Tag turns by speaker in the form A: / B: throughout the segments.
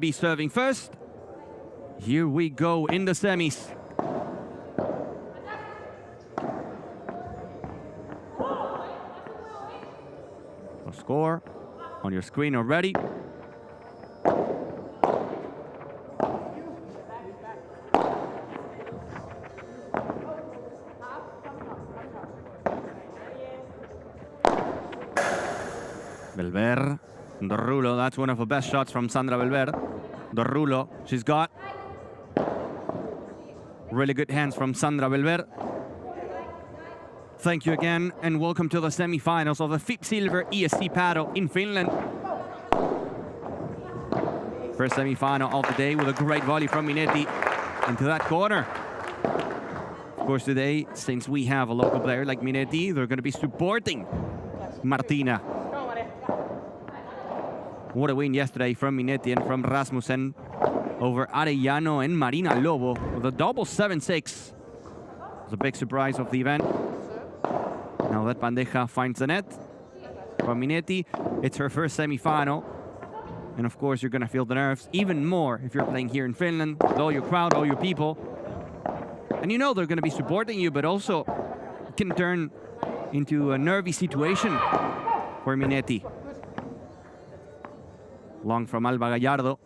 A: be serving first. Here we go in the semis. The score on your screen already. Belver, the rulo, that's one of the best shots from Sandra Belver. The rulo, she's got really good hands from Sandra Belver. Thank you again, and welcome to the semifinals of the FIP Silver ESC Padel in Finland. First semifinal of the day with a great volley from Minetti into that corner. Of course, today, since we have a local player like Minetti, they're going to be supporting Martina. What a win yesterday from Minetti and from Rasmussen over Arellano and Marina Lobo with a double 7-6. It was a big surprise of the event. Now that bandeja finds the net from Minetti. It's her first semi-final. And of course, you're going to feel the nerves even more if you're playing here in Finland with all your crowd, all your people. And you know they're going to be supporting you, but also it can turn into a nervy situation for Minetti. Long from Alba Gallardo.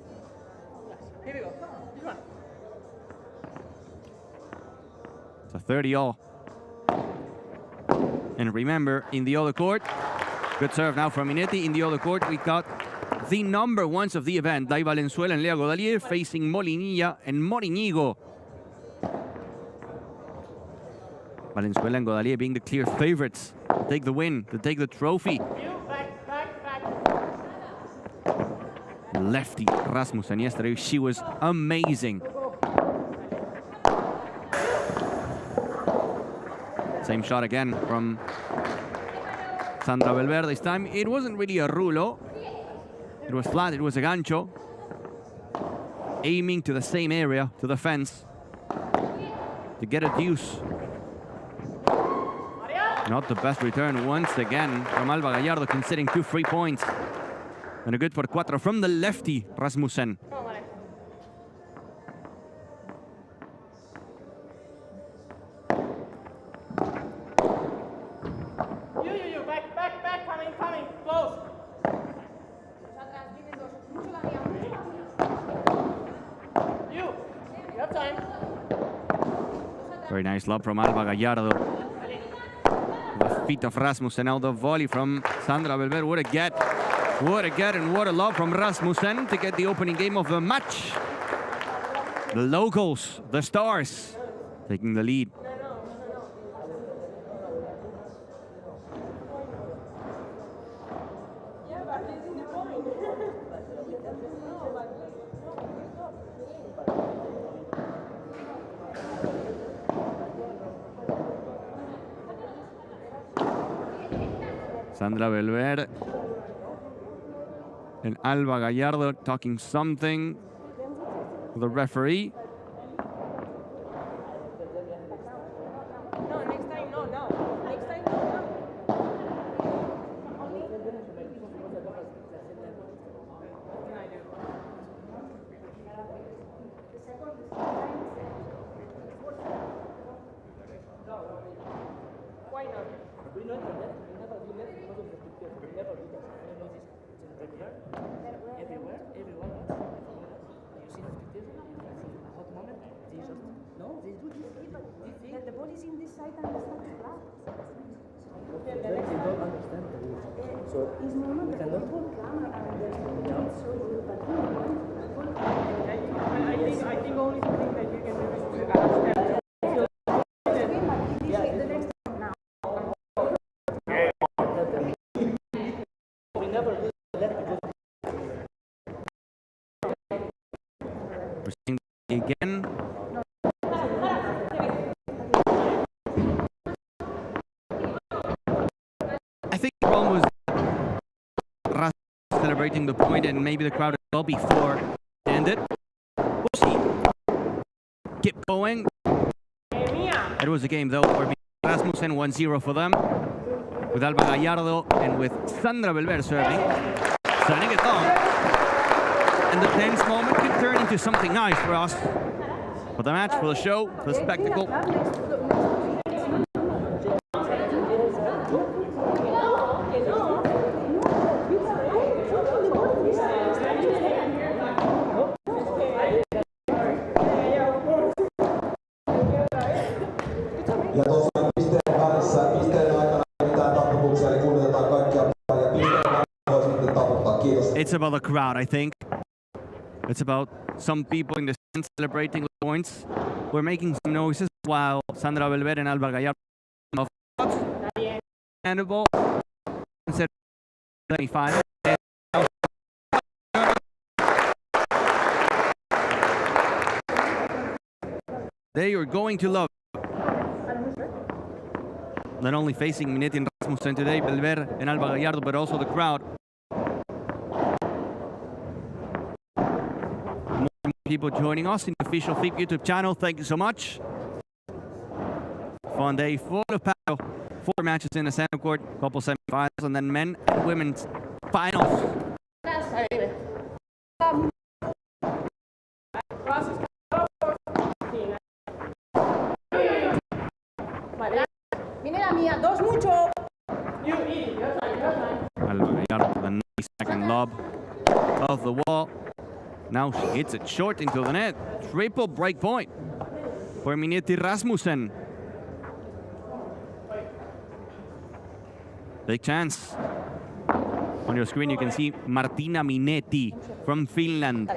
A: It's a 30-all. And remember, in the other court, good serve now from Minetti. In the other court, we got the number ones of the event, Dai Valenzuela and Lea Godalier, facing Molinilla and Morinigo. Valenzuela and Godalier being the clear favorites to take the win, to take the trophy. Lefty Rasmussen yesterday, she was amazing. Same shot again from Sandra Belver this time. It wasn't really a rulo. It was flat, it was a gancho. Aiming to the same area, to the fence, to get a deuce. Not the best return once again from Alba Gallardo, conceding 2 free points. And a good for cuatro from the lefty, Rasmussen.
B: Coming, close. You have time.
A: Very nice lob from Alba Gallardo. The feet of Rasmussen, now the volley from Sandra Belver. What a get. What a get and what a lob from Rasmussen to get the opening game of the match. The locals, the stars, taking the lead. Sandra Belver and Alba Gallardo talking something to the referee.
B: No, next time, no. Next time, no. Why not? We not do that. We never do that because of the picture. We never do that. You know this. Everywhere. You see the picture. A hot moment. They just they do this. The ball is in this side and the side is black. They don't understand the rules. So it's normal. We cannot come and there's so good, but I think only the thing that you can do is to understand.
A: Again. I think the problem was Ras celebrating the point and maybe the crowd as well before it ended. We'll see. Keep going. It was a game though for Rasmussen, 1-0 for them. With Alba Gallardo and with Sandra Belver serving. Sending it long. and the tense moment could turn into something nice for us. For the match, for the show, for the spectacle.
C: Ja tosiaan pisteen välissä, pisteen aikana mitään tappuksia, eli kunnioitetaan kaikkia ja pisteen voi sitten taputtaa. Kiitos.
A: It's about the crowd, I think. It's about some people in the stands celebrating with points. We're making some noises while Sandra Belver and Alba Gallardo of and the ball semifinal. They are going to love. Not only facing Minetti and Rasmussen today, Belver and Alba Gallardo, but also the crowd. More people joining us in the official FIP YouTube channel. Thank you so much. Fun day full of paddle. 4 matches in the center court, couple semifinals, and then men and women's finals. Alba Gallardo with a nice second lob off the wall. Now she hits it short into the net. Triple break point for Minetti Rasmussen. Big chance. On your screen you can see Martina Minetti from Finland.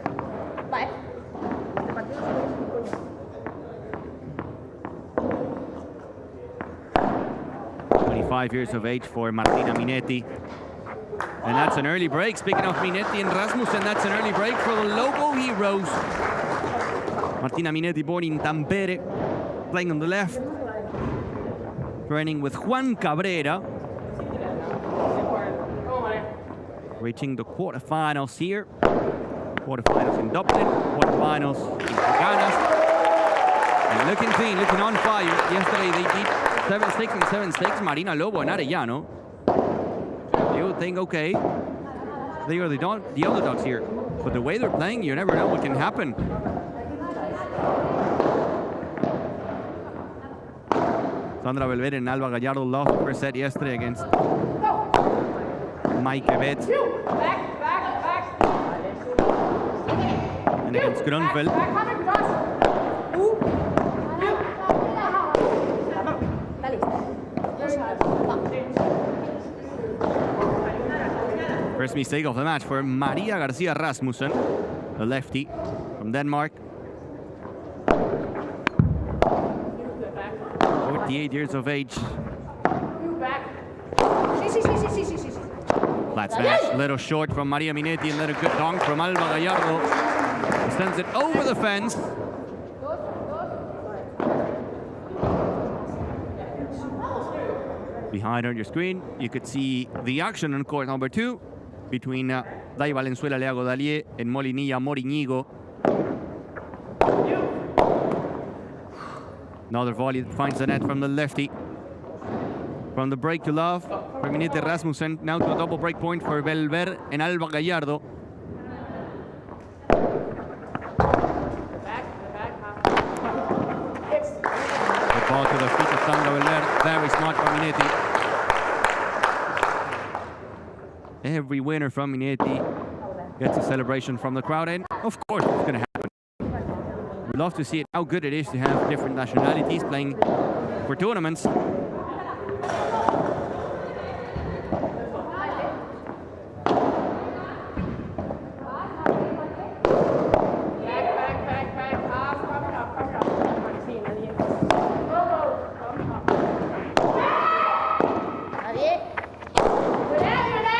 A: 25 years of age for Martina Minetti. And that's an early break. Speaking of Minetti and Rasmussen, that's an early break for the local heroes. Martina Minetti, born in Tampere, playing on the left. Training with Juan Cabrera. Reaching the quarterfinals here. Quarterfinals in Dublin, quarterfinals in Ghana. And looking clean, looking on fire. Yesterday they beat 7-6 and 7-6 Marina Lobo and Arellano. You would think, okay, they are the underdogs here. But the way they're playing, you never know what can happen. Sandra Belver and Alba Gallardo lost the first set yesterday against Mike Bet and against Grunfeld. First mistake of the match for Maria Garcia Rasmussen, the lefty from Denmark. 48 years of age. Flat smash, little short from Maria Minetti, and then a good dunk from Alba Gallardo. Sends it over the fence. Behind on your screen, you could see the action on court number 2 between Dai Valenzuela Leago Dalier and Molinilla Morinigo. Another volley that finds the net from the lefty. From the break to love for Minetti Rasmussen. Now to a double break point for Belver and Alba Gallardo. The ball to the feet of Sandra Belver. Very smart from Minetti. Every winner from Minetti gets a celebration from the crowd, and of course it's going to happen. We love to see it, how good it is to have different nationalities playing for tournaments.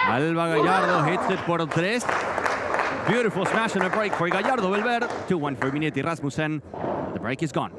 A: Alba Gallardo hits it por 3. Beautiful smash and a break for Gallardo Belver. 2-1 for Minetti Rasmussen. The break is gone.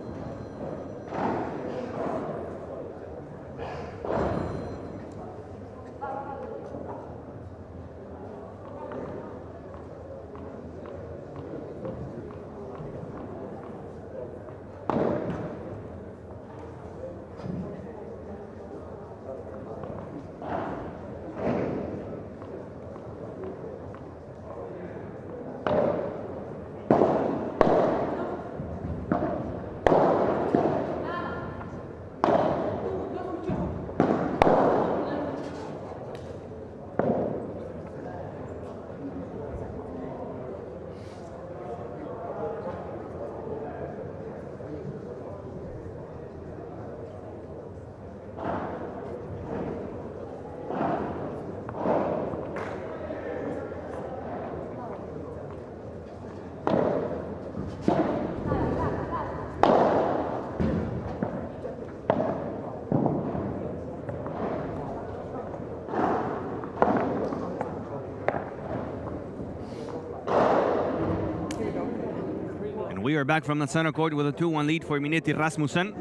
A: And we are back from the center court with a 2-1 lead for Minetti Rasmussen.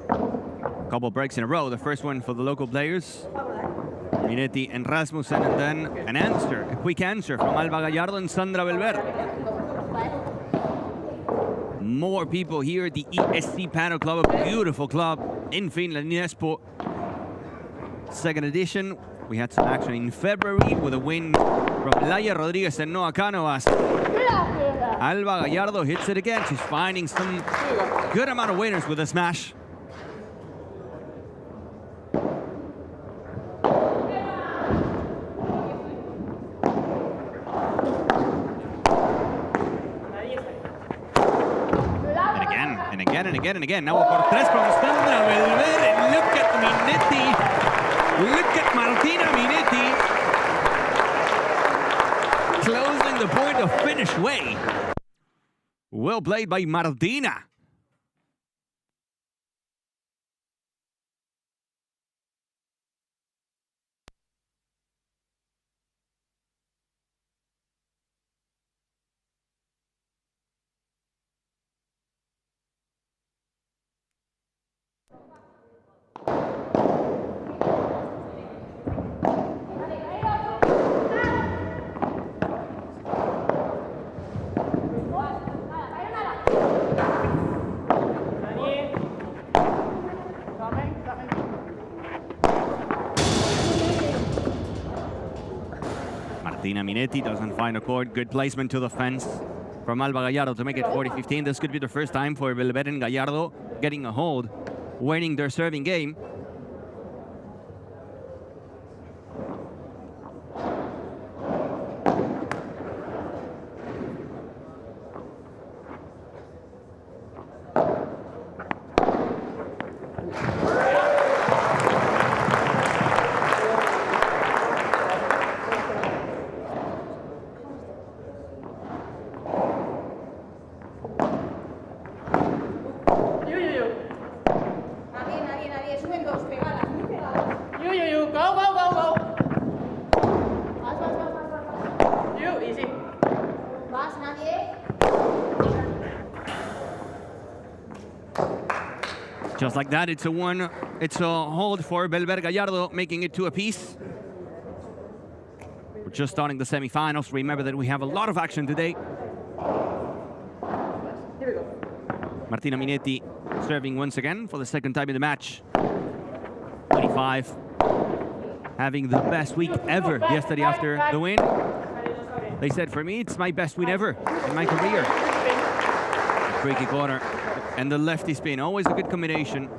A: A couple breaks in a row. The first one for the local players, Minetti and Rasmussen, and then a quick answer from Alba Gallardo and Sandra Belver. More people here at the ESC Padel Club, a beautiful club in Finland, in Espoo. Second edition. We had some action in February with a win from Laia Rodriguez and Noah Canovas. Alba Gallardo hits it again. She's finding some good amount of winners with a smash. And again. Now por tres from Sandra Belver. And look at Minetti. Look at Martina Minetti. Closing the point of finish way. Well played by Martina. Martina Minetti doesn't find a court. Good placement to the fence from Alba Gallardo to make it 40-15. This could be the first time for Belver and Gallardo getting a hold, winning their serving game. Just like that, it's a hold for Belver Gallardo, making it 2 apiece. We're just starting the semifinals. Remember that we have a lot of action today. Martina Minetti serving once again for the second time in the match. 25. Having the best week ever yesterday after the win. They said, for me, it's my best win ever in my career. Freaky corner. And the lefty spin, always a good combination.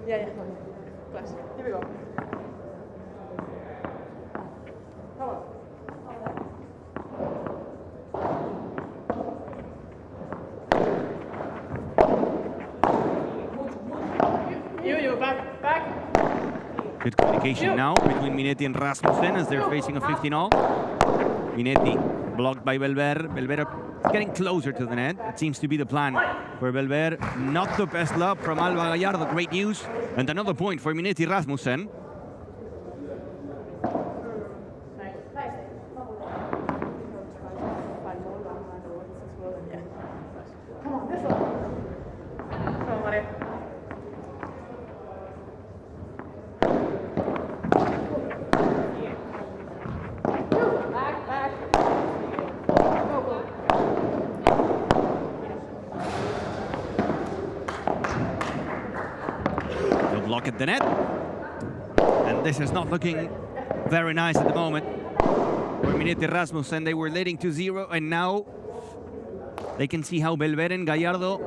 B: Yeah. Class. Here we go. Come on. You, back.
A: Good communication now between Minetti and Rasmussen as they're facing a 15-all. Minetti blocked by Belver. Belver getting closer to the net. It seems to be the plan for Belver. Not the best love from Alba Gallardo. Great news. And another point for Minetti Rasmussen.
B: Come on, this one. Come on, Maria.
A: Block at the net. And this is not looking very nice at the moment. For Minetti Rasmussen, they were leading 2-0, and now they can see how Belver and Gallardo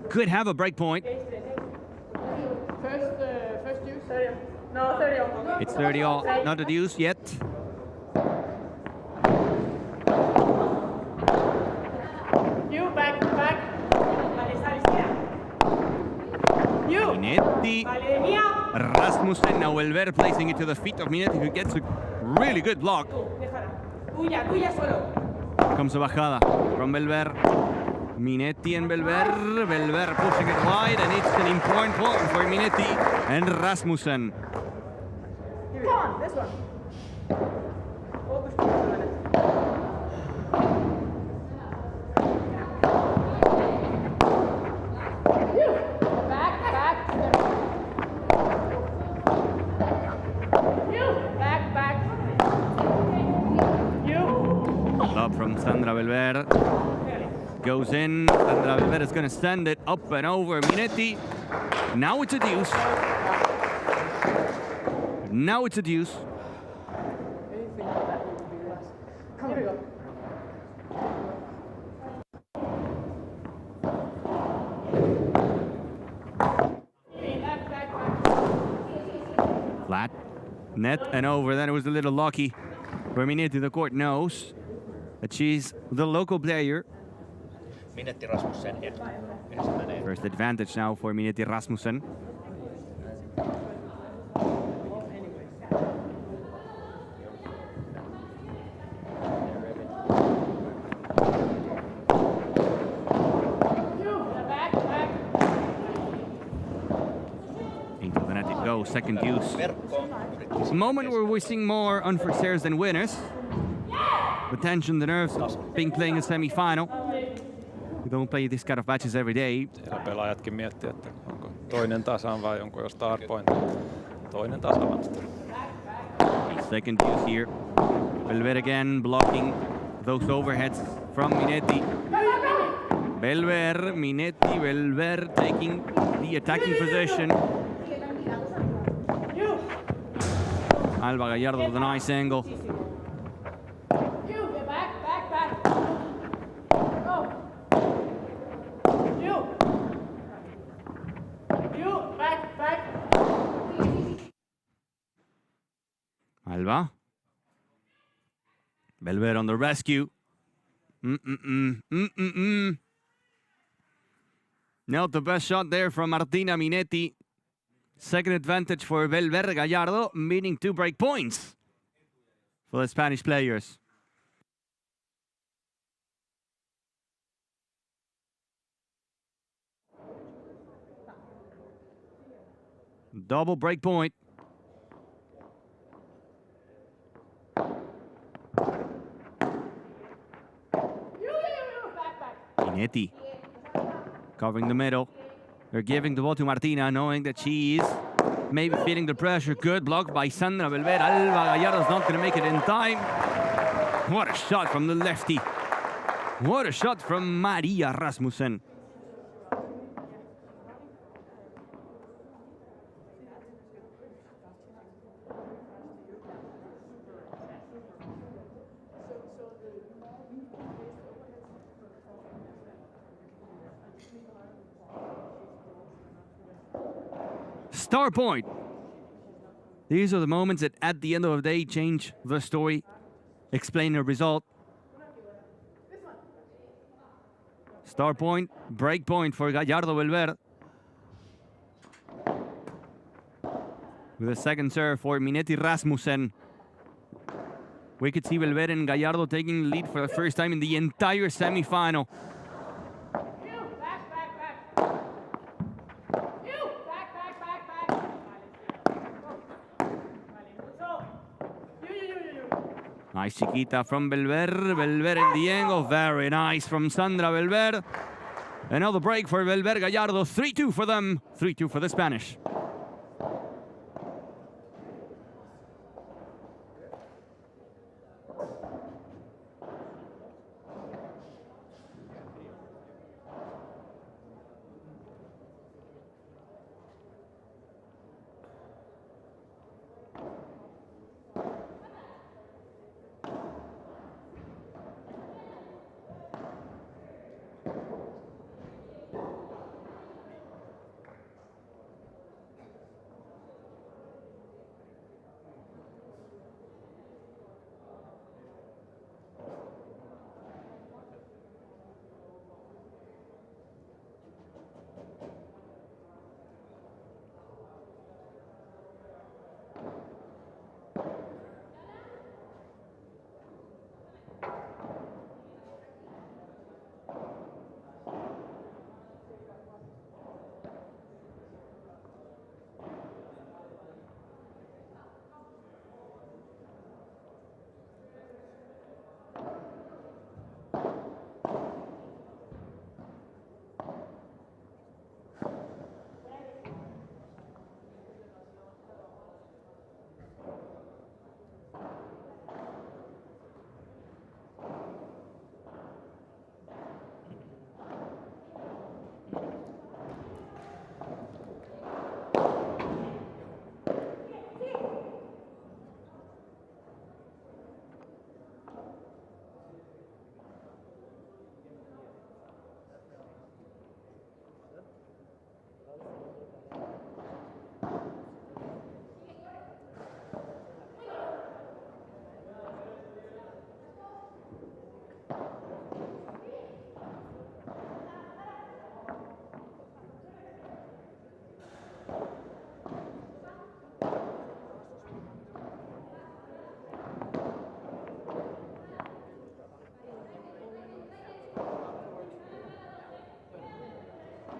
A: could have a break point.
B: First deuce, 30. No, 30 all.
A: It's 30 all, not a deuce yet.
B: You back.
A: Minetti. Rasmussen, now Belver placing it to the feet of Minetti, who gets a really good block. Comes a bajada from Belver. Minetti and Belver. Belver pushing it wide, and it's an important point for Minetti and Rasmussen.
B: Come on, this one.
A: Love from Sandra Belver. Goes in. Sandra Belver is going to send it up and over Minetti. Now it's a deuce. Now it's a deuce.
B: Here we go.
A: Flat. Net and over. Then it was a little lucky. For Minetti, the court knows that she's the local player.
D: Minetti Rasmussen ensimmäinen.
A: First advantage now for Minetti Rasmussen. Into the net it goes, second deuce. A moment where we're seeing more unfair shares than winners. The tension, the nerves of being playing a semi-final. We don't play this kind of matches every day.
E: Siellä pelaajatkin miettii, että onko toinen tasan vai onko jo start point. Toinen tasavan sitä.
A: Second deuce here. Belver again blocking those overheads from Minetti. Belver, Minetti, Belver taking the attacking position. Alba Gallardo with a nice angle. Alba. Belver on the rescue. Not the best shot there from Martina Minetti. Second advantage for Belver Gallardo, meaning 2 break points for the Spanish players. Double break point. Minetti covering the middle. They're giving the ball to Martina, knowing that she is maybe feeling the pressure. Good block by Sandra Belver. Alba Gallardo's not going to make it in time. What a shot from the lefty. What a shot from Maria Rasmussen. Star point. These are the moments that at the end of the day change the story, explain the result. Star point, break point for Gallardo Belver. With a second serve for Minetti Rasmussen. We could see Belver and Gallardo taking the lead for the first time in the entire semi-final. Nice chiquita from Belver. Belver in the angle. Very nice from Sandra Belver. Another break for Belver Gallardo. 3-2 for them. 3-2 for the Spanish.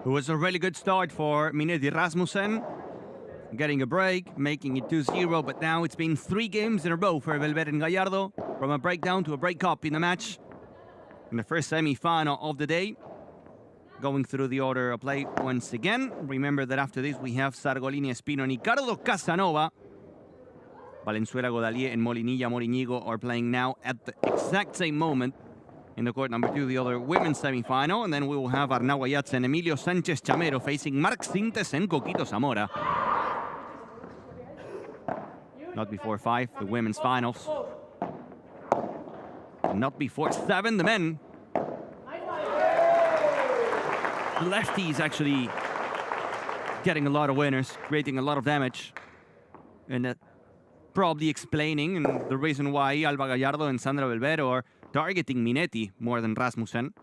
A: It was a really good start for Minetti Rasmussen. Getting a break, making it 2-0, but now it's been 3 games in a row for Belver and Gallardo, from a breakdown to a break-up in the match. In the first semi-final of the day. Going through the order of play once again. Remember that after this we have Sargolini, Espino, Ricardo Casanova. Valenzuela, Godalier, and Molinilla Moriñigo are playing now at the exact same moment in the court number 2, the other women's semi-final. And then we will have Arnau Ayats and Emilio Sanchez Chamero facing Marc Sintes and Coquito Zamora. Not before 5, the women's finals. And not before 7, the men. The lefties actually getting a lot of winners, creating a lot of damage. And that probably explaining and the reason why Alba Gallardo and Sandra Belver are targeting Minetti more than Rasmussen.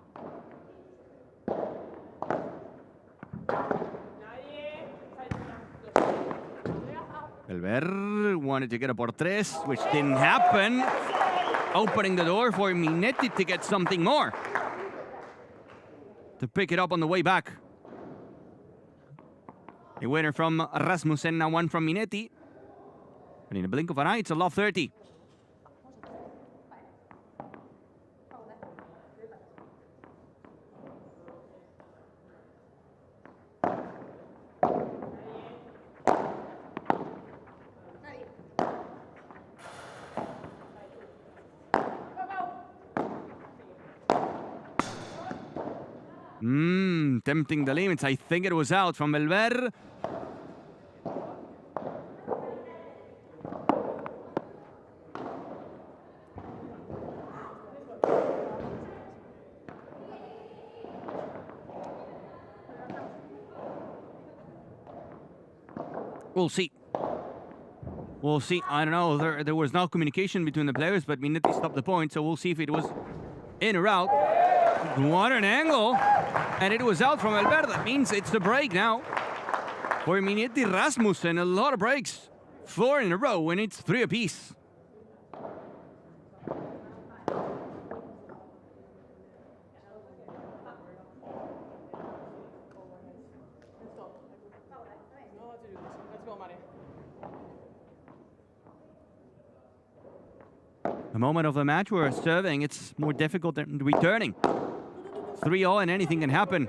A: Belver wanted to get a por tres, which didn't happen. Opening the door for Minetti to get something more. To pick it up on the way back. A winner from Rasmussen, now one from Minetti. And in a blink of an eye, it's a love 30. Tempting the limits. I think it was out from Belver. We'll see. We'll see. I don't know. There was no communication between the players, but Minetti stopped the point, so we'll see if it was in or out. What an angle. And it was out from Belver. That means it's the break now. For Minetti Rasmussen, a lot of breaks. 4 in a row, and it's 3 apiece. A moment of the match where serving, it's more difficult than returning. 3-0 and anything can happen.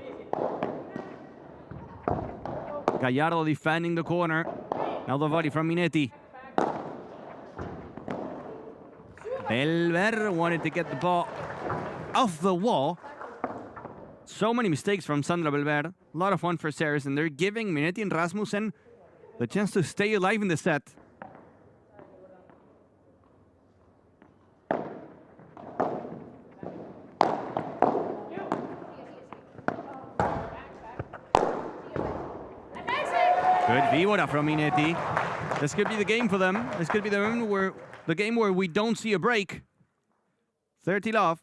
A: Gallardo defending the corner. Now the volley from Minetti. Belver wanted to get the ball off the wall. So many mistakes from Sandra Belver. A lot of fun for serves, and they're giving Minetti and Rasmussen the chance to stay alive in the set. Good Vivora from Minetti. This could be the game for them. This could be the game where we don't see a break. 30 love.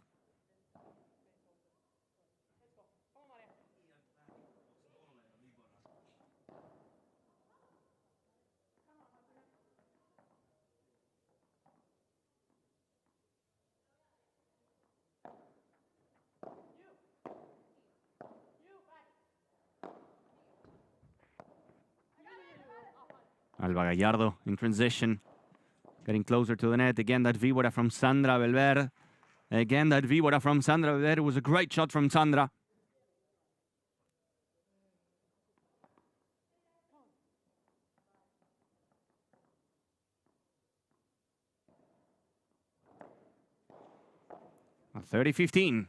A: Alba Gallardo in transition. Getting closer to the net. Again, that víbora from Sandra Belver. Again, that víbora from Sandra Belver. It was a great shot from Sandra. A 30-15.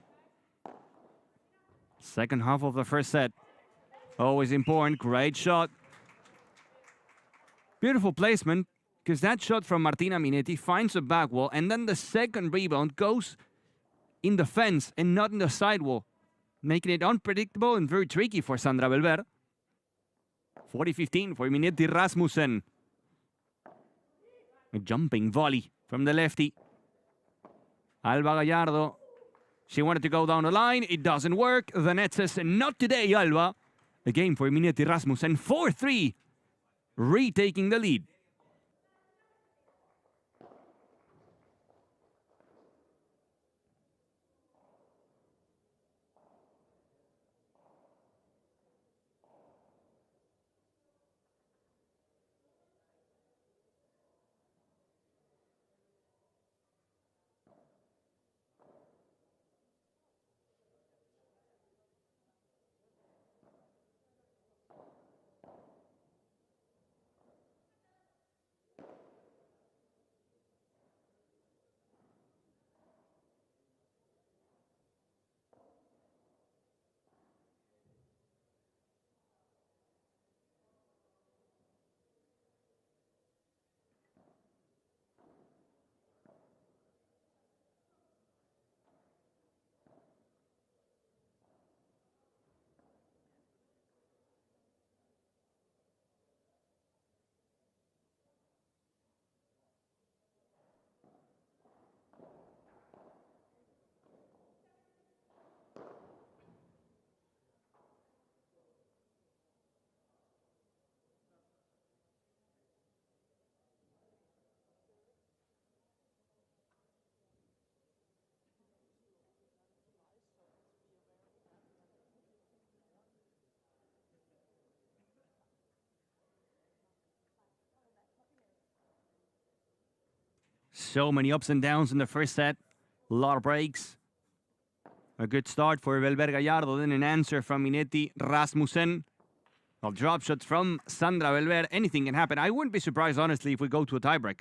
A: Second half of the first set. Always important. Great shot. Beautiful placement, because that shot from Martina Minetti finds a back wall, and then the second rebound goes in the fence and not in the sidewall, making it unpredictable and very tricky for Sandra Belver. 40-15 for Minetti Rasmussen. A jumping volley from the lefty. Alba Gallardo. She wanted to go down the line. It doesn't work. The net says, not today, Alba. A game for Minetti Rasmussen. 4-3. Retaking the lead. So many ups and downs in the first set. A lot of breaks. A good start for Belver Gallardo. Then an answer from Minetti Rasmussen. Well, drop shots from Sandra Belver. Anything can happen. I wouldn't be surprised, honestly, if we go to a tiebreak.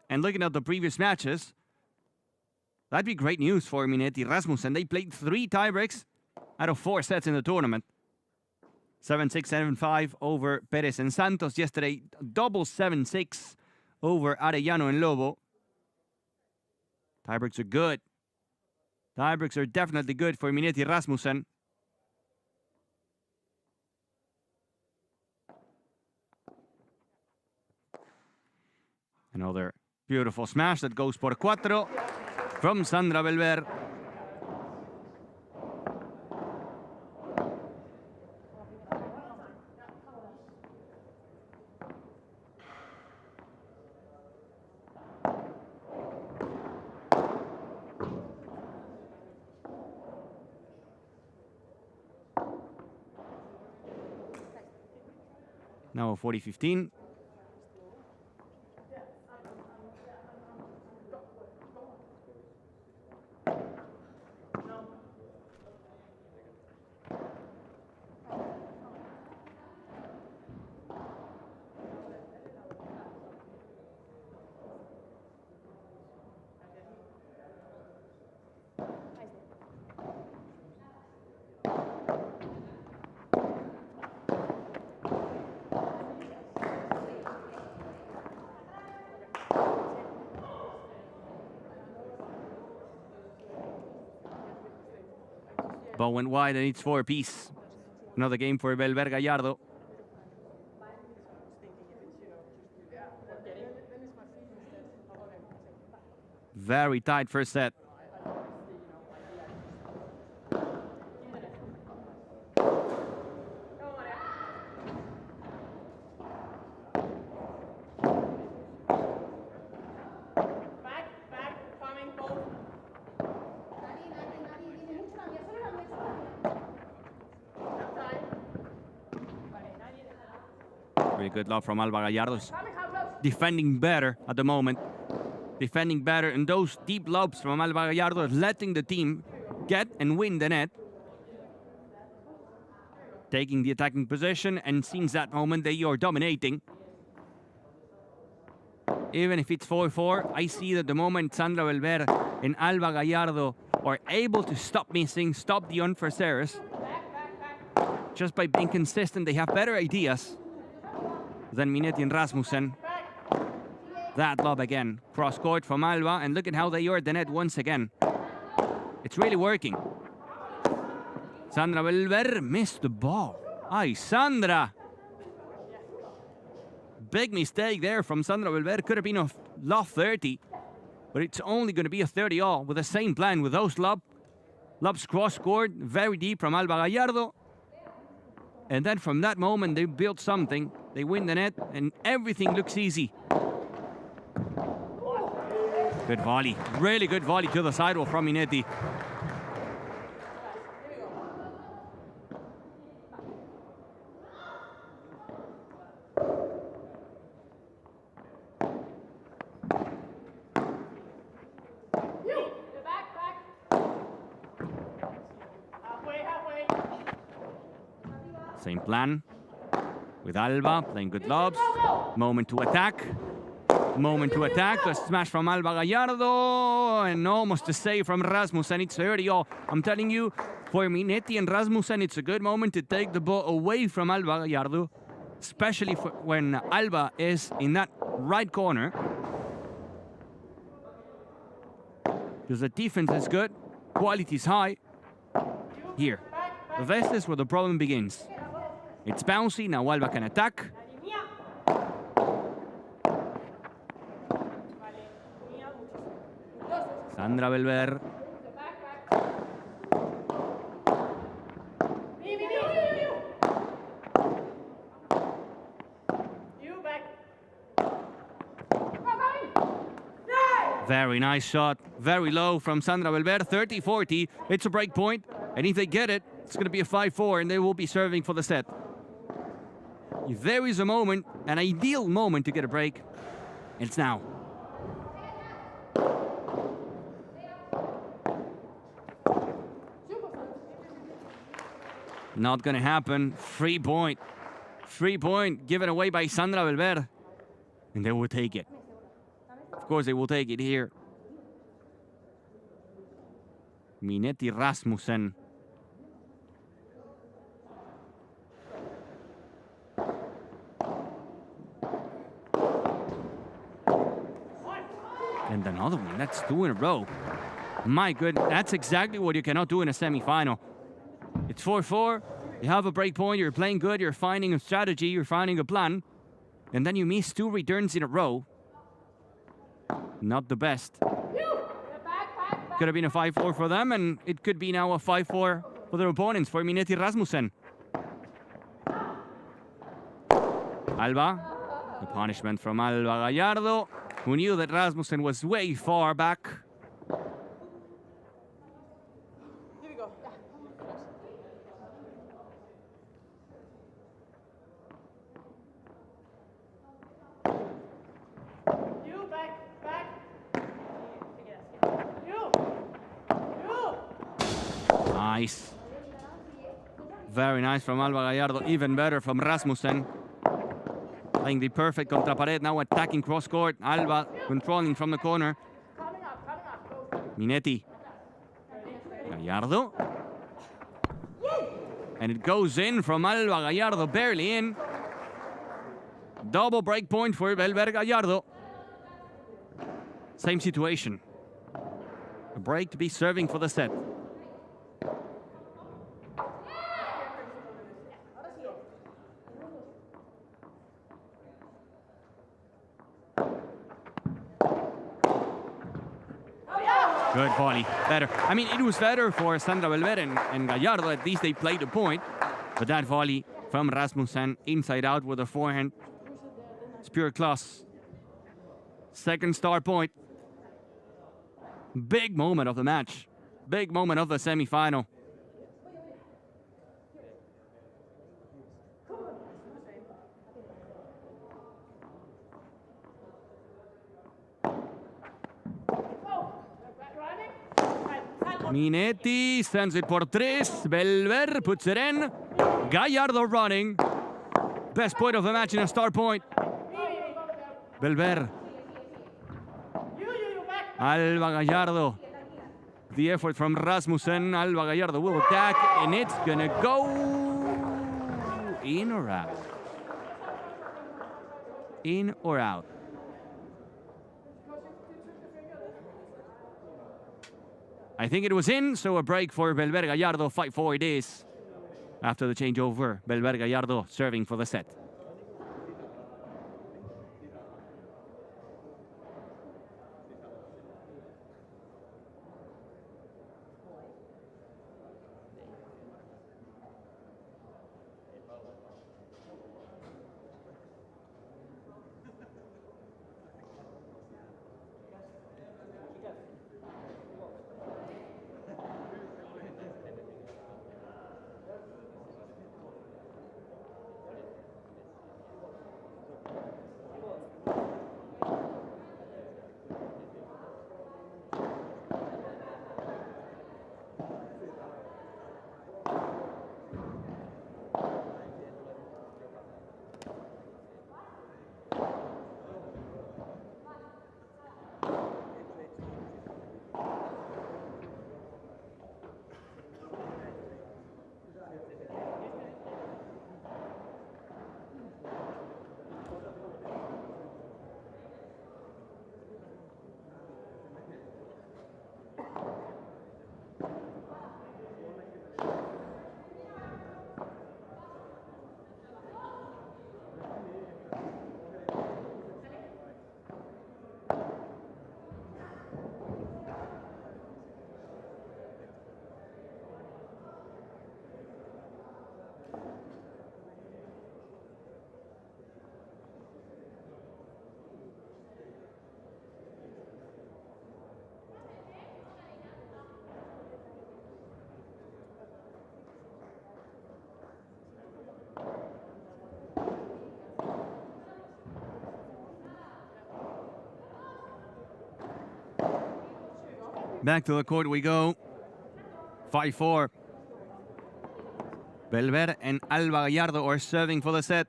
A: And looking at the previous matches, that'd be great news for Minetti Rasmussen. They played 3 tiebreaks out of 4 sets in the tournament. 7-6, 7-5 over Perez and Santos. Yesterday, double 7-6 over Arellano and Lobo. Tiebreaks are good. Tiebreaks are definitely good for Minetti Rasmussen. Another beautiful smash that goes por cuatro from Sandra Belver. Now 40-15. Ball went wide and it's 4 apiece. Another game for Belver Gallardo. Very tight first set. Really good love from Alba Gallardo. Defending better at the moment. Defending better, and those deep lobs from Alba Gallardo is letting the team get and win the net. Taking the attacking position, and since that moment they are dominating. Even if it's 4-4, I see that the moment Sandra Belver and Alba Gallardo are able to stop missing, stop the unfair errors, just by being consistent, they have better ideas than Minetti and Rasmussen. That lob again, cross court from Alba, and look at how they are at the net once again. It's really working. Sandra Belver missed the ball. Ay, Sandra! Big mistake there from Sandra Belver. Could have been a lob 30, but it's only going to be a 30 all with the same plan with those lobs cross court, very deep from Alba Gallardo. And then from that moment, they build something. They win the net, and everything looks easy. Good volley. Really good volley to the sidewall from Minetti. Same plan with Alba, playing good lobs. Moment to attack. Moment to attack. A smash from Alba Gallardo. And almost a save from Rasmussen. It's 30 all. I'm telling you, for Minetti and Rasmussen, it's a good moment to take the ball away from Alba Gallardo. Especially when Alba is in that right corner. Because the defense is good. Quality is high. Here. This is where the problem begins. It's bouncy, now Alba can attack. Sandra Belver. Very nice shot, very low from Sandra Belver, 30-40. It's a break point, and if they get it, it's going to be a 5-4, and they will be serving for the set. If there is a moment, an ideal moment to get a break, it's now. Not going to happen. Free point. Free point given away by Sandra Belver. And they will take it. Of course, they will take it here. Minetti Rasmussen. And another one. That's 2 in a row. My goodness, that's exactly what you cannot do in a semifinal. It's 4-4. You have a break point. You're playing good. You're finding a strategy. You're finding a plan. And then you miss 2 returns in a row. Not the best. Could have been a 5-4 for them, and it could be now a 5-4 for their opponents, for Minetti Rasmussen. Alba. The punishment from Alba Gallardo, who knew that Rasmussen was way far back. Nice. Very nice from Alba Gallardo. Even better from Rasmussen. Playing the perfect contra pared. Now attacking cross court. Alba controlling from the corner. Minetti. Gallardo. And it goes in from Alba Gallardo. Barely in. Double break point for Belver Gallardo. Same situation. A break to be serving for the set. Good volley. Better. I mean, it was better for Sandra Belver and Gallardo. At least they played the point. But that volley from Rasmussen, inside out with a forehand. It's pure class. Second star point. Big moment of the match. Big moment of the semifinal. Minetti sends it por tres. Belver puts it in. Gallardo running. Best point of the match in a start point. Belver. Alba Gallardo. The effort from Rasmussen. Alba Gallardo will attack, and it's gonna go in or out. In or out. I think it was in, so a break for Belver Gallardo. 5-4 it is. After the changeover, Belver Gallardo serving for the set. Back to the court we go. 5-4. Belver and Alba Gallardo are serving for the set.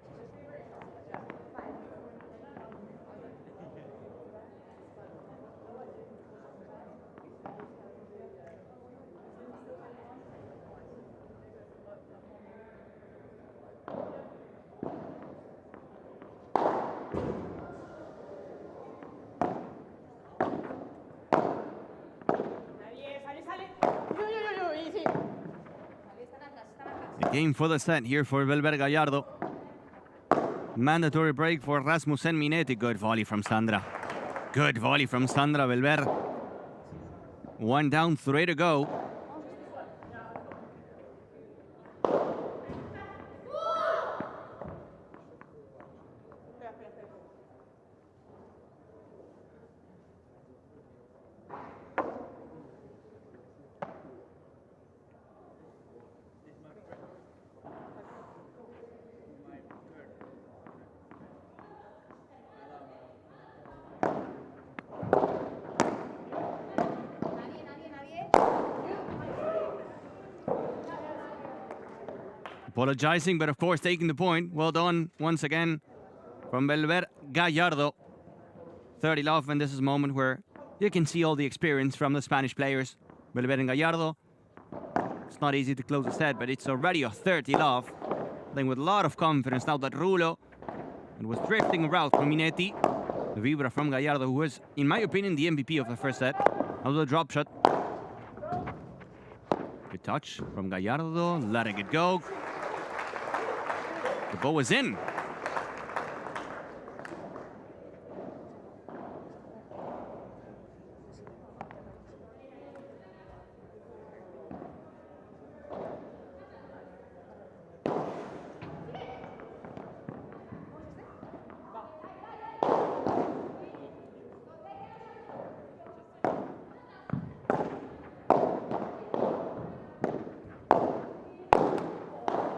A: Game for the set here for Belver Gallardo. Mandatory break for Rasmussen Minetti. Good volley from Sandra. Good volley from Sandra Belver. 1 down, 3 to go. Apologizing, but of course taking the point. Well done once again from Belver Gallardo. 30 love, and this is a moment where you can see all the experience from the Spanish players. Belver and Gallardo. It's not easy to close the set, but it's already a 30 love. Playing with a lot of confidence now that Rulo and was drifting around from Minetti. The vibra from Gallardo, who was, in my opinion, the MVP of the first set. Now the drop shot. Good touch from Gallardo, letting it go. The ball was in.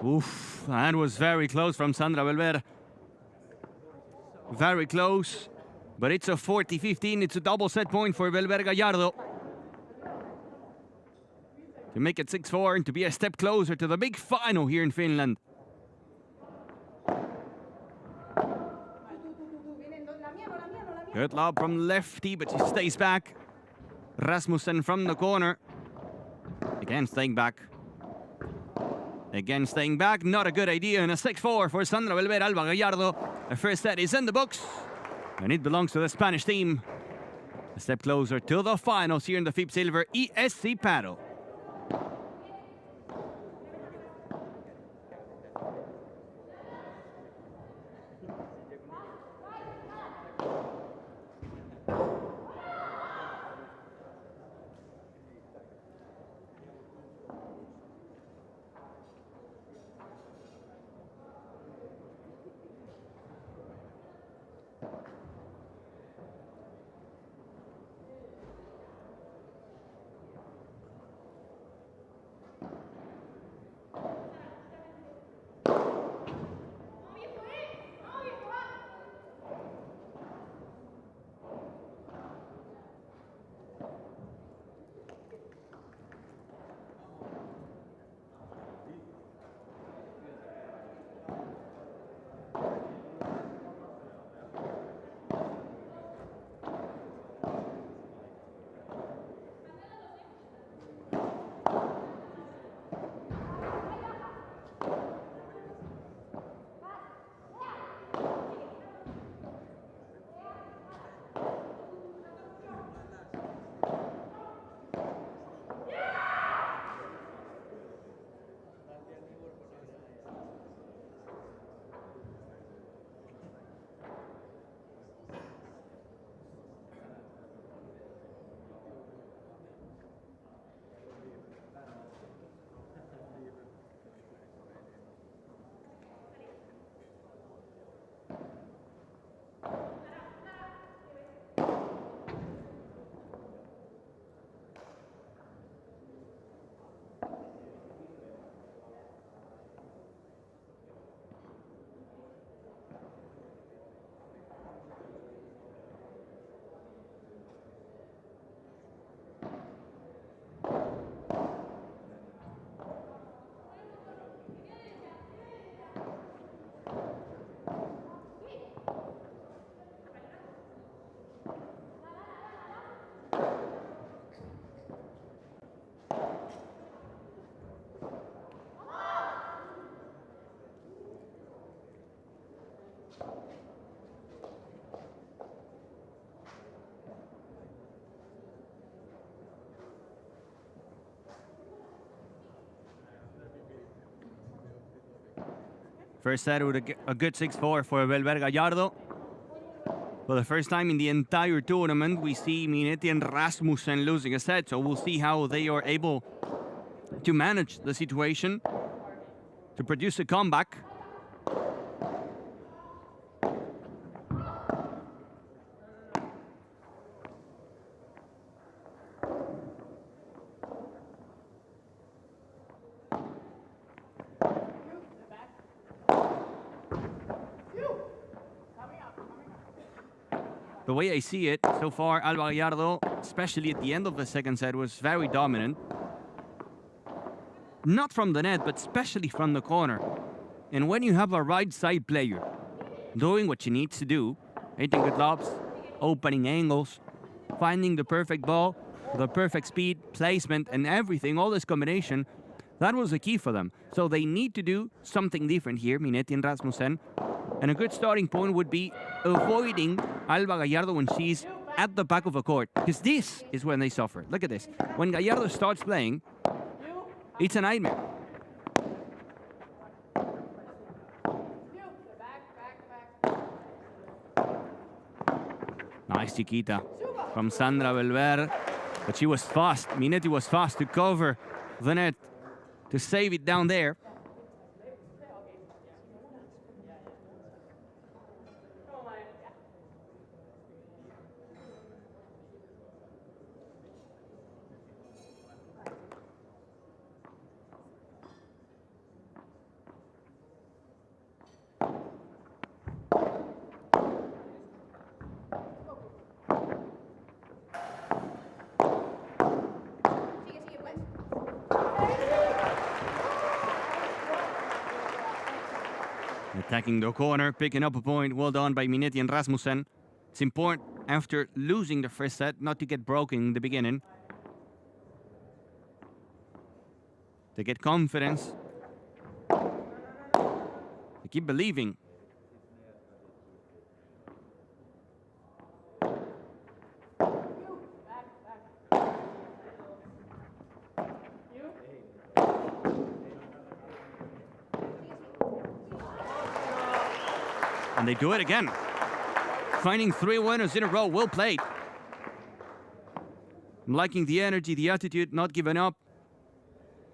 A: Oof, and was very close from Sandra Belver. Very close, but it's a 40-15. It's a double set point for Belver Gallardo. to make it 6-4 and to be a step closer to the big final here in Finland. Good lob from lefty, but she stays back. Rasmussen from the corner. Again staying back. Again staying back, not a good idea, and a 6-4 for Sandra Belver Alba Gallardo. The first set is in the books, and it belongs to the Spanish team. A step closer to the finals here in the FIP Silver ESC Padel. First set with a good 6-4 for Belver Gallardo. For the first time in the entire tournament, we see Minetti and Rasmussen losing a set, so we'll see how they are able to manage the situation, to produce a comeback. The way I see it, so far, Alba Gallardo, especially at the end of the second set, was very dominant. Not from the net, but especially from the corner. And when you have a right side player doing what she needs to do, hitting good lobs, opening angles, finding the perfect ball, the perfect speed, placement, and everything, all this combination, that was the key for them. So they need to do something different here, Minetti and Rasmussen. And a good starting point would be avoiding Alba Gallardo when she's at the back of the court, because this is when they suffer. Look at this. When Gallardo starts playing, it's a nightmare. Nice chiquita from Sandra Belver, but she was fast. Minetti was fast to cover the net, to save it down there. Attacking the corner, picking up a point. Well done by Minetti and Rasmussen. It's important after losing the first set not to get broken in the beginning. They get confidence. They keep believing. And they do it again. Finding 3 winners in a row. Well played. I'm liking the energy, the attitude, not giving up.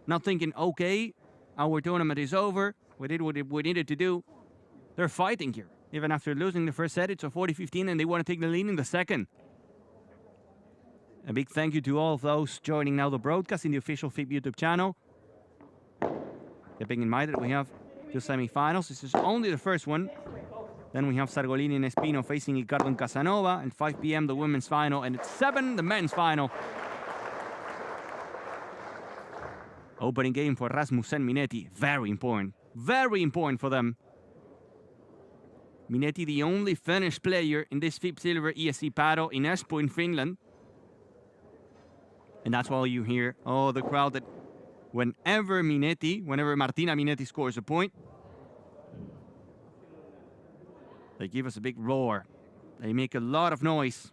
A: Not thinking, okay, our tournament is over. We did what we needed to do. They're fighting here. Even after losing the first set, it's a 40-15 and they want to take the lead in the second. A big thank you to all of those joining now the broadcast in the official FIP YouTube channel. Keeping in mind that we have 2 semifinals. This is only the first one. Then we have Sargolini and Espino facing Ricardo and Casanova. And 5 p.m. the women's final. And at 7 the men's final. Opening game for Rasmussen Minetti. Very important. Very important for them. Minetti, the only Finnish player in this FIP Silver ESC Padel in Espoo in Finland. And that's why you hear, oh, the crowd that whenever Martina Minetti scores a point, they give us a big roar. They make a lot of noise.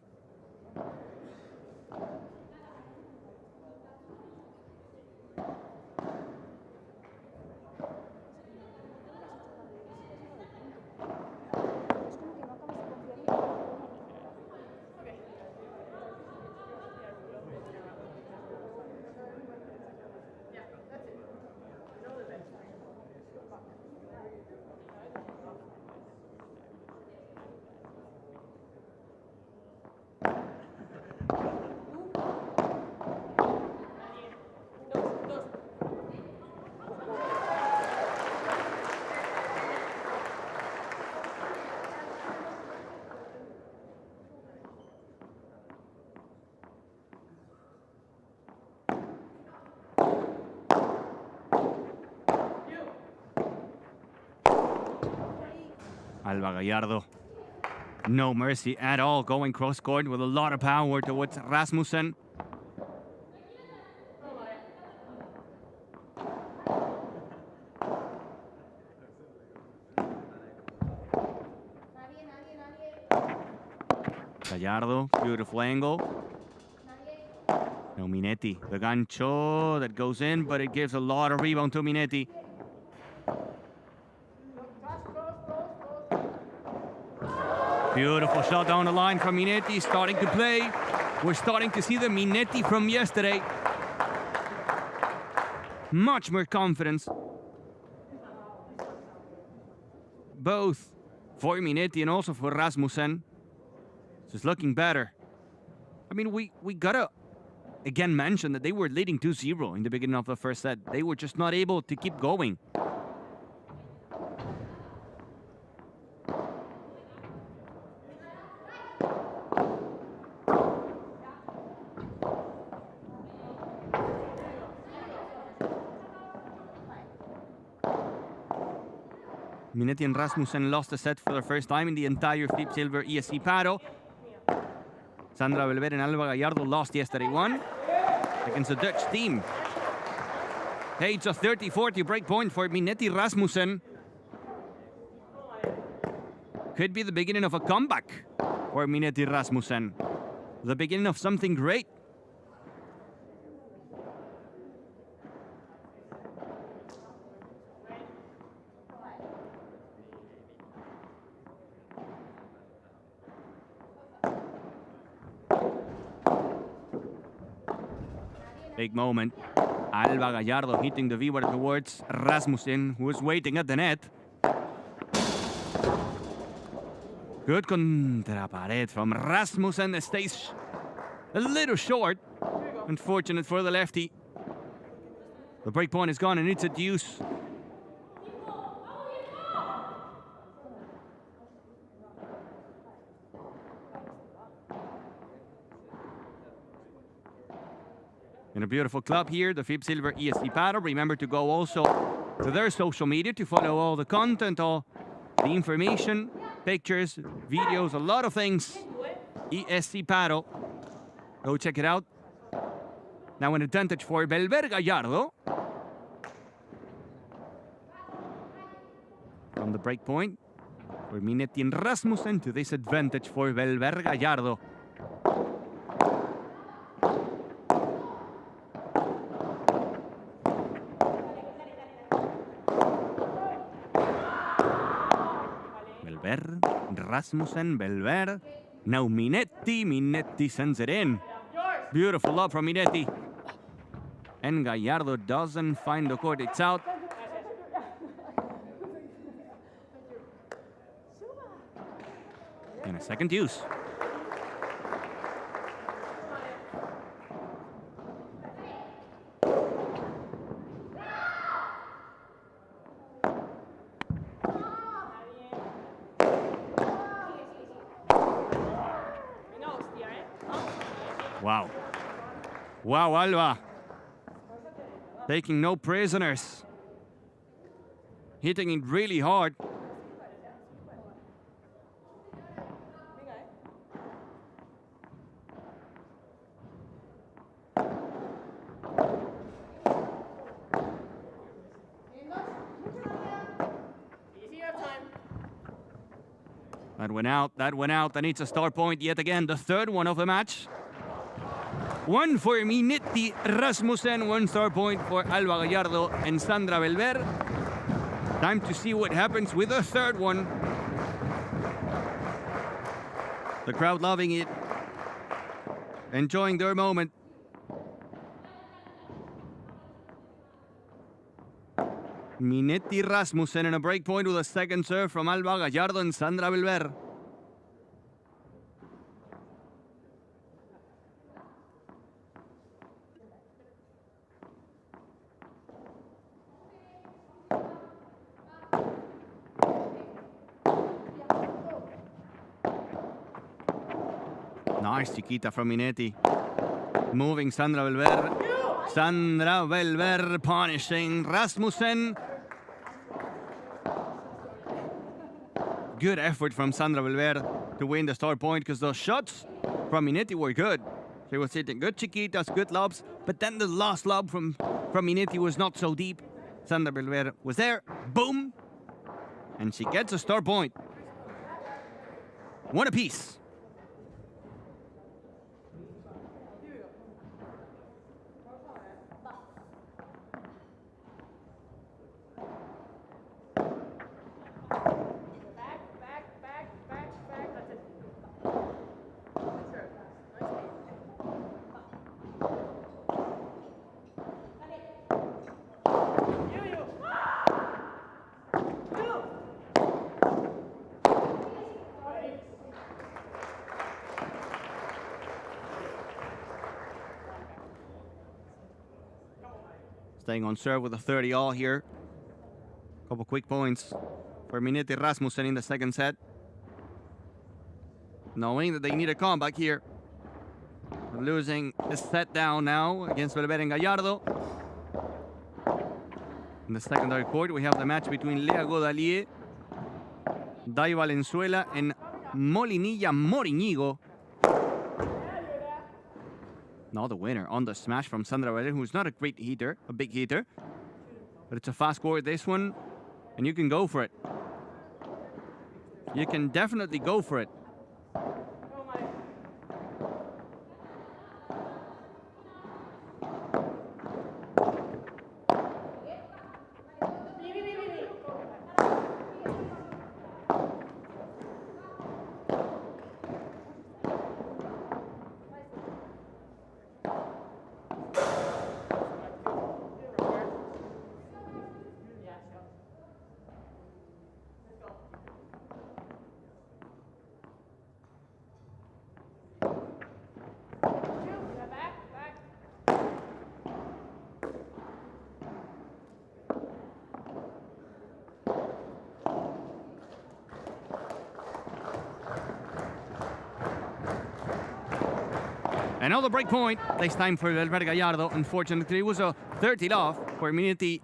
A: Alba Gallardo, no mercy at all, going cross-court with a lot of power towards Rasmussen. Gallardo, beautiful angle. No, Minetti, the gancho that goes in, but it gives a lot of rebound to Minetti. Beautiful shot down the line from Minetti, starting to play. We're starting to see the Minetti from yesterday. Much more confidence. Both for Minetti and also for Rasmussen. It's looking better. I mean, we gotta again mention that they were leading 2-0 in the beginning of the first set. They were just not able to keep going. Minetti and Rasmussen lost the set for the first time in the entire FIP Silver ESC Padel. Sandra Belver and Alba Gallardo lost yesterday 1 against the Dutch team. Hey, it's a 30-40 break point for Minetti Rasmussen. Could be the beginning of a comeback for Minetti Rasmussen. The beginning of something great. Big moment. Alba Gallardo hitting the V-bar towards Rasmussen, who was waiting at the net. Good contra pared from Rasmussen. That stays a little short. Unfortunate for the lefty. The break point is gone and it's a deuce. In a beautiful club here, the FIP Silver ESC Padel. Remember to go also to their social media to follow all the content, all the information, pictures, videos, a lot of things. ESC Padel. Go check it out. Now an advantage for Belver Gallardo. From the break point, for Minetti and Rasmussen to this advantage for Belver Gallardo. Belver, Rasmussen, Belver. Now Minetti, Minetti sends it in. Beautiful love from Minetti. And Gallardo doesn't find the court, it's out. And a second use. Wow. Wow, Alba. Taking no prisoners. Hitting it really hard. That went out, and it's a star point yet again, the third one of the match. One for Minetti Rasmussen, 1 star point for Alba Gallardo and Sandra Belver. Time to see what happens with the third one. The crowd loving it, enjoying their moment. Minetti Rasmussen in a break point with a second serve from Alba Gallardo and Sandra Belver. Nice chiquita from Minetti. Moving Sandra Belver. Sandra Belver punishing Rasmussen. Good effort from Sandra Belver to win the star point, because those shots from Minetti were good. She was hitting good chiquitas, good lobs, but then the last lob from Minetti was not so deep. Sandra Belver was there, boom, and she gets a star point. One apiece. Staying on serve with a 30 all here. Couple quick points for Minetti Rasmussen in the second set. Knowing that they need a comeback here. They're losing a set down now against Belver and Gallardo. In the secondary court, we have the match between Lea Godalier, Dai Valenzuela, and Molinilla Moriñigo. Now the winner on the smash from Sandra Belver, who's not a great hitter, a big hitter. But it's a fast court, this one, and you can go for it. You can definitely go for it. Another break point, this time for Belver Gallardo. Unfortunately, it was a 30 off for Minetti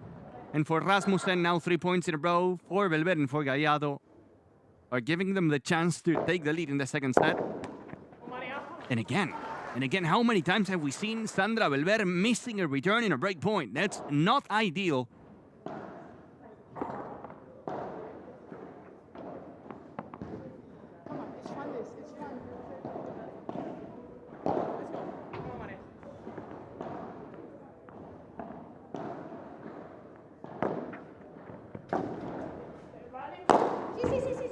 A: and for Rasmussen. Now 3 points in a row for Belver and for Gallardo. are giving them the chance to take the lead in the second set. And again, how many times have we seen Sandra Belver missing a return in a break point? That's not ideal.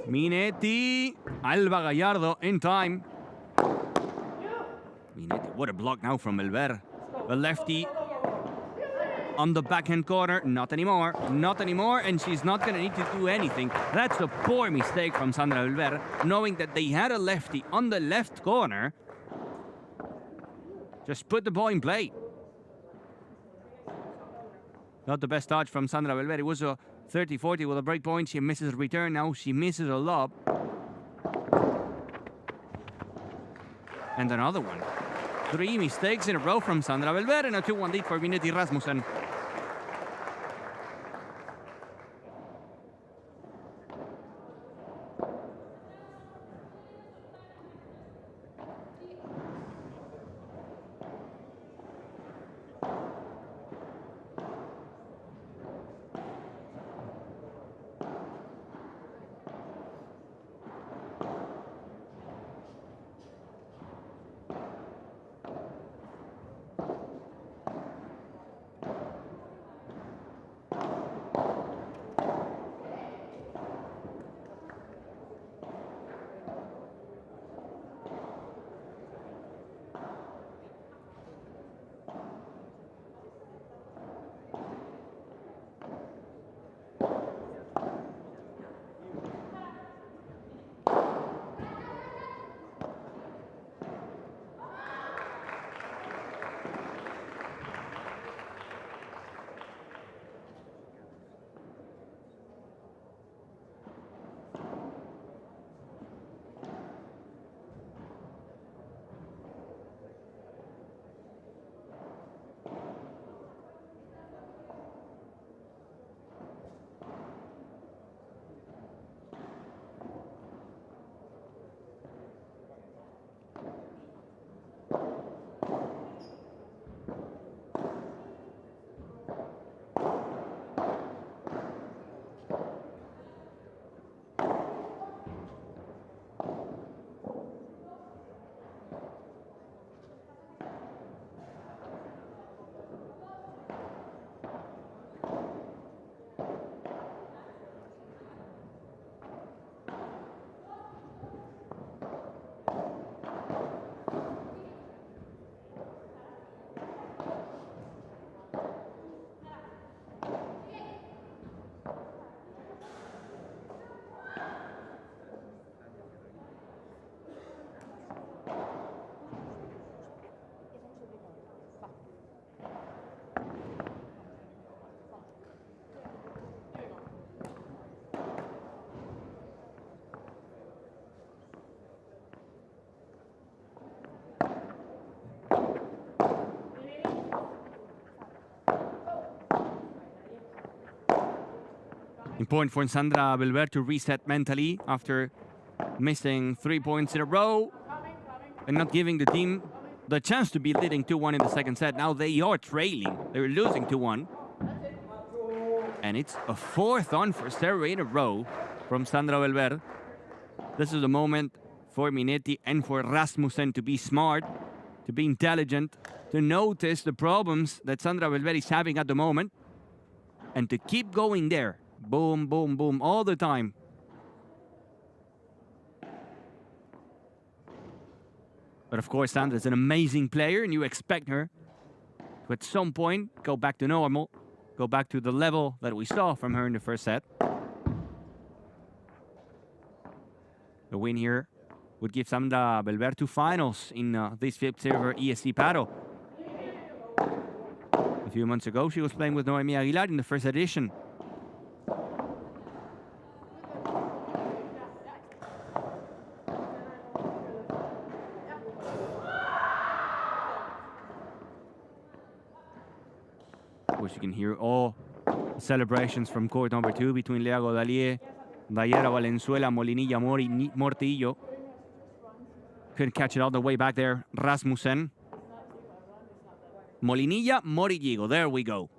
A: Minetti, Alba Gallardo in time. Minetti, what a block now from Belver. The lefty on the backhand corner. Not anymore, and she's not going to need to do anything. That's a poor mistake from Sandra Belver, knowing that they had a lefty on the left corner. Just put the ball in play. Not the best touch from Sandra Belver. It was a 30-40 with a break point. She misses a return. Now she misses a lob. And another one. 3 mistakes in a row from Sandra Belver and a 2-1 lead for Minetti Rasmussen. Important for Sandra Belver to reset mentally after missing 3 points in a row and not giving the team the chance to be leading 2-1 in the second set. Now they are trailing. They're losing 2-1. And it's a 4th unforced error in a row from Sandra Belver. This is a moment for Minetti and for Rasmussen to be smart, to be intelligent, to notice the problems that Sandra Belver is having at the moment, and to keep going there. Boom, boom, boom, all the time. But of course, Sandra is an amazing player, and you expect her to at some point go back to normal, go back to the level that we saw from her in the first set. The win here would give Sandra Belver 2 finals in this FIP server ESC Padel. A few months ago, she was playing with Noemi Aguilar in the first edition. Of course, you can hear all the celebrations from court number 2 between Lea Godalier Dayera, Valenzuela, Molinilla, Mortillo. Couldn't catch it all the way back there. Rasmussen. Molinilla, Morillo. There we go.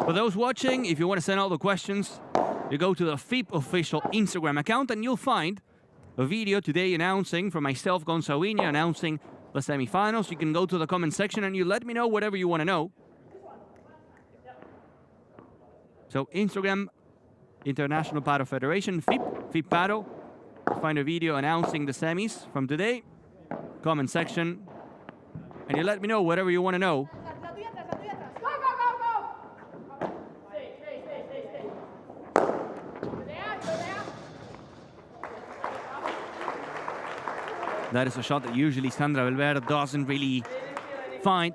A: For those watching, if you want to send all the questions, you go to the FIP official Instagram account and you'll find a video today announcing, from myself, Gonzalini, announcing the semifinals. You can go to the comment section and you let me know whatever you want to know. So Instagram, International Padel Federation, FIP Padel. Find a video announcing the semis from today. Comment section. And you let me know whatever you want to know. That is a shot that usually Sandra Belver doesn't really find.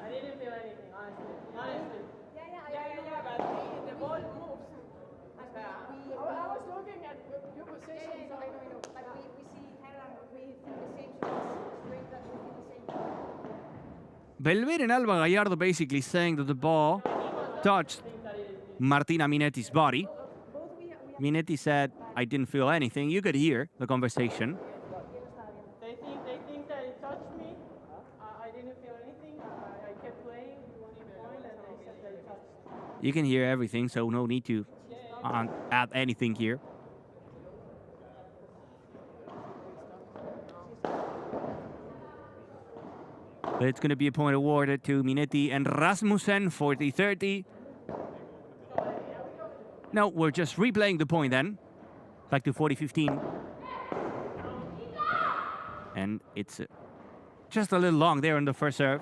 F: I didn't feel anything, honestly. But the ball moves. I was looking at your position. I know. But we see Helen, we think the same shots.
A: Belver and Alba Gallardo basically saying that the ball touched Martina Minetti's body. Minetti said, I didn't feel anything. You could hear the conversation.
F: They think that it touched me. I didn't feel anything. I kept playing, point, and they said that it touched.
A: You can hear everything, so no need to add anything here. But it's going to be a point awarded to Minetti and Rasmussen, 40-30. No, we're just replaying the point then. Back to 40-15. And it's just a little long there on the first serve.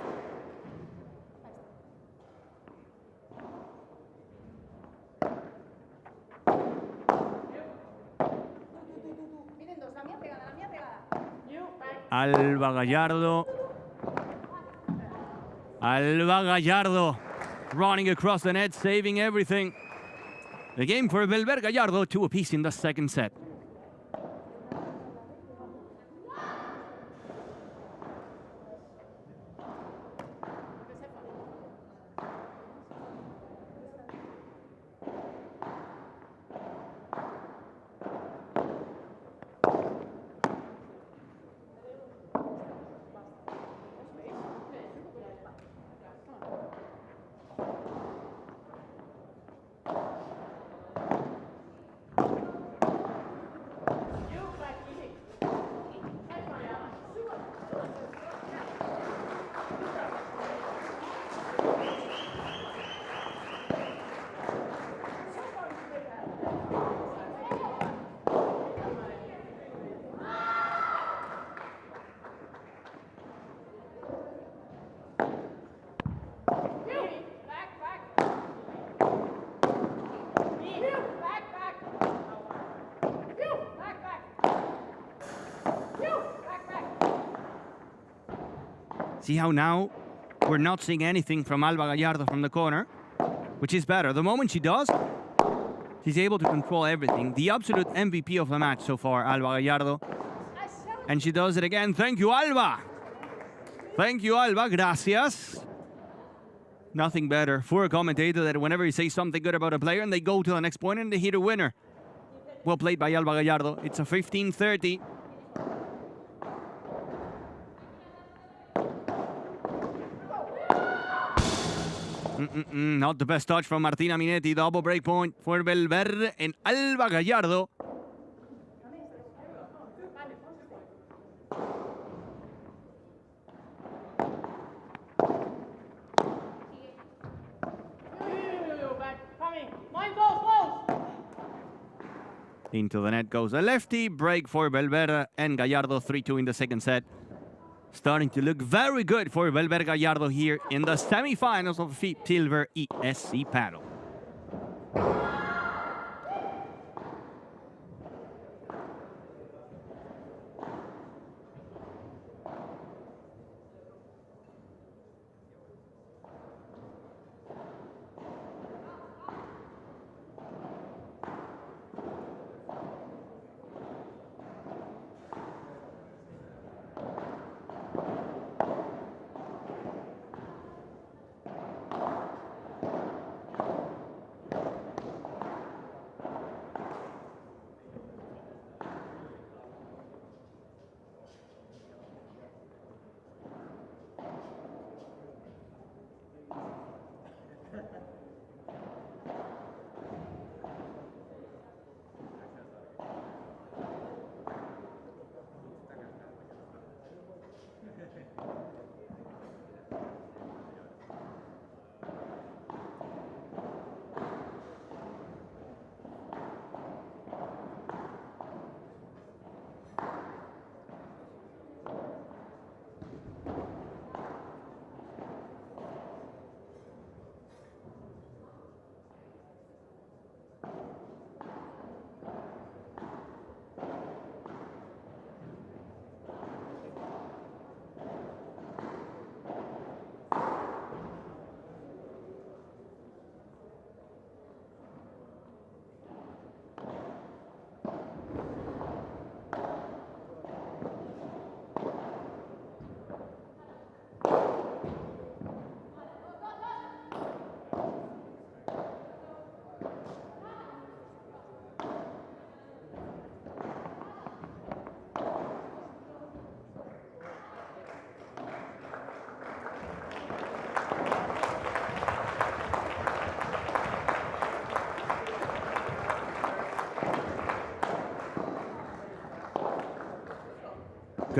A: Alba Gallardo. Alba Gallardo running across the net, saving everything. The game for Belver Gallardo, 2 apiece in the second set. See how now we're not seeing anything from Alba Gallardo from the corner, which is better. The moment she does, she's able to control everything. The absolute MVP of the match so far, Alba Gallardo. And she does it again. Thank you, Alba. Thank you, Alba. Gracias. Nothing better for a commentator that whenever you say something good about a player and they go to the next point and they hit a winner. Well played by Alba Gallardo. It's a 15-30. Not the best touch from Martina Minetti. Double break point for Belver and Alba Gallardo. Into the net goes a lefty. Break for Belver and Gallardo. 3-2 in the second set. Starting to look very good for Belver Gallardo here in the semifinals of FIP Silver ESC Padel.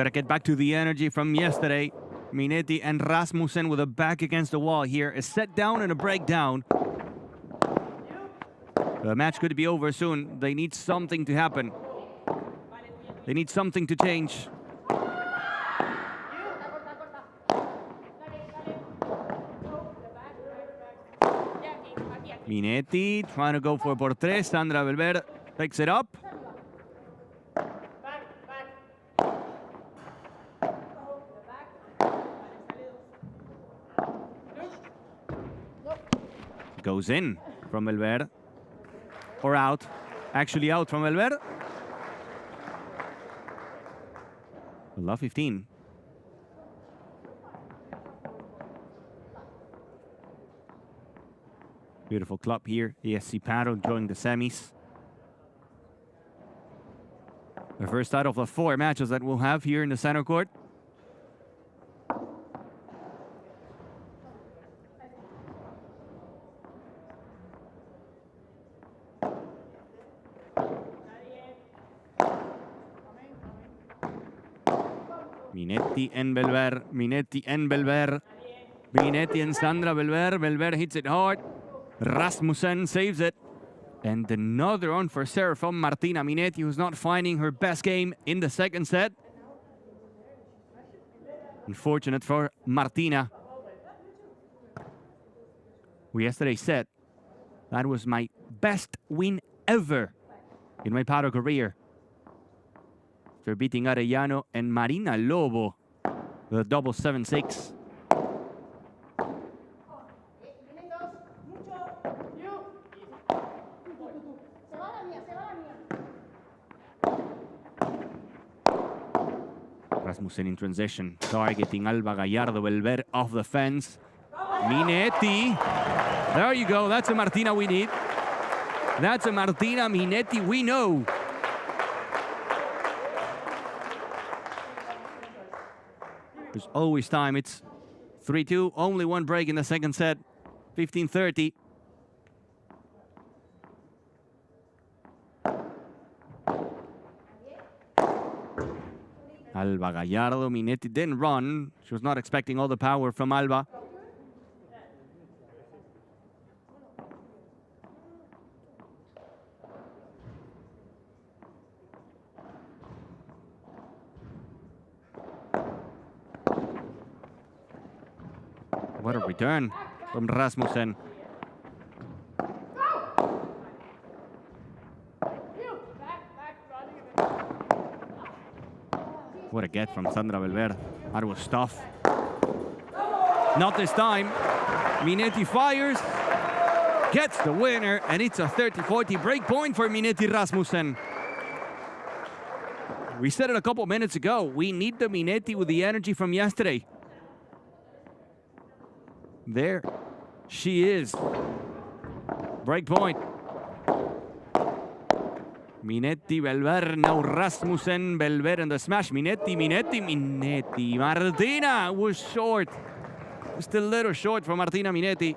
A: Gotta get back to the energy from yesterday. Minetti and Rasmussen with a back against the wall here. A set down and a breakdown. The match could be over soon. They need something to happen. They need something to change. Minetti trying to go for por tres. Sandra Belver picks it up. Goes in from Belver. Or out. Actually out from Belver. Love 15. Beautiful club here. ESC Padel joining the semis. The first out of the 4 matches that we'll have here in the center court. Minetti and Belver. Minetti and Belver. Minetti and Sandra Belver. Belver hits it hard. Rasmussen saves it. And another one for serve from Martina Minetti, who's not finding her best game in the second set. Unfortunate for Martina. We yesterday said that was my best win ever in my padel career. After beating Arellano and Marina Lobo, the double 7-6. Rasmussen in transition, targeting Alba Gallardo, Belver off the fence. Minetti. There you go. That's a Martina we need. That's a Martina Minetti we know. There's always time. It's 3-2. Only one break in the second set. 15-30. Alba Gallardo. Minetti didn't run. She was not expecting all the power from Alba. What a return from Rasmussen. What a get from Sandra Belver. That was tough. Not this time. Minetti fires, gets the winner, and it's a 30-40 break point for Minetti Rasmussen. We said it a couple minutes ago. We need the Minetti with the energy from yesterday. There she is. Break point. Minetti, Belver, now Rasmussen, Belver and the smash. Minetti, Minetti, Minetti. Martina was short. Just a little short for Martina Minetti.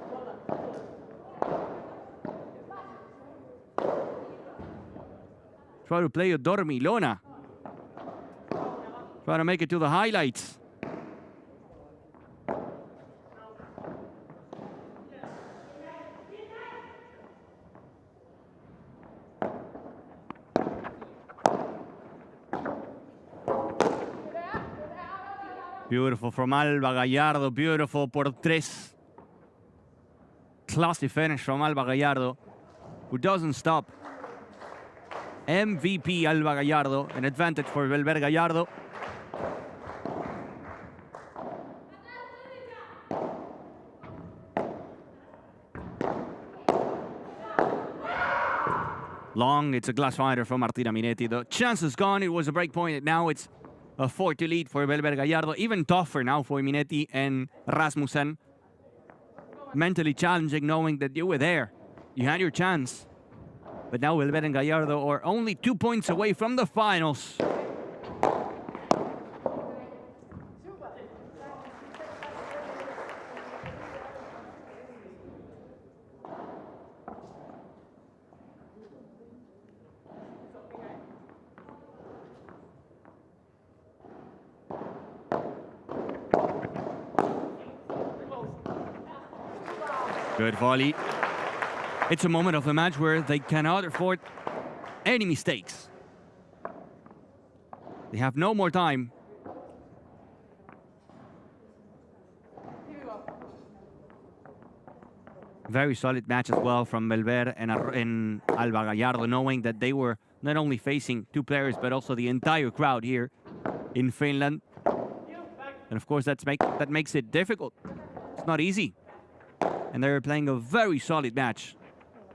A: Try to play a dormilona. Try to make it to the highlights. Beautiful from Alba Gallardo, beautiful por tres. Classy finish from Alba Gallardo, who doesn't stop. MVP Alba Gallardo, an advantage for Belver Gallardo. Long, it's a glass fighter from Martina Minetti. The chance is gone, it was a break point, and now it's a 4-2 lead for Belver Gallardo. Even tougher now for Minetti and Rasmussen. Mentally challenging, knowing that you were there. You had your chance. But now Belver and Gallardo are only 2 points away from the finals. Good volley. It's a moment of the match where they cannot afford any mistakes. They have no more time. Very solid match as well from Belver and Alba Gallardo, knowing that they were not only facing two players, but also the entire crowd here in Finland. And of course, that makes it difficult. It's not easy. And they're playing a very solid match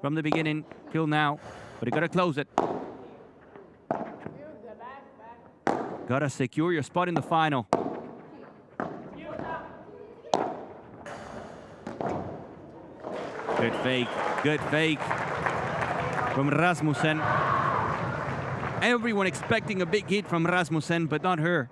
A: from the beginning till now, but you gotta close it. Gotta secure your spot in the final. Good fake from Rasmussen. Everyone expecting a big hit from Rasmussen, but not her.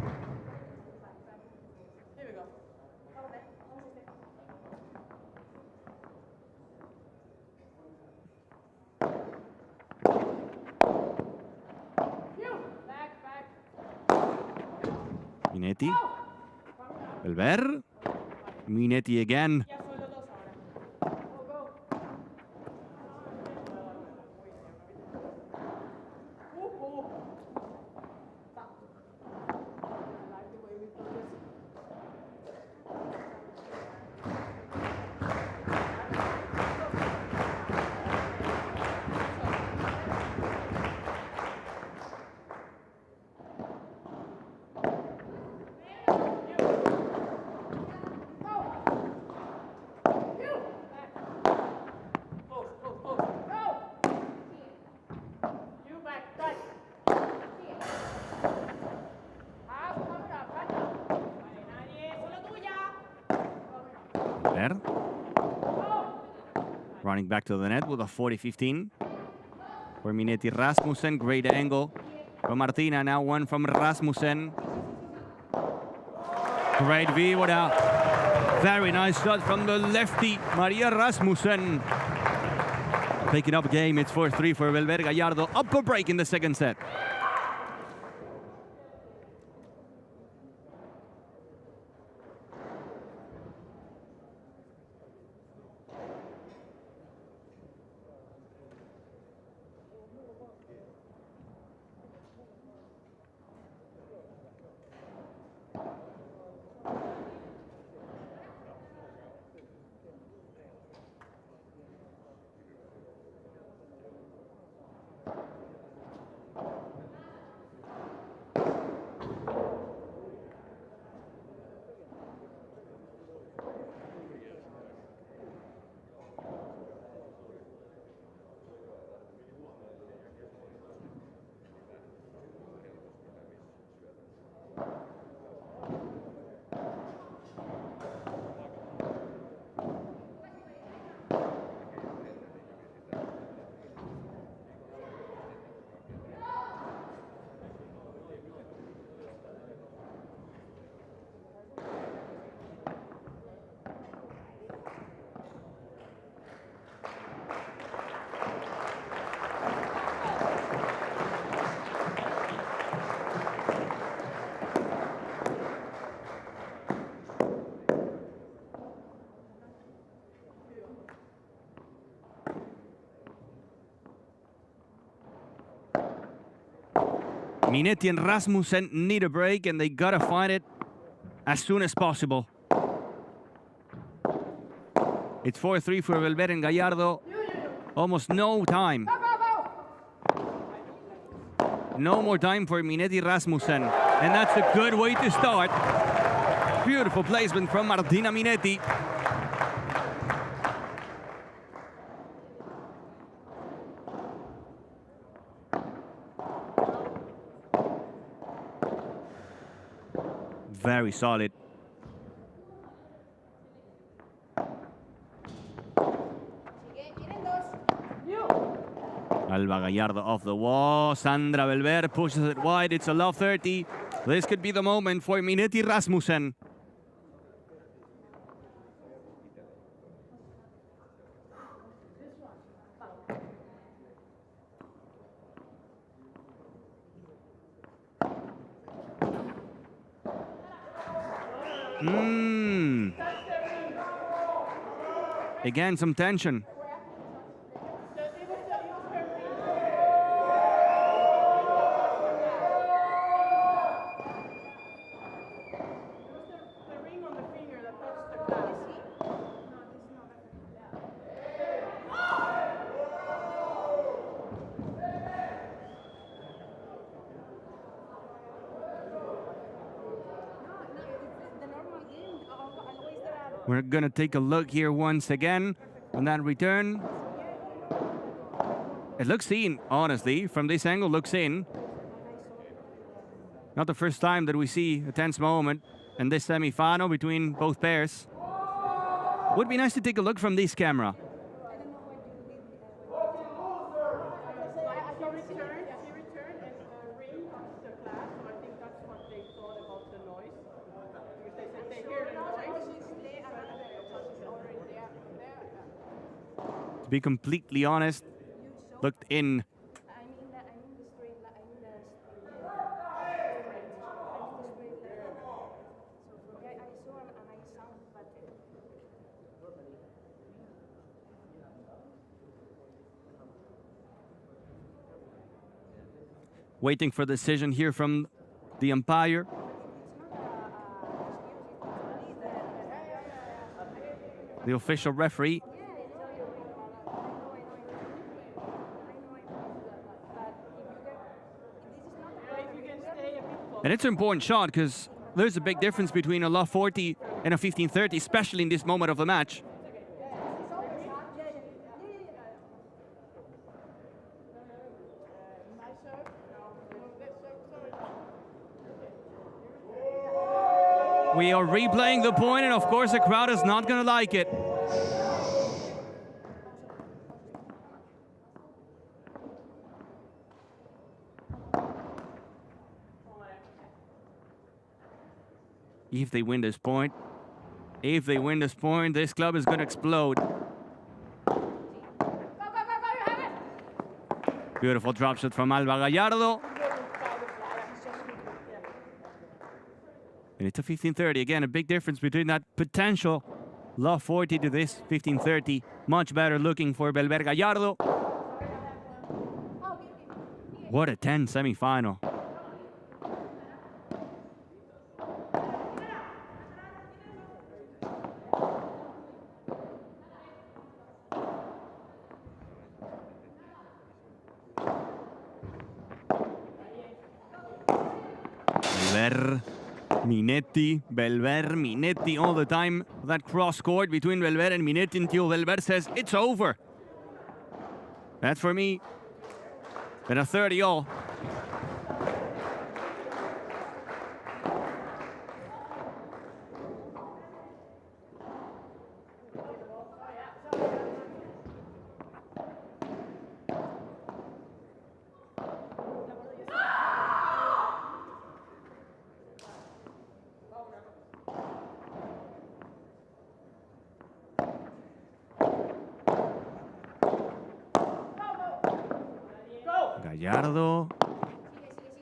A: Minetti. Belver. Minetti again. Running back to the net with a 40-15 for Minetti. Rasmussen, great angle from Martina. Now one from Rasmussen. Great V, what a very nice shot from the lefty, Maria Rasmussen. Picking up game, it's 4-3 for Belver Gallardo. Up a break in the second set. Minetti and Rasmussen need a break, and they gotta find it as soon as possible. It's 4-3 for Belver and Gallardo. Almost no time. No more time for Minetti Rasmussen. And that's a good way to start. Beautiful placement from Martina Minetti. Very solid. Alba Gallardo off the wall. Sandra Belver pushes it wide. It's a love 30. This could be the moment for Minetti Rasmussen. Again, some tension. We're gonna take a look here once again on that return. It looks in, honestly, from this angle, looks in. Not the first time that we see a tense moment in this semi-final between both pairs. Would be nice to take a look from this camera. To be completely honest, looked in. Waiting for decision here from the umpire. The official referee. And it's an important shot because there's a big difference between a love 40 and a 15-30, especially in this moment of the match. We are replaying the point, and of course the crowd is not going to like it. If they win this point, this club is going to explode. Beautiful drop shot from Alba Gallardo. And it's a 15-30. Again, a big difference between that potential love 40 to this 15-30. Much better looking for Belver Gallardo. What a 10 semi-final. Belver, Minetti all the time. That cross court between Belver and Minetti until Belver says it's over. That's for me. Been a 30 all. Gallardo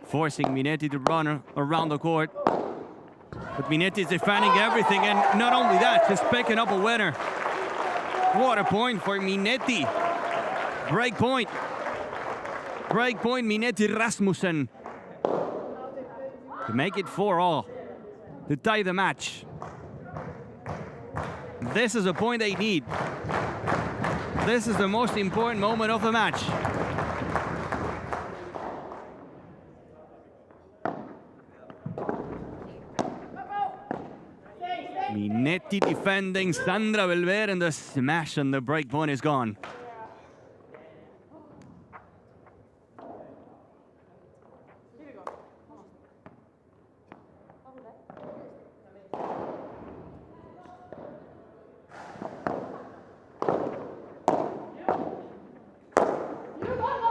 A: forcing Minetti to run around the court. But Minetti is defending everything, and not only that, just picking up a winner. What a point for Minetti. Break point. Break point, Minetti Rasmussen. To make it 4-all. To tie the match. This is a point they need. This is the most important moment of the match. Minetti defending Sandra Belver, and the smash and the break point is gone.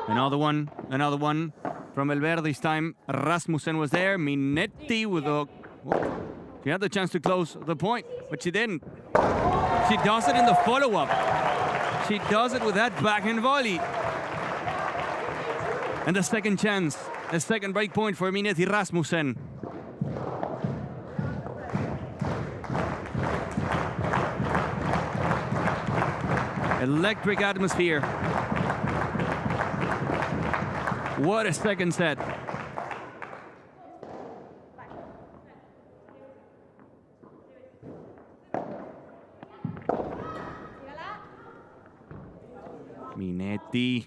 A: Another one from Belver. This time Rasmussen was there. Minetti with a... She had the chance to close the point, but she didn't. She does it in the follow-up. She does it with that backhand volley. And the second chance, the second break point for Minetti Rasmussen. Electric atmosphere. What a second set. Minetti.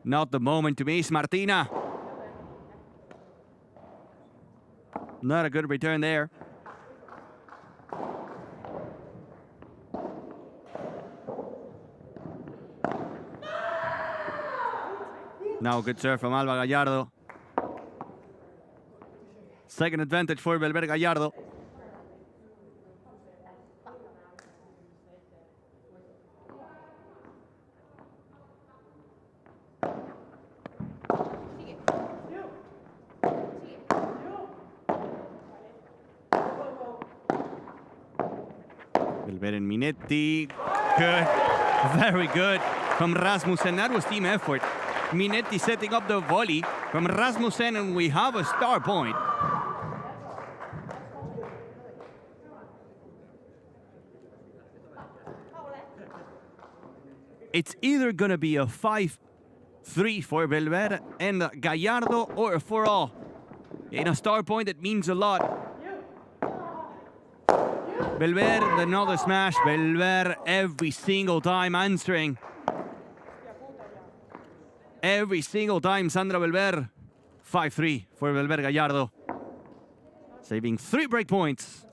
A: Not the moment to miss, Martina. Not a good return there. Now good serve from Alba Gallardo. Second advantage for Belver Gallardo. Belver and Minetti. Good. Very good from Rasmussen. That was team effort. Minetti setting up the volley from Rasmussen, and we have a star point. It's either going to be a 5-3 for Belver and Gallardo or a 4-all. In a star point, that means a lot. Belver, another smash. Belver every single time answering. Every single time, Sandra Belver. 5-3 for Belver Gallardo. Saving 3 break points.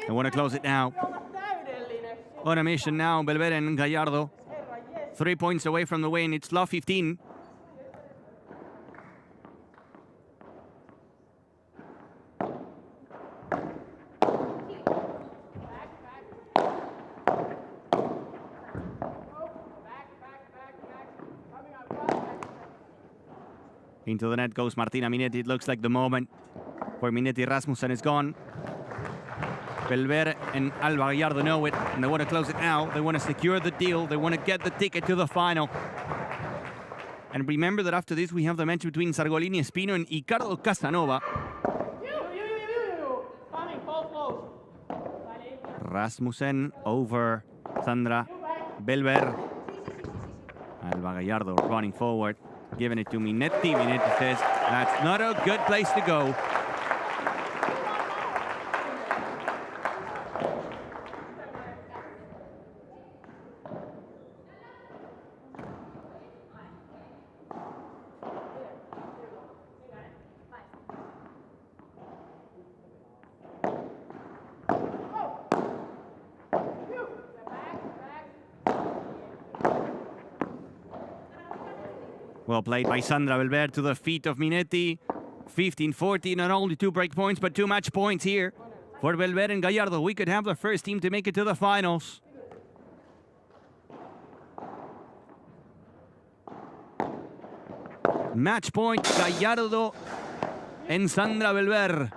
A: They want to close it now. On a mission now, Belver and Gallardo. 3 points away from the win. It's love 15. Into the net goes Martina Minetti. It looks like the moment where Minetti Rasmussen is gone. Belver and Alba Gallardo know it, and they want to close it now. They want to secure the deal. They want to get the ticket to the final. And remember that after this, we have the match between Sargolini Espino and Ricardo Casanova. Rasmussen over Sandra Belver. Alba Gallardo running forward, giving it to Minetti. Minetti says, that's not a good place to go. Well played by Sandra Belver to the feet of Minetti. 15-14, not only 2 break points, but 2 match points here for Belver and Gallardo. We could have the first team to make it to the finals. Match point, Gallardo and Sandra Belver.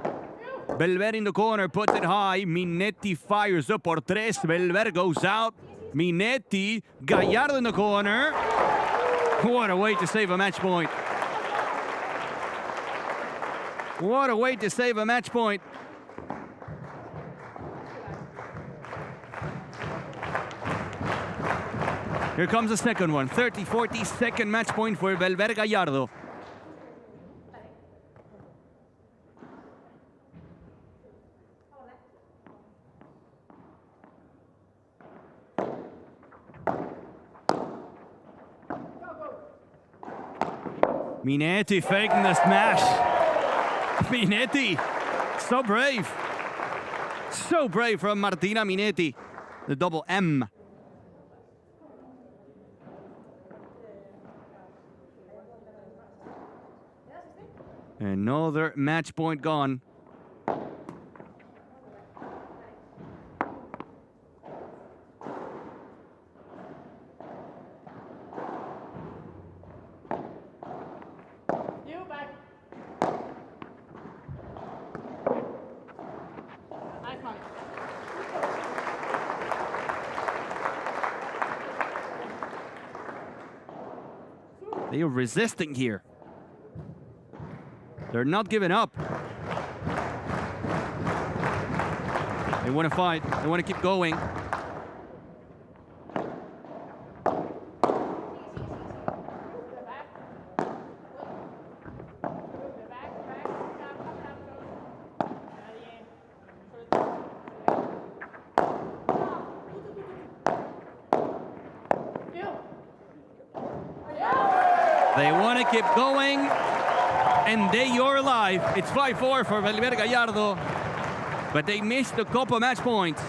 A: Belver in the corner, puts it high. Minetti fires up por 3. Belver goes out. Minetti, Gallardo in the corner. What a way to save a match point. What a way to save a match point. Here comes the second one. 30-40, second match point for Belver Gallardo. Minetti faking the smash. Minetti, so brave. So brave from Martina Minetti. The double M. Another match point gone. They are resisting here. They're not giving up. They want to fight. They want to keep going. They want to keep going, and they are alive. It's 5-4 for Belver Gallardo, but they missed a couple match points.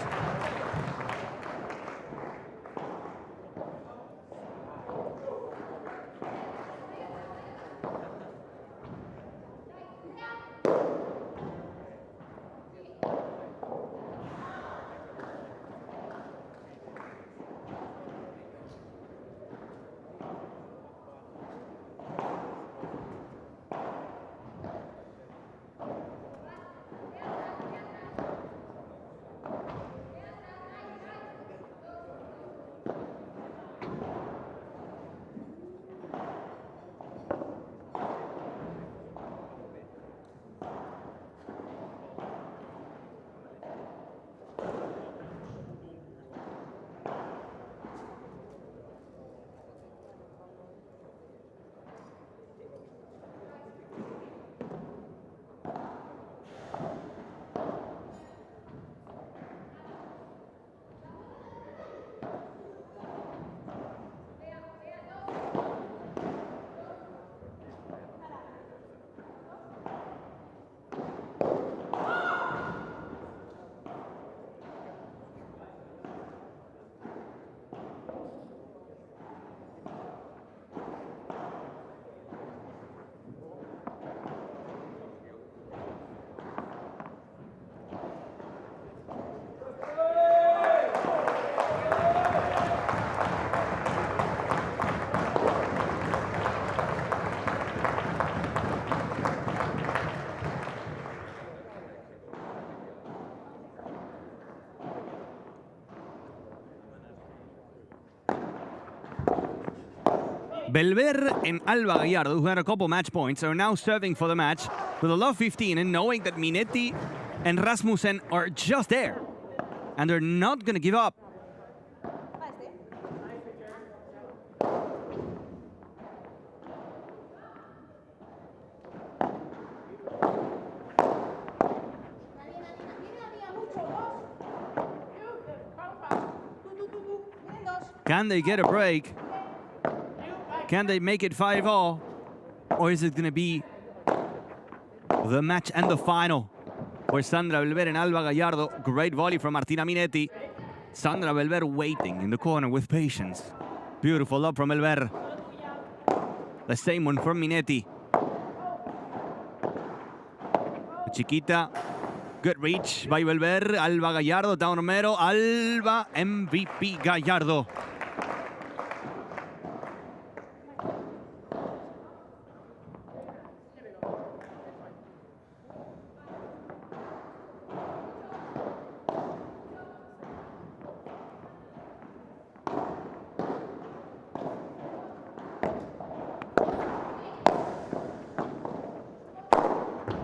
A: Belver and Alba Gallardo, who had a couple match points, are now serving for the match with a love 15 and knowing that Minetti and Rasmussen are just there. And they're not going to give up. Can they get a break? Can they make it 5-all? Or is it going to be the match and the final for Sandra Belver and Alba Gallardo? Great volley from Martina Minetti. Sandra Belver waiting in the corner with patience. Beautiful lob from Belver. The same one from Minetti. Chiquita. Good reach by Belver. Alba Gallardo down Romero. Alba MVP Gallardo.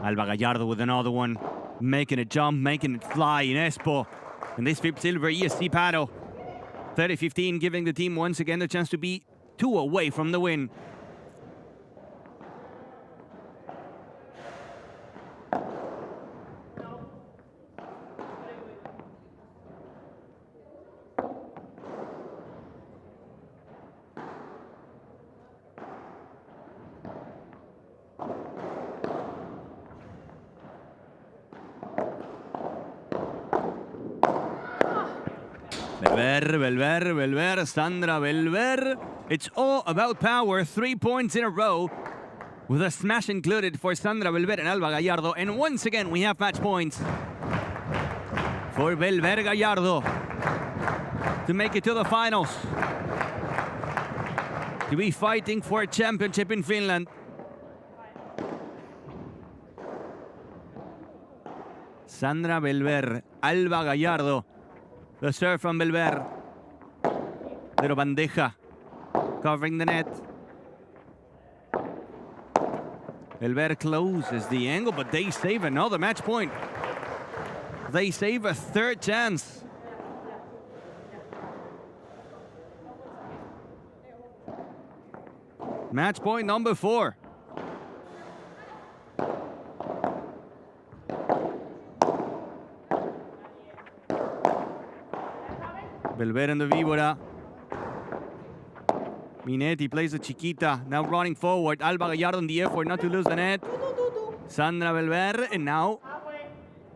A: Alba Gallardo with another one, making it jump, making it fly in Espoo. And this FIP Silver ESC Padel. 30-15, giving the team once again the chance to be 2 away from the win. Belver, Sandra Belver. It's all about power. 3 points in a row with a smash included for Sandra Belver and Alba Gallardo. And once again, we have match points for Belver Gallardo to make it to the finals, to be fighting for a championship in Finland. Sandra Belver, Alba Gallardo. The serve from Belver. Little bandeja covering the net. Belver closes the angle, but they save another match point. They save a third chance. Match point number 4. Belver and the Víbora. Minetti plays the Chiquita, now running forward. Alba Gallardo in the effort not to lose the net. Sandra Belver, and now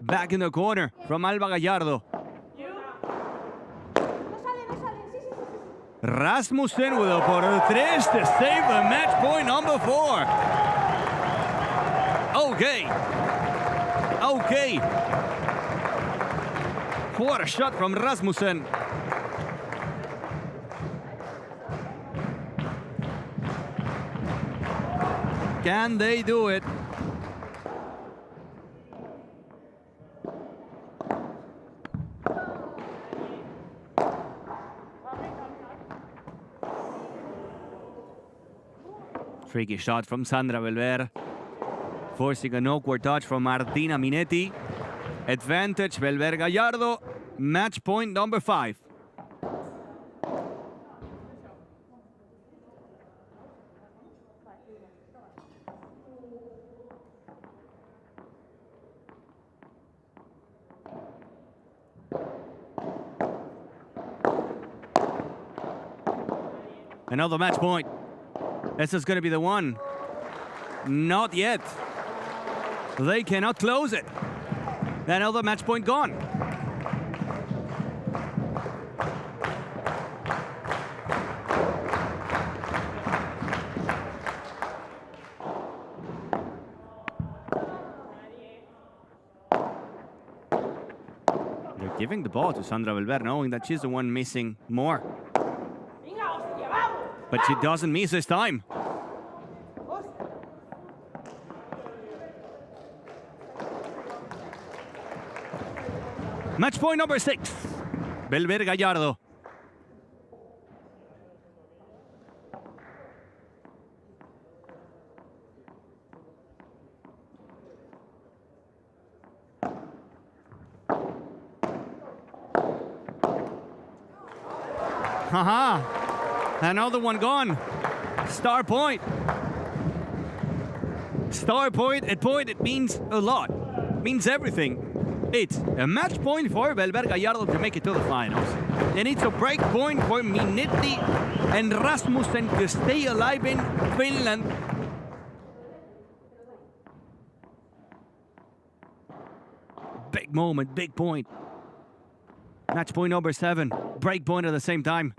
A: back in the corner from Alba Gallardo. Rasmussen with a por tres to save the match point number 4. Okay. Okay. What a shot from Rasmussen. Can they do it? Tricky shot from Sandra Belver, forcing an awkward touch from Martina Minetti. Advantage Belver Gallardo, match point number 5. Another match point. This is going to be the one. Not yet. They cannot close it. Another match point gone. They're giving the ball to Sandra Belver, knowing that she's the one missing more. But she doesn't miss this time. Match point number 6. Belver Gallardo. Haha. Another one gone. Star point. Star point, a point, it means a lot. It means everything. It's a match point for Belver Gallardo to make it to the finals. And it's a break point for Minetti and Rasmussen to stay alive in Finland. Big moment, big point. Match point number 7. Break point at the same time.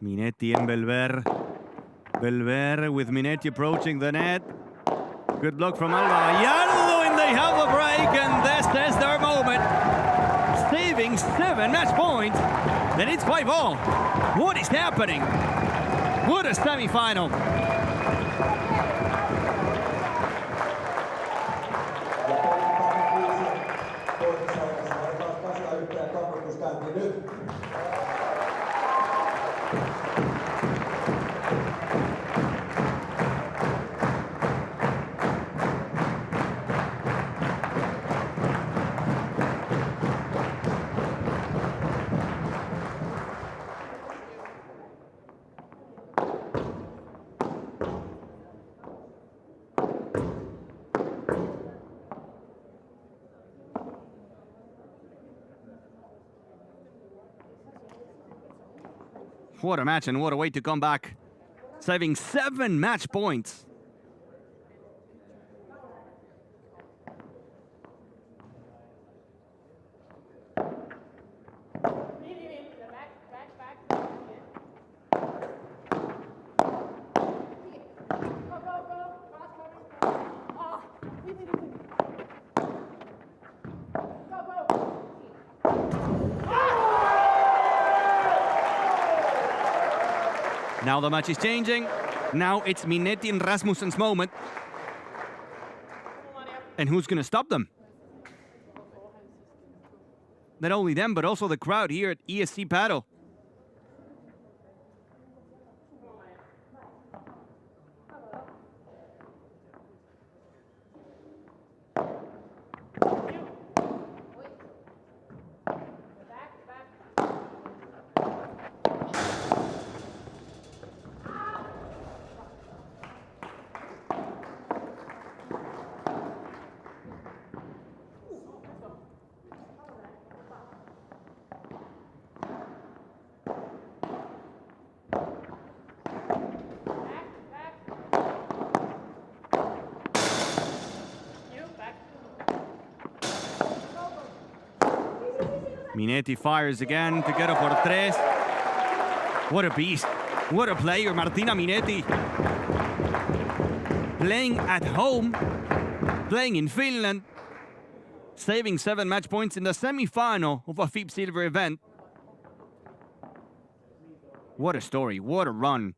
A: Minetti and Belver. Belver with Minetti approaching the net. Good block from Alba Gallardo, and they have a break, and this is their moment. Saving 7 match points. Then it's 5-all. What is happening? What a semi-final. What a match and what a way to come back. Saving 7 match points. Now the match is changing. Now it's Minetti and Rasmussen's moment. And who's going to stop them? Not only them, but also the crowd here at ESC Padel. Minetti fires again to get a por tres. What a beast. What a player, Martina Minetti. Playing at home, playing in Finland, saving 7 match points in the semi-final of a FIP Silver event. What a story, what a run.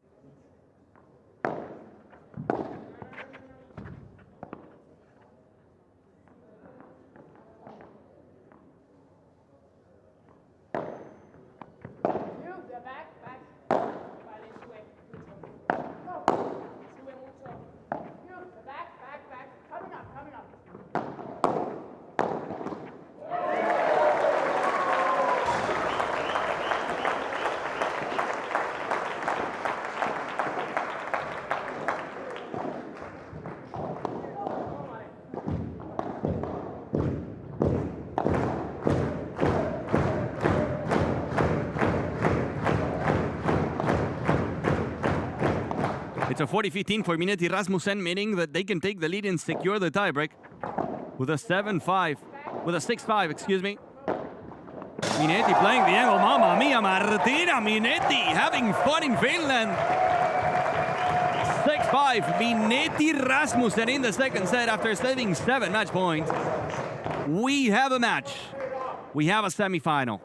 A: It's a 40-15 for Minetti Rasmussen, meaning that they can take the lead and secure the tiebreak with a 7-5, with a 6-5, excuse me. Minetti playing the angle. Mamma mia, Martina Minetti having fun in Finland. 6-5, Minetti Rasmussen in the second set after saving 7 match points. We have a match. We have a semi-final.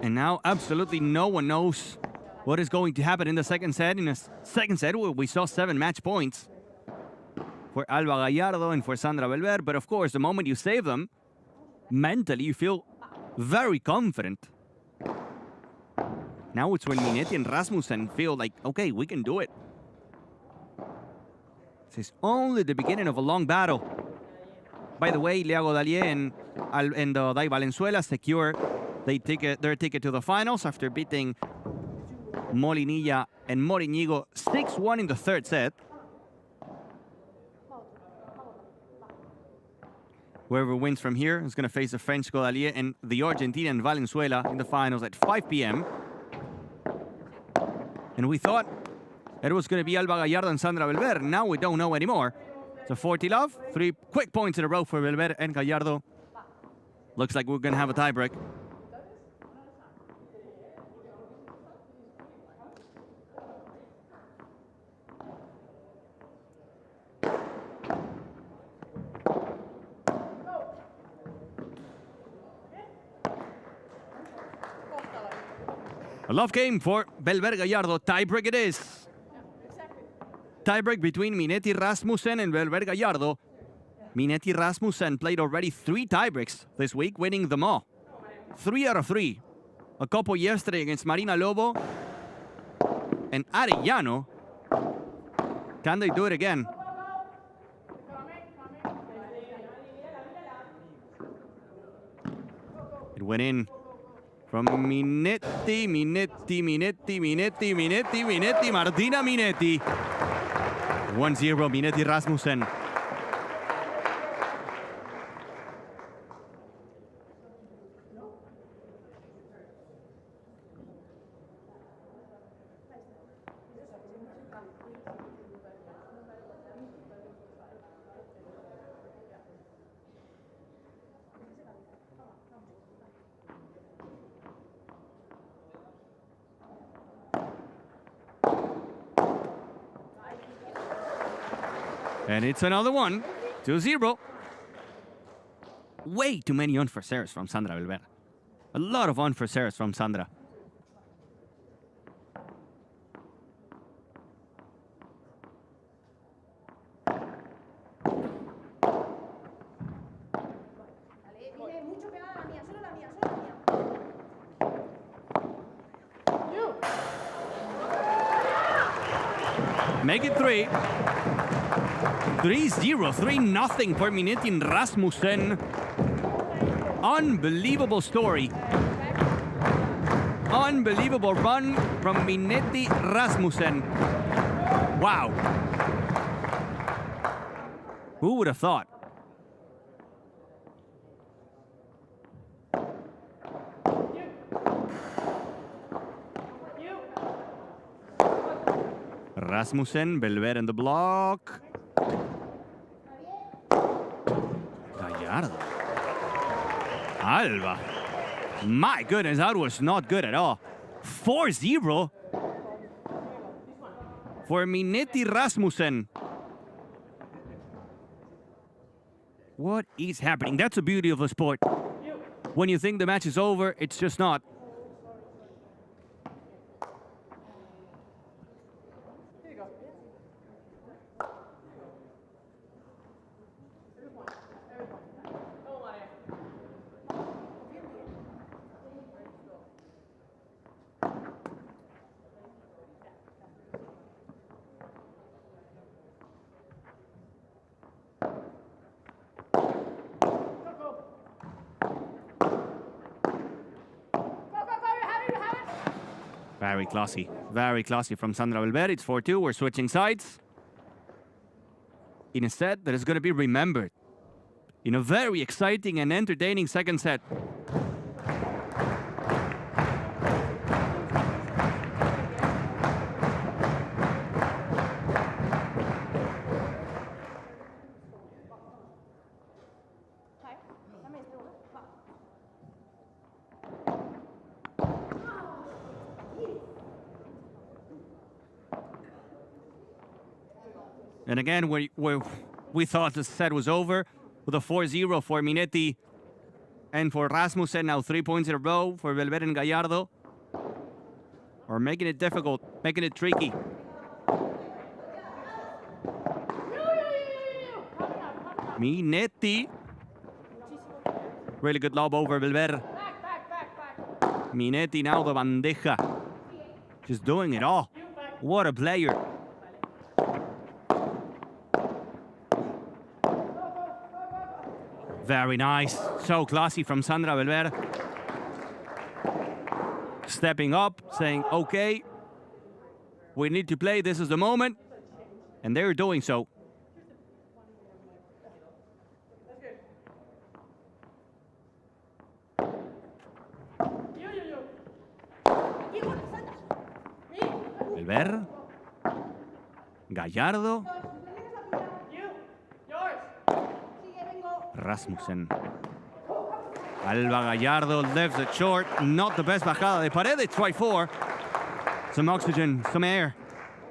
A: And now absolutely no one knows what is going to happen in the second set. In a second set where we saw 7 match points for Alba Gallardo and for Sandra Belver. But of course, the moment you save them, mentally you feel very confident. Now it's when Minetti and Rasmussen feel like, okay, we can do it. This is only the beginning of a long battle. By the way, Leago Dalié and Dai Valenzuela secure their ticket to the finals after beating Molinilla and Morínigo 6-1 in the third set. Whoever wins from here is going to face the French Godalier and the Argentinian Valenzuela in the finals at 5 p.m. And we thought that it was going to be Alba Gallardo and Sandra Belver. Now we don't know anymore. So 40 love, 3 quick points in a row for Belver and Gallardo. Looks like we're going to have a tiebreak. A love game for Belver Gallardo. Tiebreak it is. Tiebreak between Minetti Rasmussen and Belver Gallardo. Minetti Rasmussen played already 3 tiebreaks this week, winning them all. 3 out of 3. A couple yesterday against Marina Lobo and Arellano. Can they do it again? It went in from Minetti, Martina Minetti. 1-0, Minetti Rasmussen. And it's another one, 2-0. Way too many unfair errors from Sandra Belver. A lot of unfair errors from Sandra. Make it 3. 3-0, 3-0 for Minetti and Rasmussen. Unbelievable story. Unbelievable run from Minetti Rasmussen. Wow. Who would have thought? Rasmussen, Belver in the block. Gallardo. Alba. My goodness, that was not good at all. 4-0 for Minetti Rasmussen. What is happening? That's the beauty of the sport. When you think the match is over, it's just not. Very classy from Sandra Belver. It's 4-2. We're switching sides in a set that is going to be remembered in a very exciting and entertaining second set. And again, we thought the set was over with a 4-0 for Minetti and for Rasmussen. Now 3 points in a row for Belver and Gallardo. Or making it difficult, making it tricky. Minetti. Really good lob over Belver. Minetti now the bandeja. Just doing it all. What a player. Very nice. So classy from Sandra Belver. Stepping up, saying, okay, we need to play. This is the moment. And they're doing so. Belver. Gallardo. Rasmussen. Alba Gallardo left it short. Not the best bajada de Paredes. Try 4. Some oxygen, some air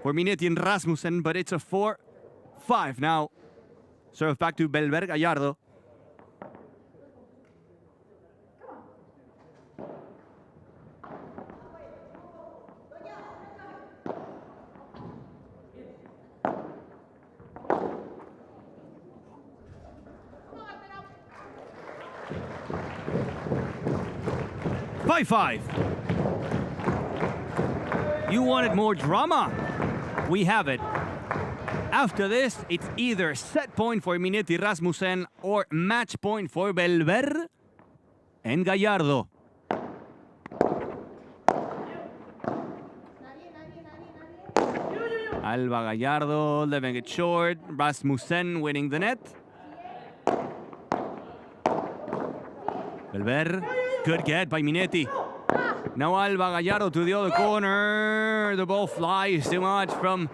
A: for Minetti and Rasmussen, but it's a 4-5 now. Serve back to Belver Gallardo. Five. You wanted more drama? We have it. After this, it's either set point for Minetti Rasmussen or match point for Belver and Gallardo. Alba Gallardo leaving it short. Rasmussen winning the net. Belver. Good get by Minetti. Now Alba Gallardo to the other corner. The ball flies too much from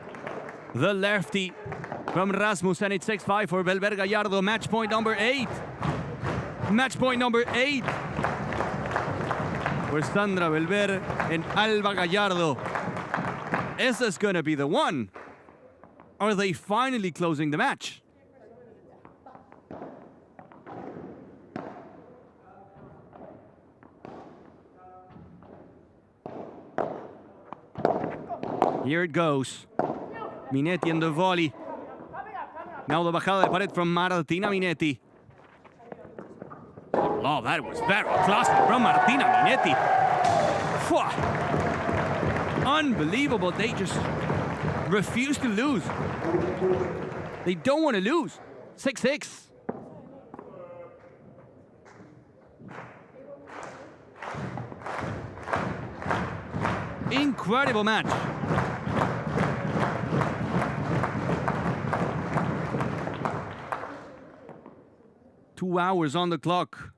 A: the lefty. From Rasmussen, it's 6-5 for Belver Gallardo. Match point number 8. Match point number 8 for Sandra Belver and Alba Gallardo. Is this going to be the one? Are they finally closing the match? Here it goes. Minetti and the volley. Now the bajada de pared from Martina Minetti. Oh, that was very classy from Martina Minetti. Unbelievable. They just refuse to lose. They don't want to lose. 6-6. Incredible match. Two hours on the clock.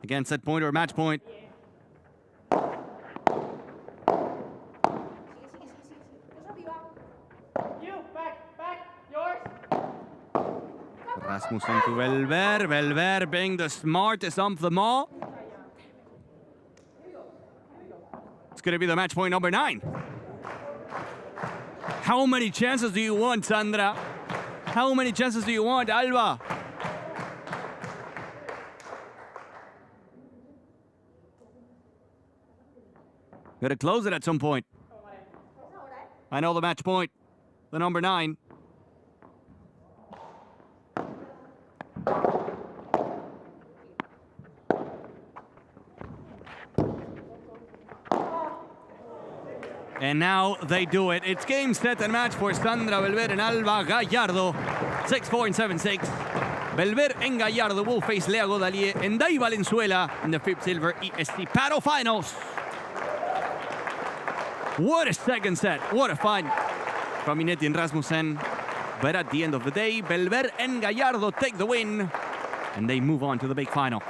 A: Again, set point or match point. Rasmussen to Belver. Belver being the smartest of them all. It's going to be the match point number 9. How many chances do you want, Sandra? How many chances do you want, Alba? Got to close it at some point. I know the match point. The number 9. And now they do it. It's game, set, and match for Sandra Belver and Alba Gallardo. 6-4 and 7-6. Belver and Gallardo will face Lea Godalier and Dai Valenzuela in the FIP Silver ESC Padel Finals. What a second set. What a fun from Minetti and Rasmussen. But at the end of the day, Belver and Gallardo take the win. And they move on to the big final.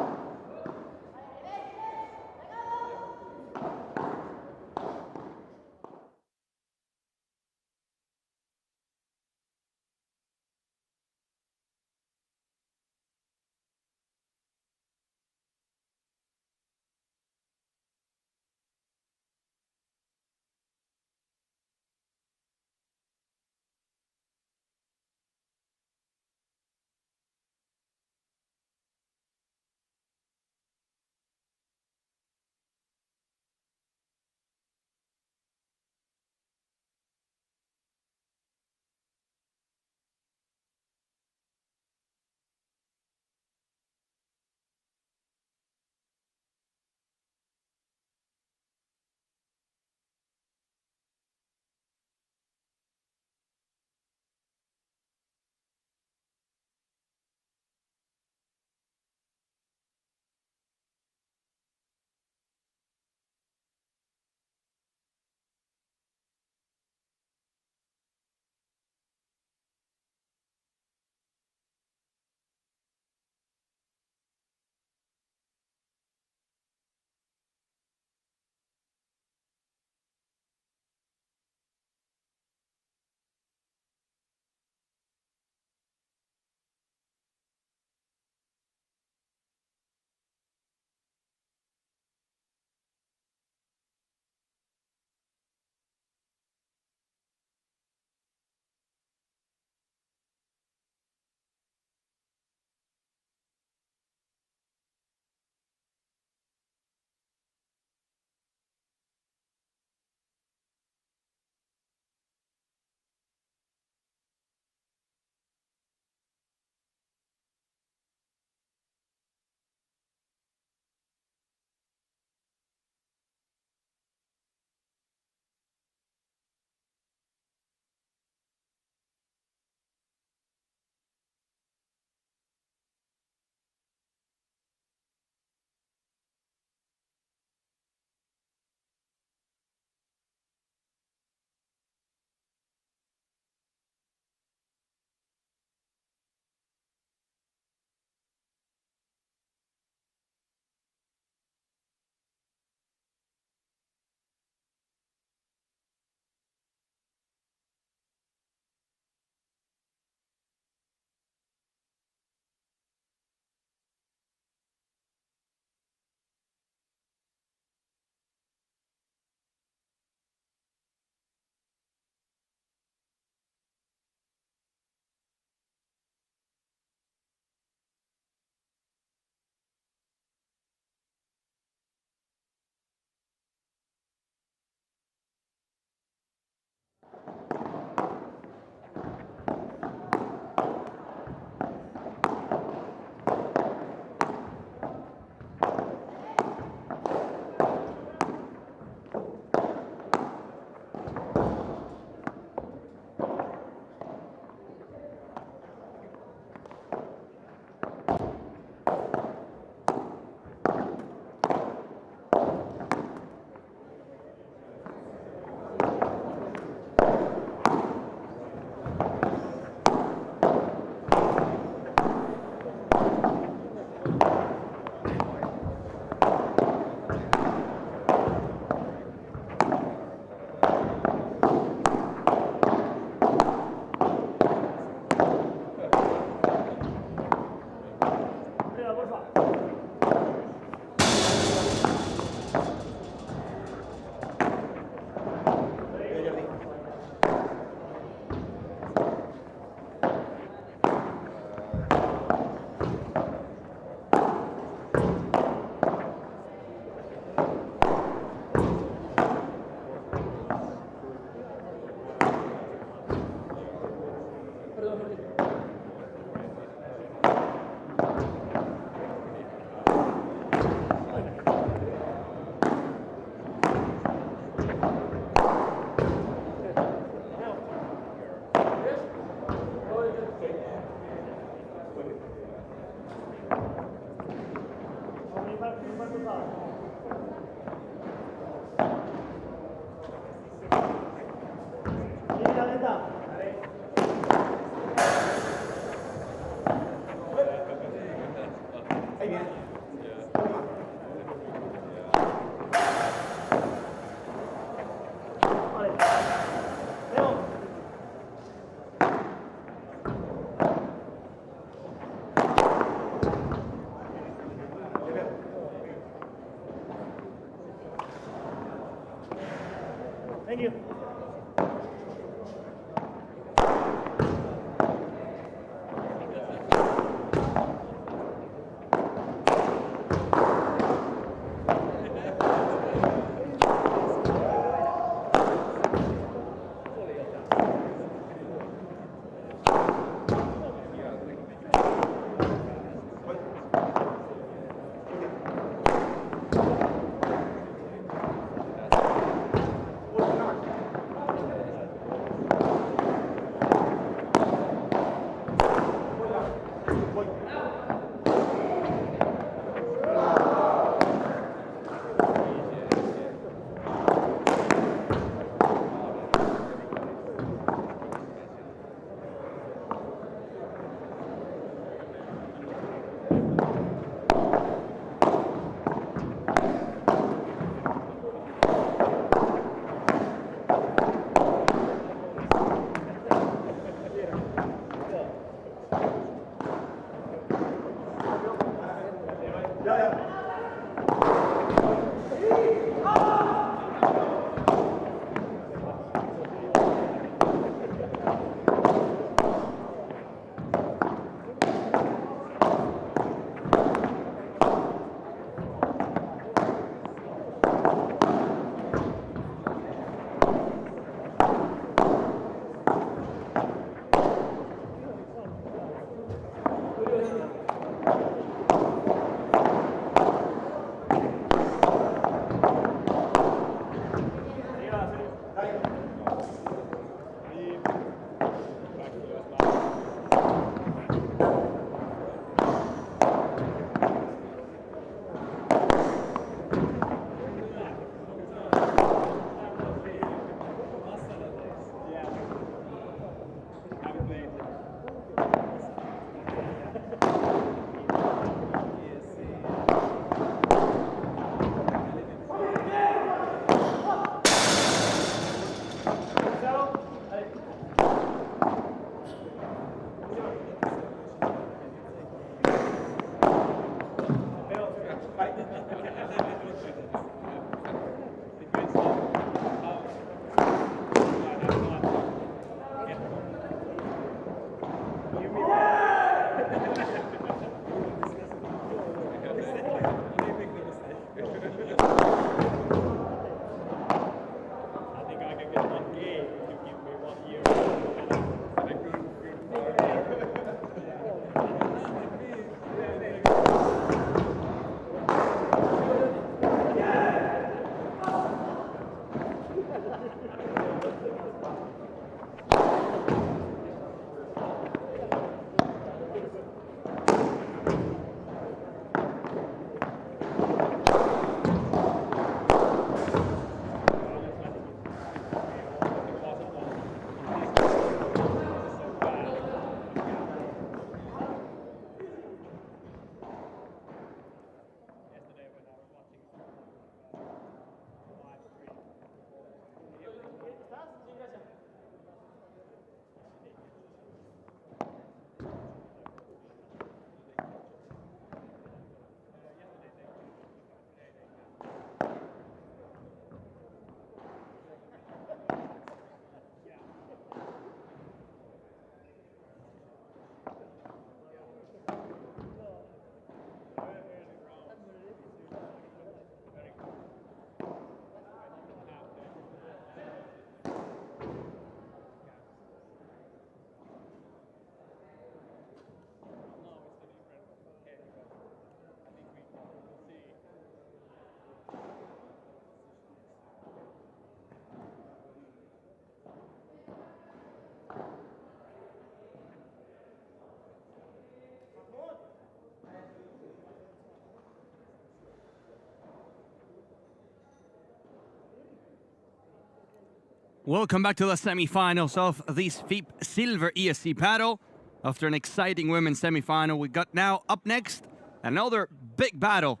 A: Welcome back to the semifinals of this FIP Silver ESC Padel. After an exciting women's semifinal, we got now up next another big battle.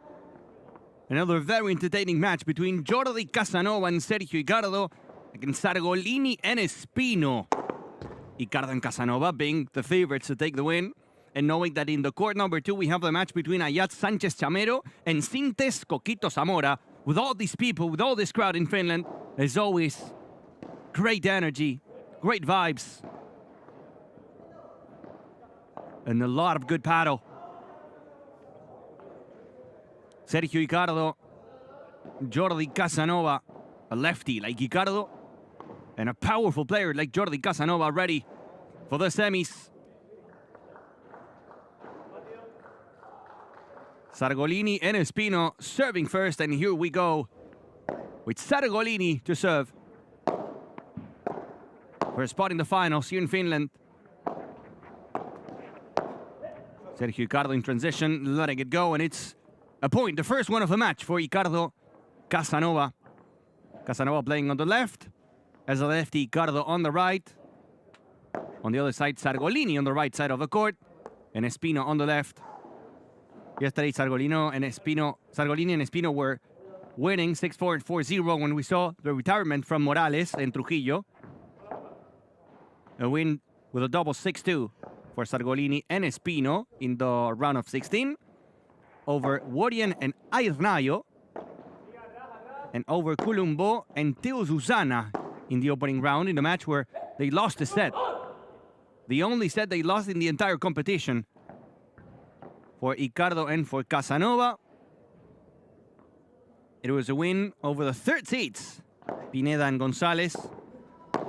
A: Another very entertaining match between Jordi Casanova and Sergio Icardo against Sargolini and Espino. Icardo and Casanova being the favorites to take the win. And knowing that in the court number 2, we have the match between Ayat Sanchez Chamero and Sintes Coquito Zamora. With all these people, with all this crowd in Finland, there's always great energy, great vibes, and a lot of good paddle. Sergio Icardo, Jordi Casanova, a lefty like Icardo, and a powerful player like Jordi Casanova ready for the semis. Sargolini and Espino serving first, and here we go with Sargolini to serve for a spot in the finals here in Finland. Sergio Icardo in transition, letting it go, and it's a point, the first one of the match for Icardo Casanova. Casanova playing on the left, as a lefty, Icardo on the right. On the other side, Sargolini on the right side of the court, and Espino on the left. Yesterday, Sargolini and Espino were winning 6-4 and 4-0 when we saw the retirement from Morales and Trujillo. A win with a double 6-2 for Sargolini and Espino in the round of 16 over Worian and Airnayo, and over Columbo and Teo Susana in the opening round in the match where they lost a set. The only set they lost in the entire competition. For Icardo and for Casanova, it was a win over the third seeds, Pineda and Gonzalez,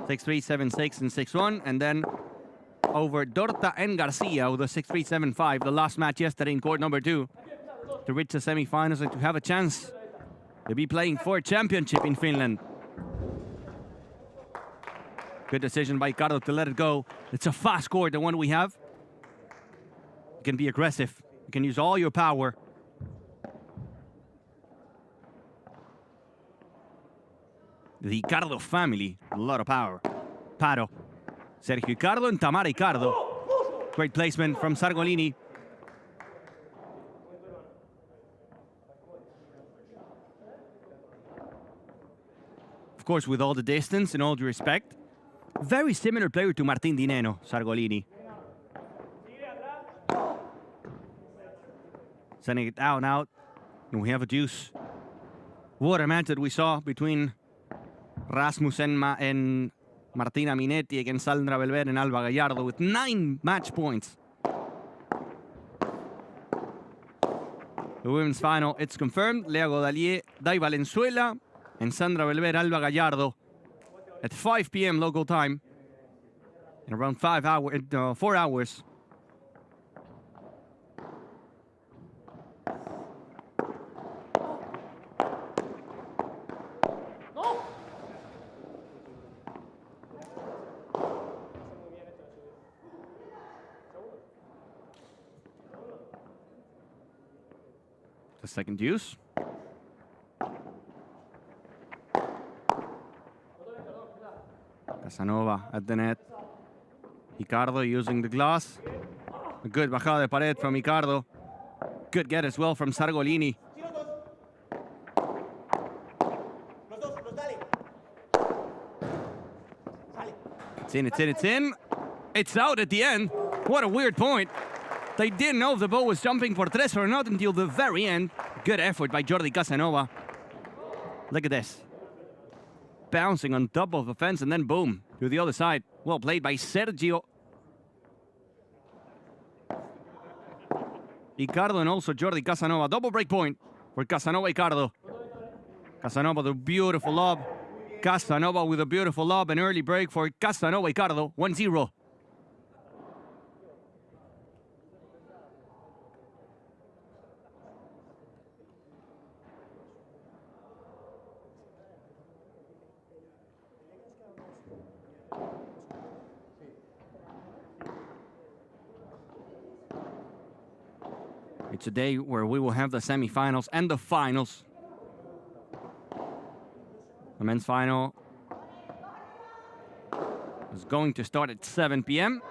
A: 6-3, 7-6, and 6-1, and then over Dorta and Garcia with a 6-3, 7-5, the last match yesterday in court number 2, to reach the semifinals and to have a chance to be playing for a championship in Finland. Good decision by Icardo to let it go. It's a fast court, the one we have. You can be aggressive. You can use all your power. The Icardo family, a lot of power. Paro, Sergio Icardo and Tamara Icardo. Great placement from Sargolini. Of course, with all the distance and all due respect, very similar player to Martin Dineno, Sargolini. Sending it out and out, and we have a deuce. What a match that we saw between Rasmussen and Martina Minetti against Sandra Belver and Alba Gallardo with 9 match points. The women's final, it's confirmed. Lea Godalier, Dai Valenzuela, and Sandra Belver, Alba Gallardo at 5 p.m. local time in around 4 hours. The second deuce. Casanova at the net. Icardo using the glass. A good bajada de pared from Icardo. Good get as well from Sargolini. It's in, it's in, it's in. It's out at the end. What a weird point. They didn't know if the ball was jumping for tres or not until the very end. Good effort by Jordi Casanova. Look at this. Bouncing on top of the fence and then boom, to the other side. Well played by Sergio. Icardo and also Jordi Casanova. Double break point for Casanova Icardo. Casanova with a beautiful lob. Casanova with a beautiful lob. An early break for Casanova Icardo. 1-0. It's a day where we will have the semifinals and the finals. The men's final is going to start at 7 p.m.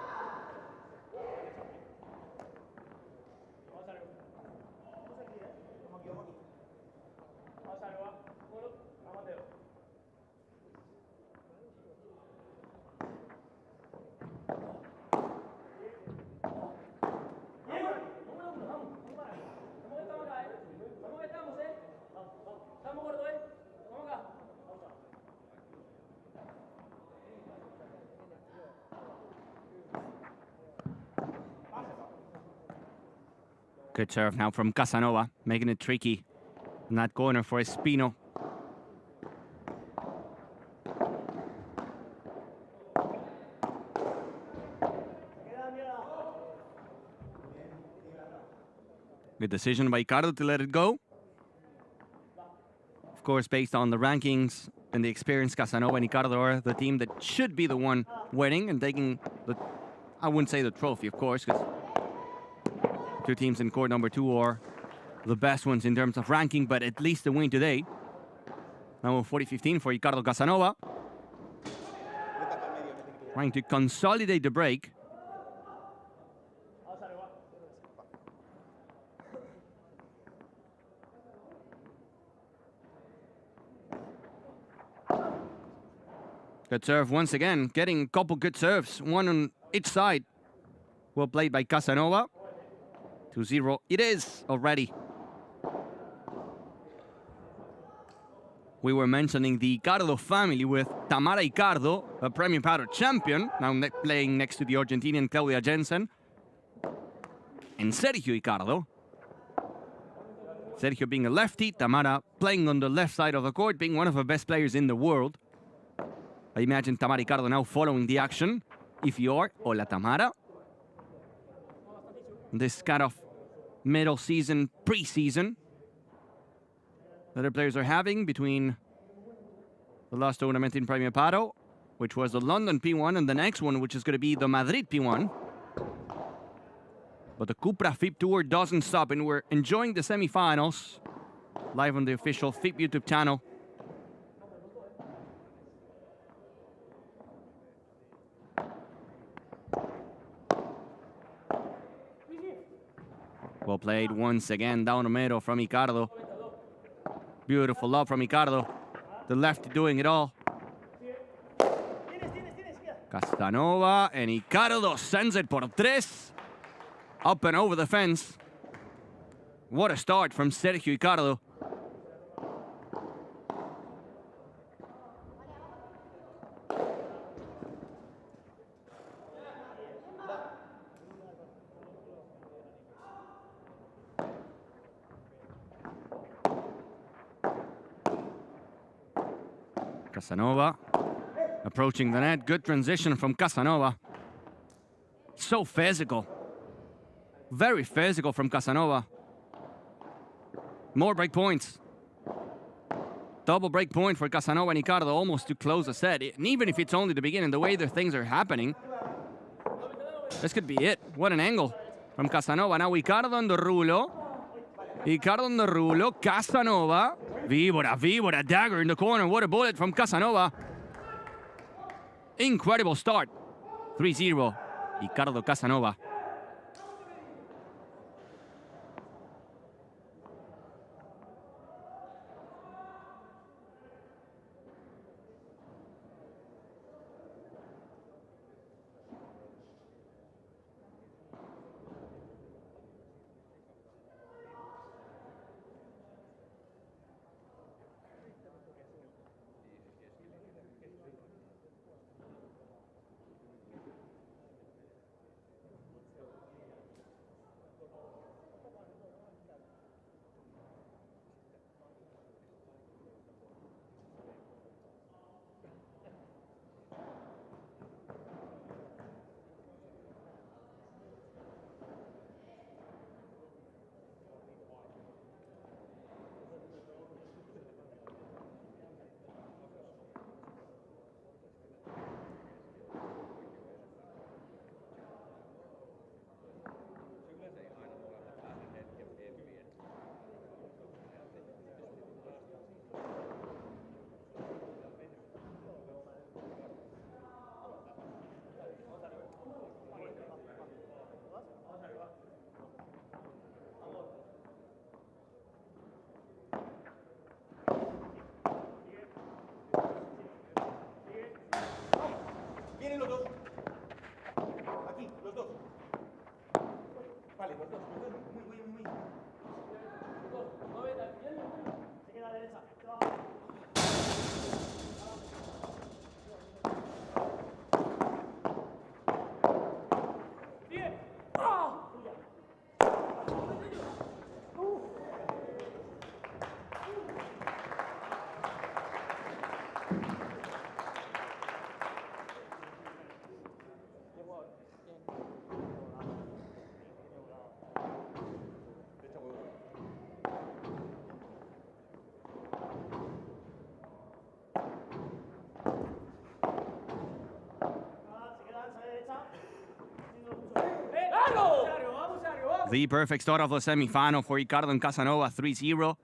A: Good serve now from Casanova, making it tricky in that corner for Espino. Good decision by Ricardo to let it go. Of course, based on the rankings and the experience, Casanova and Ricardo are the team that should be the one winning and taking the, I wouldn't say the trophy, of course, because two teams in court number 2 are the best ones in terms of ranking, but at least the win today. Now 40-15 for Ricardo Casanova. Trying to consolidate the break. Good serve once again, getting a couple good serves, one on each side. Well played by Casanova. 2-0 it is already. We were mentioning the Ricardo family with Tamara Ricardo, a Premium Padel champion, now playing next to the Argentinian Claudia Jensen. And Sergio Ricardo. Sergio being a lefty, Tamara playing on the left side of the court, being one of the best players in the world. I imagine Tamara Ricardo now following the action. If you are, hola Tamara. This kind of middle season, pre-season that the players are having between the last tournament in Premier Padel, which was the London P1, and the next one, which is going to be the Madrid P1. But the Cupra FIP Tour doesn't stop, and we're enjoying the semifinals live on the official FIP YouTube channel. Well played once again down the middle from Ricardo. Beautiful love from Ricardo. The lefty doing it all. Casanova and Ricardo sends it por 3. Up and over the fence. What a start from Sergio Ricardo. Casanova approaching the net. Good transition from Casanova. So physical. Very physical from Casanova. More break points. Double break point for Casanova and Ricardo almost to close the set. And even if it's only the beginning, the way the things are happening, this could be it. What an angle from Casanova. Now Ricardo on the rulo. Ricardo on the rulo. Casanova. Víbora, dagger in the corner. What a bullet from Casanova. Incredible start. 3-0. Ricardo Casanova. The perfect start of the semifinal for Ricardo and Casanova, 3-0.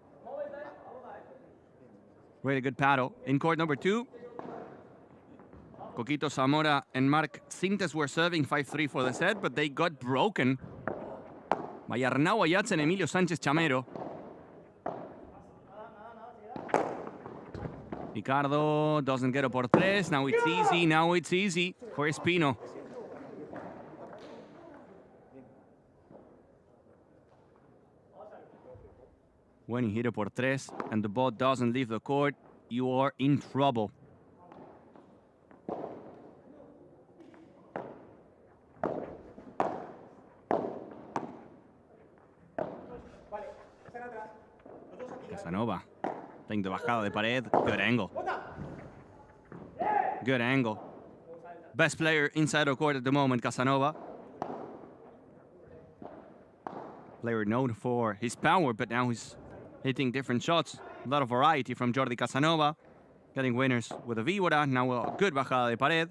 A: Really good paddle. In court number 2, Coquito Zamora and Marc Cintes were serving 5-3 for the set, but they got broken by Arnau Ayats and Emilio Sánchez Chamero. Ricardo doesn't get a por tres. Now it's easy. Now it's easy for Espino. When you hit a por tres and the ball doesn't leave the court, you are in trouble. Casanova, playing the bajada de pared, good angle. Good angle. Best player inside the court at the moment, Casanova. Player known for his power, but now he's hitting different shots. A lot of variety from Jordi Casanova. Getting winners with a víbora. Now a good bajada de pared.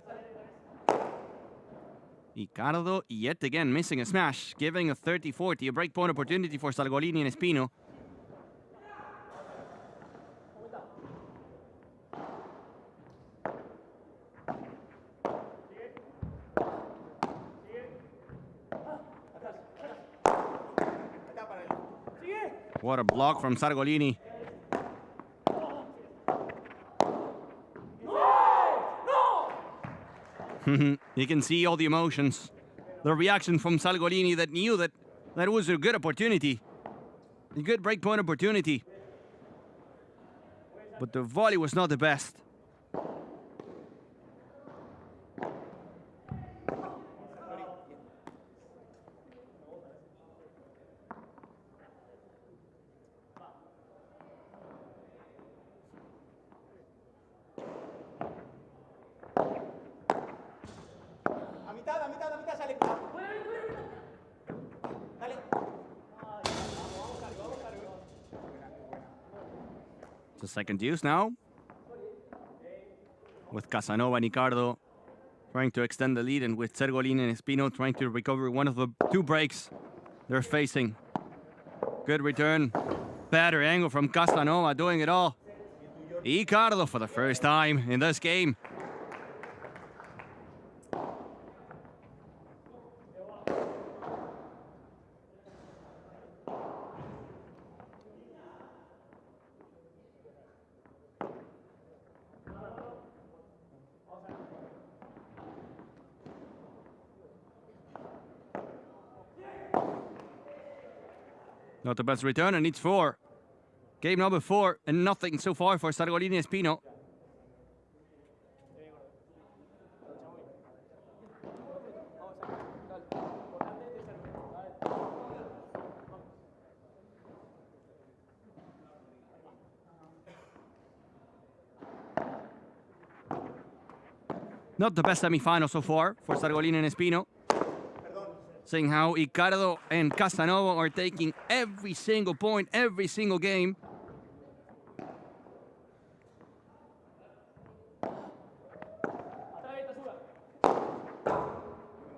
A: Ricardo yet again missing a smash, giving a 30-40, a breakpoint opportunity for Salgolini and Espino. What a block from Sargolini. You can see all the emotions. The reaction from Salgolini that knew that was a good opportunity. A good breakpoint opportunity. But the volley was not the best. It's a second use now. With Casanova and Ricardo trying to extend the lead, and with Sergolini and Espino trying to recover one of the 2 breaks they're facing. Good return. Better angle from Casanova, doing it all. Ricardo for the first time in this game. Not the best return, and it's 4. Game number 4, and nothing so far for Sargolini and Espino. Not the best semifinal so far for Sargolini and Espino. Seeing how Ricardo and Casanova are taking every single point, every single game.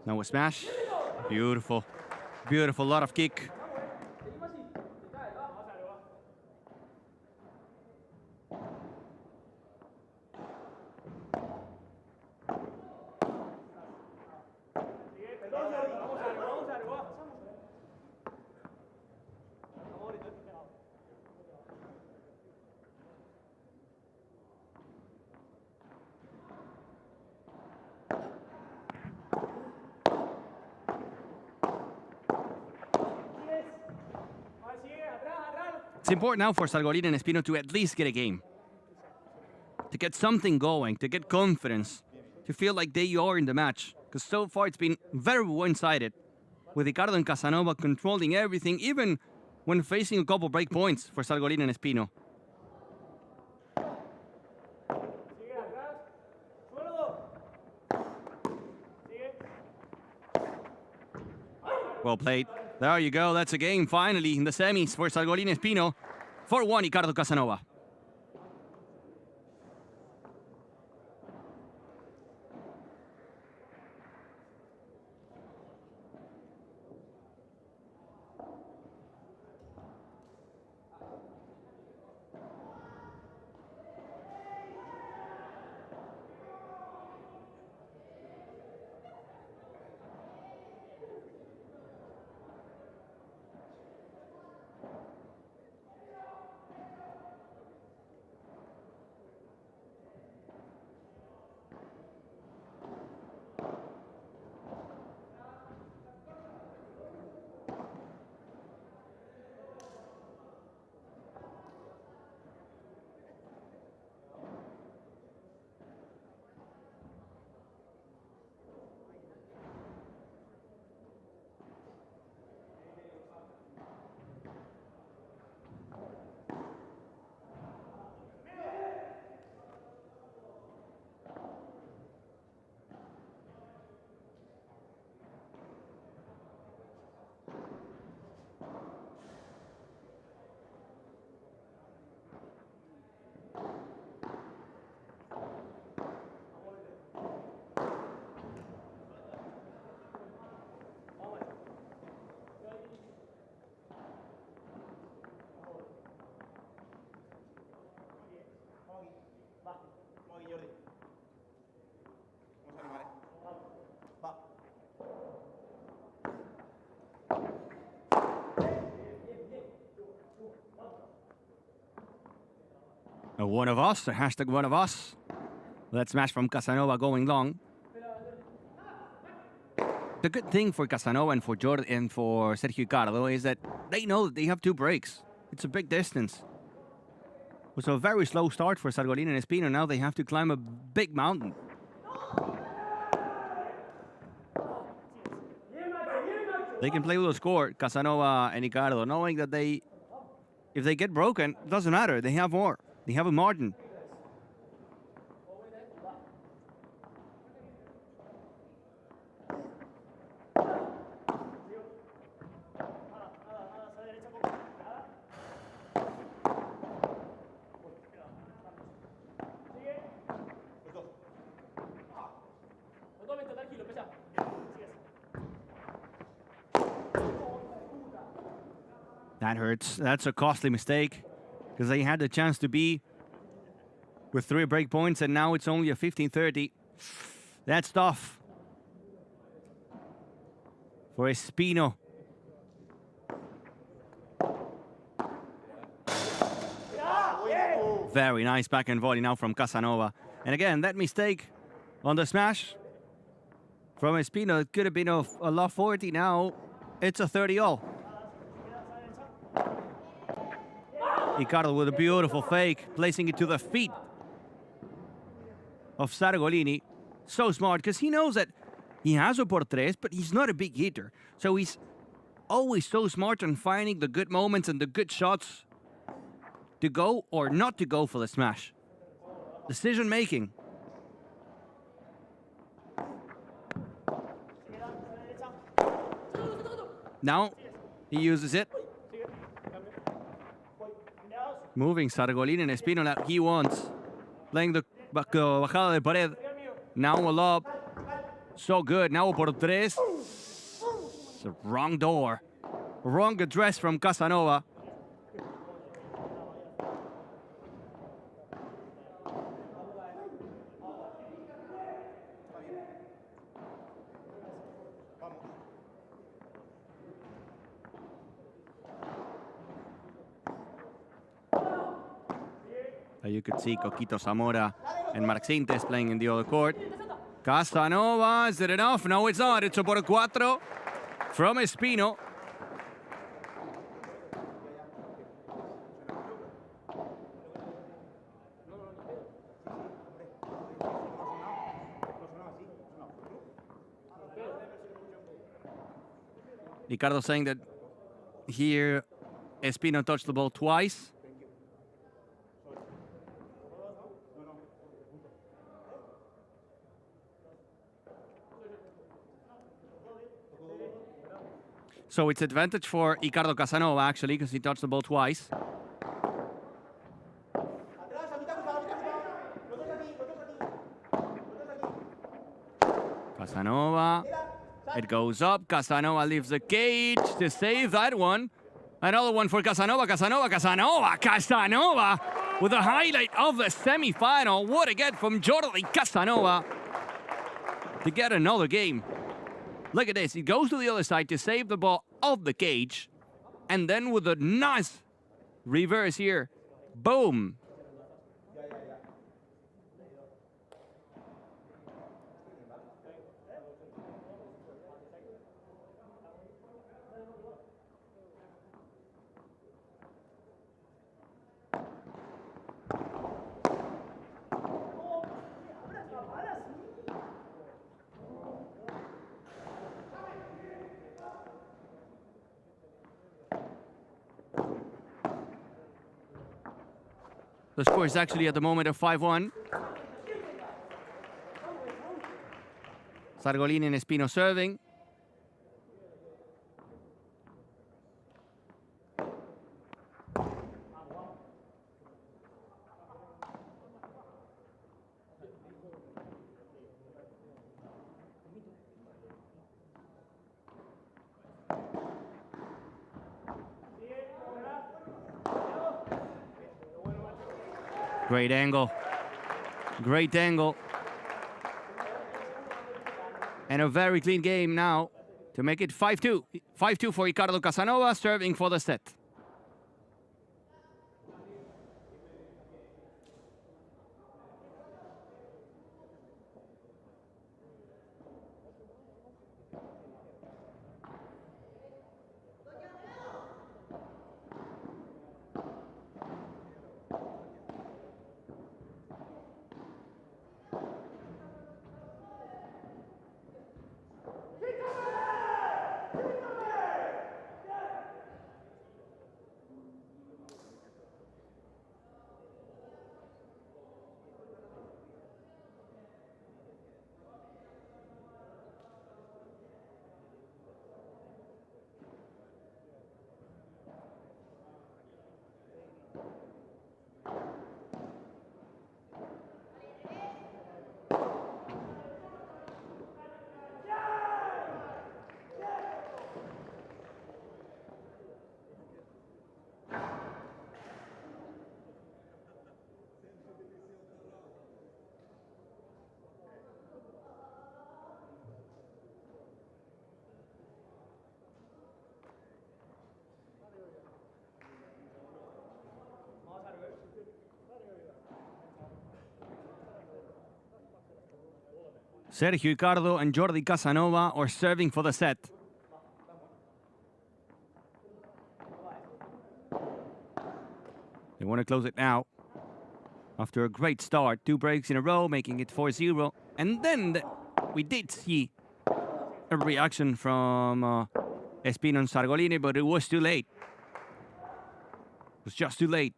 A: Now a smash. Beautiful. Beautiful, lot of kick. It's important now for Sargolini and Espino to at least get a game, to get something going, to get confidence, to feel like they are in the match. Because so far it's been very one-sided, with Ricardo and Casanova controlling everything, even when facing a couple break points for Sargolini and Espino. Well played. There you go. That's a game finally in the semis for Sargolini Espino. 4-1 Ricardo Casanova. One of us, or hashtag one of us. That smash from Casanova going long. The good thing for Casanova and for Jordan and for Sergio Ricardo is that they know that they have 2 breaks. It's a big distance. It was a very slow start for Sargolini and Espino. Now they have to climb a big mountain. They can play with a score, Casanova and Ricardo, knowing that if they get broken, it doesn't matter. They have more. They have a margin. That hurts. That's a costly mistake, because they had the chance to be with 3 break points, and now it's only a 15-30. That's tough for Espino. Very nice backhand volley now from Casanova. And again, that mistake on the smash from Espino, it could have been a lot 40. Now it's a 30-all. Ricardo with a beautiful fake, placing it to the feet of Sargolini. So smart, because he knows that he has a por tres, but he's not a big hitter. So he's always so smart on finding the good moments and the good shots to go or not to go for the smash. Decision making. Now he uses it. Moving Sargolini and Espino like he wants. Playing the bajada de pared. Now a lob. So good. Now por tres. It's a wrong door. Wrong address from Casanova. You could see Coquito Zamora and Marc Sintes playing in the other court. Casanova, is it enough? No, it's not. It's a por cuatro from Espino. Ricardo saying that here Espino touched the ball twice. So it's advantage for Ricardo Casanova, actually, because he touched the ball twice. Casanova. It goes up. Casanova leaves the cage to save that one. Another one for Casanova. Casanova with the highlight of the semi-final. What a get from Jordi Casanova to get another game. Look at this. He goes to the other side to save the ball off the cage. And then with a nice reverse here. Boom. The score is actually at the moment of 5-1. Sargolini and Espino serving. Great angle. Great angle. And a very clean game now to make it 5-2. 5-2 for Ricardo Casanova, serving for the set. Sergio Ricardo and Jordi Casanova are serving for the set. They want to close it now. After a great start, 2 breaks in a row, making it 4-0. And then we did see a reaction from Espino and Sargolini, but it was too late. It was just too late.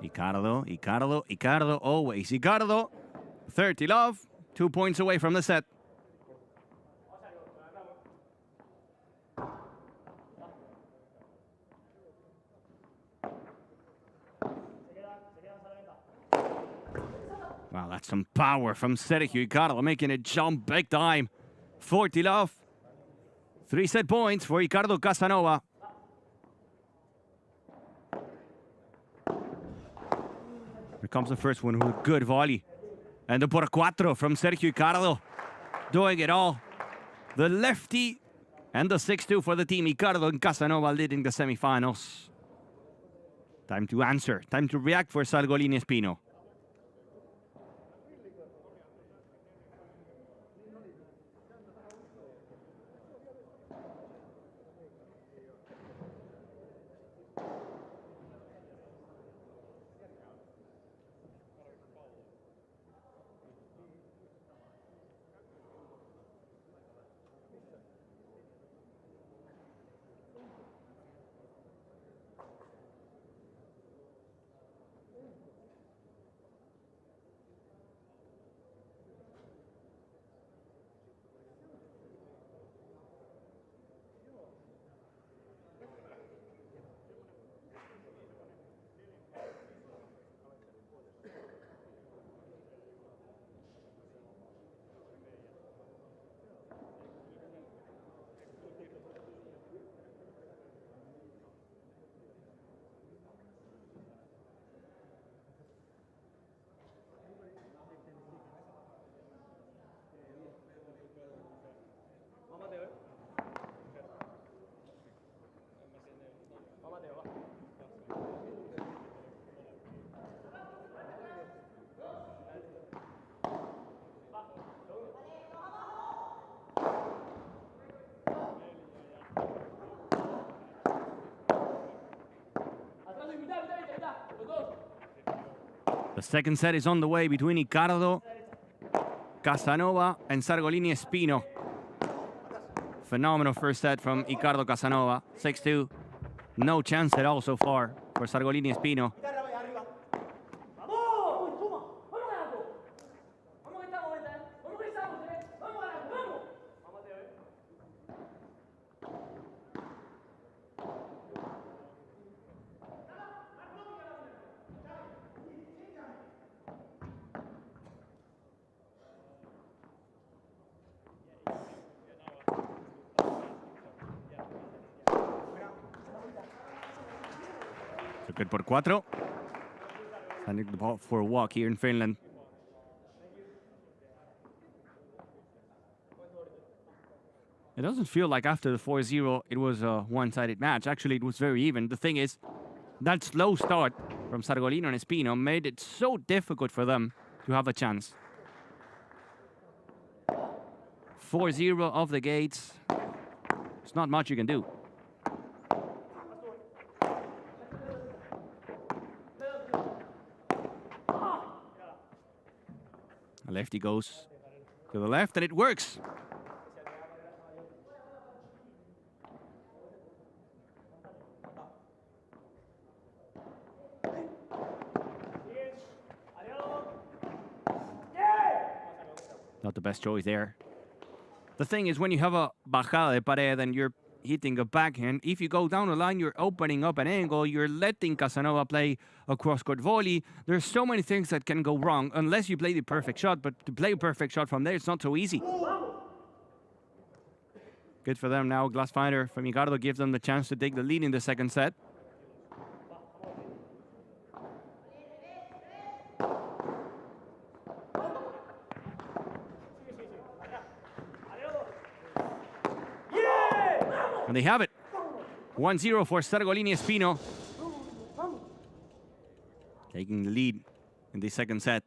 A: Ricardo, always Ricardo. 30 love, 2 points away from the set. Wow, that's some power from Sergio Ricardo, making it jump big time. 40 love, 3 set points for Ricardo Casanova. Here comes the first one with a good volley. And the por cuatro from Sergio Ricardo. Doing it all. The lefty and the 6-2 for the team. Ricardo and Casanova leading the semifinals. Time to answer. Time to react for Sargolini Espino. The second set is on the way between Ricardo Casanova and Sargolini Espino. Phenomenal first set from Ricardo Casanova. 6-2. No chance at all so far for Sargolini Espino. Good por 4. Sending the ball for a walk here in Finland. It doesn't feel like after the 4-0 it was a one-sided match. Actually, it was very even. The thing is, that slow start from Sargolino and Espino made it so difficult for them to have a chance. 4-0 off the gates. There's not much you can do. A lefty goes to the left, and it works. Not the best choice there. The thing is, when you have a bajada de pared and you're hitting a backhand, if you go down the line, you're opening up an angle, you're letting Casanova play a cross-court volley. There's so many things that can go wrong unless you play the perfect shot, but to play a perfect shot from there, it's not so easy. Good for them now. Glass fighter from Ricardo gives them the chance to take the lead in the second set. And they have it. 1-0 for Sargolini Espino. Taking the lead in the second set.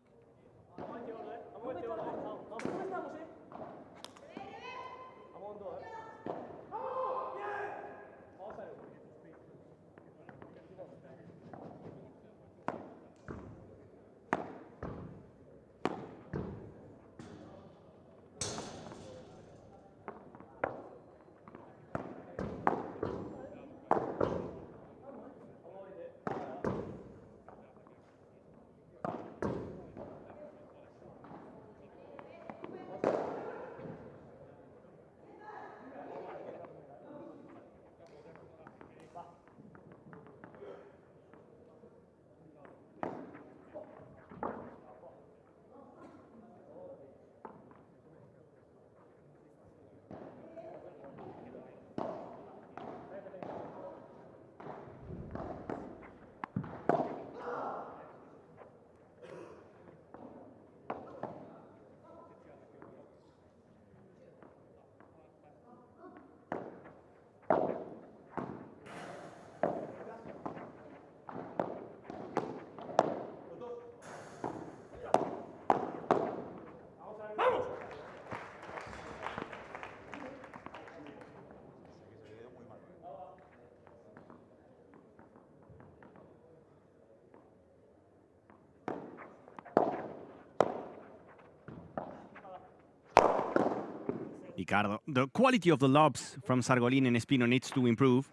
A: Ricardo, the quality of the lobs from Sargolini and Espino needs to improve.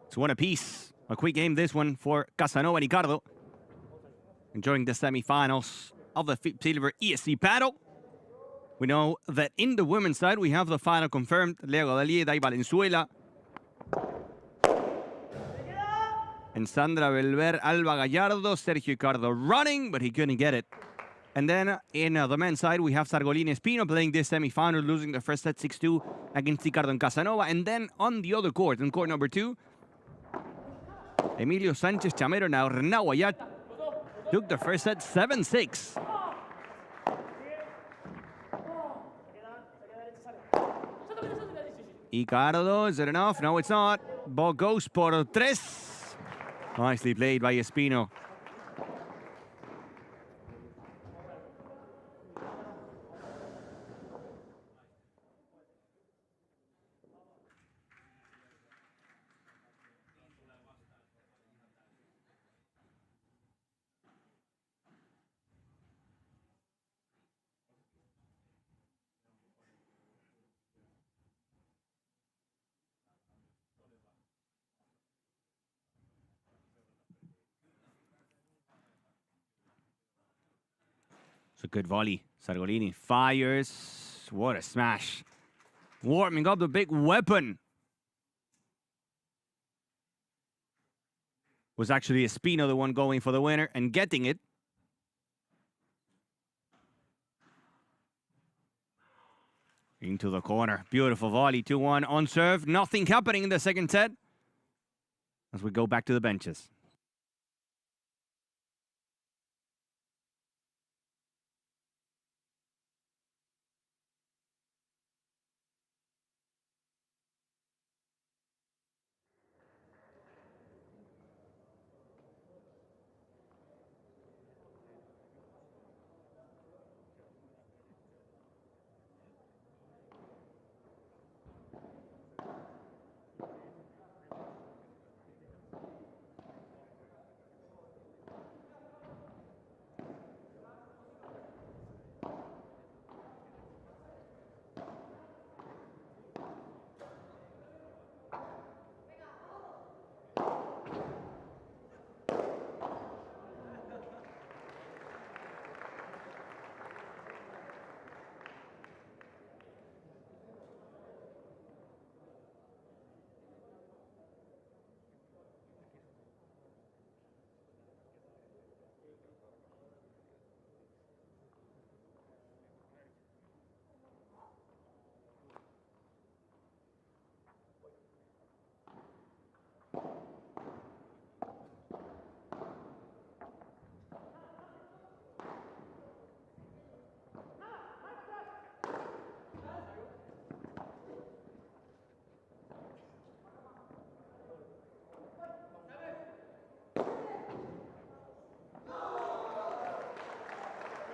A: It's one apiece. A quick game, this one for Casanova and Ricardo. Enjoying the semifinals of the FIP Silver ESC Padel. We know that in the women's side, we have the final confirmed. Leo Dalieda y Valenzuela. And Sandra Belver, Alba Gallardo, Sergio Ricardo running, but he couldn't get it. And then in the men's side, we have Sargolini Espino playing this semifinal, losing the first set 6-2 against Ricardo and Casanova. And then on the other court, in court number 2, Emilio Sánchez Chamero, now Renaud Ayat, Took the first set 7-6. Icardo, is it enough? No, it's not. Ball goes por tres. Nicely played by Espino. It's a good volley. Sargolini fires. What a smash. Warming up the big weapon. Was actually Espino the one going for the winner and getting it. Into the corner. Beautiful volley. 2-1 on serve. Nothing happening in the second set. As we go back to the benches.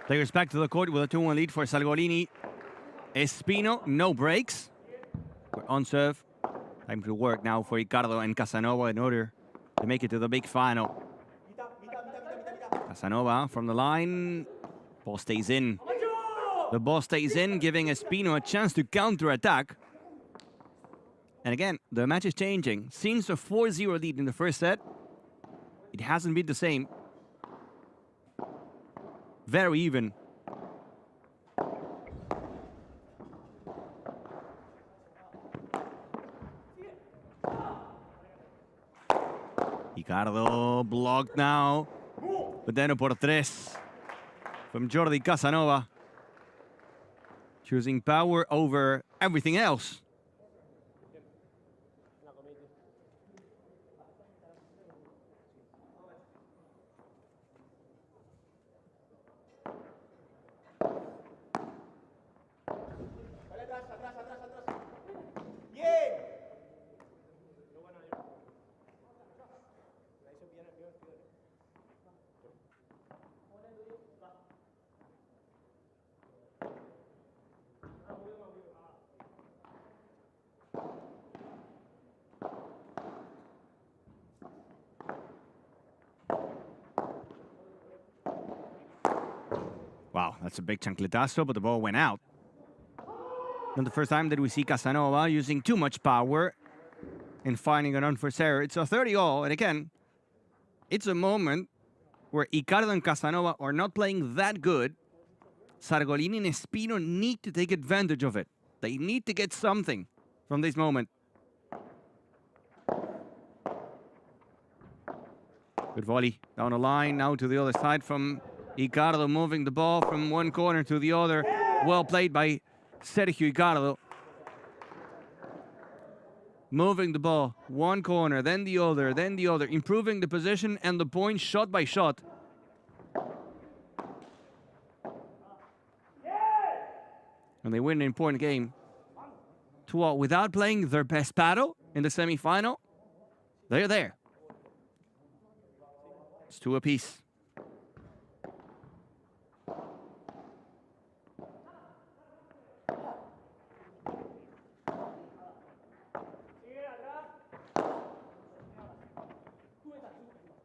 A: Players back to the court with a 2-1 lead for Sargolini. Espino, no breaks. We're on serve. Time to work now for Ricardo and Casanova in order to make it to the big final. Casanova from the line. Ball stays in. The ball stays in, giving Espino a chance to counter-attack. And again, the match is changing. Since a 4-0 lead in the first set, it hasn't been the same. Very even. Ricardo blocked now. But then a por tres from Jordi Casanova. Choosing power over everything else. Wow, that's a big chancletazo, but the ball went out. Not the first time that we see Casanova using too much power and finding an unforced error. It's a 30-all, and again, it's a moment where Icardo and Casanova are not playing that good. Sargolini and Espino need to take advantage of it. They need to get something from this moment. Good volley down the line, now to the other side from Icardo, moving the ball from one corner to the other. Well played by Sergio Icardo. Moving the ball, one corner, then the other, improving the position and the point shot by shot. and they win an important game. Without playing their best paddle in the semifinal, they're there. It's 2 apiece.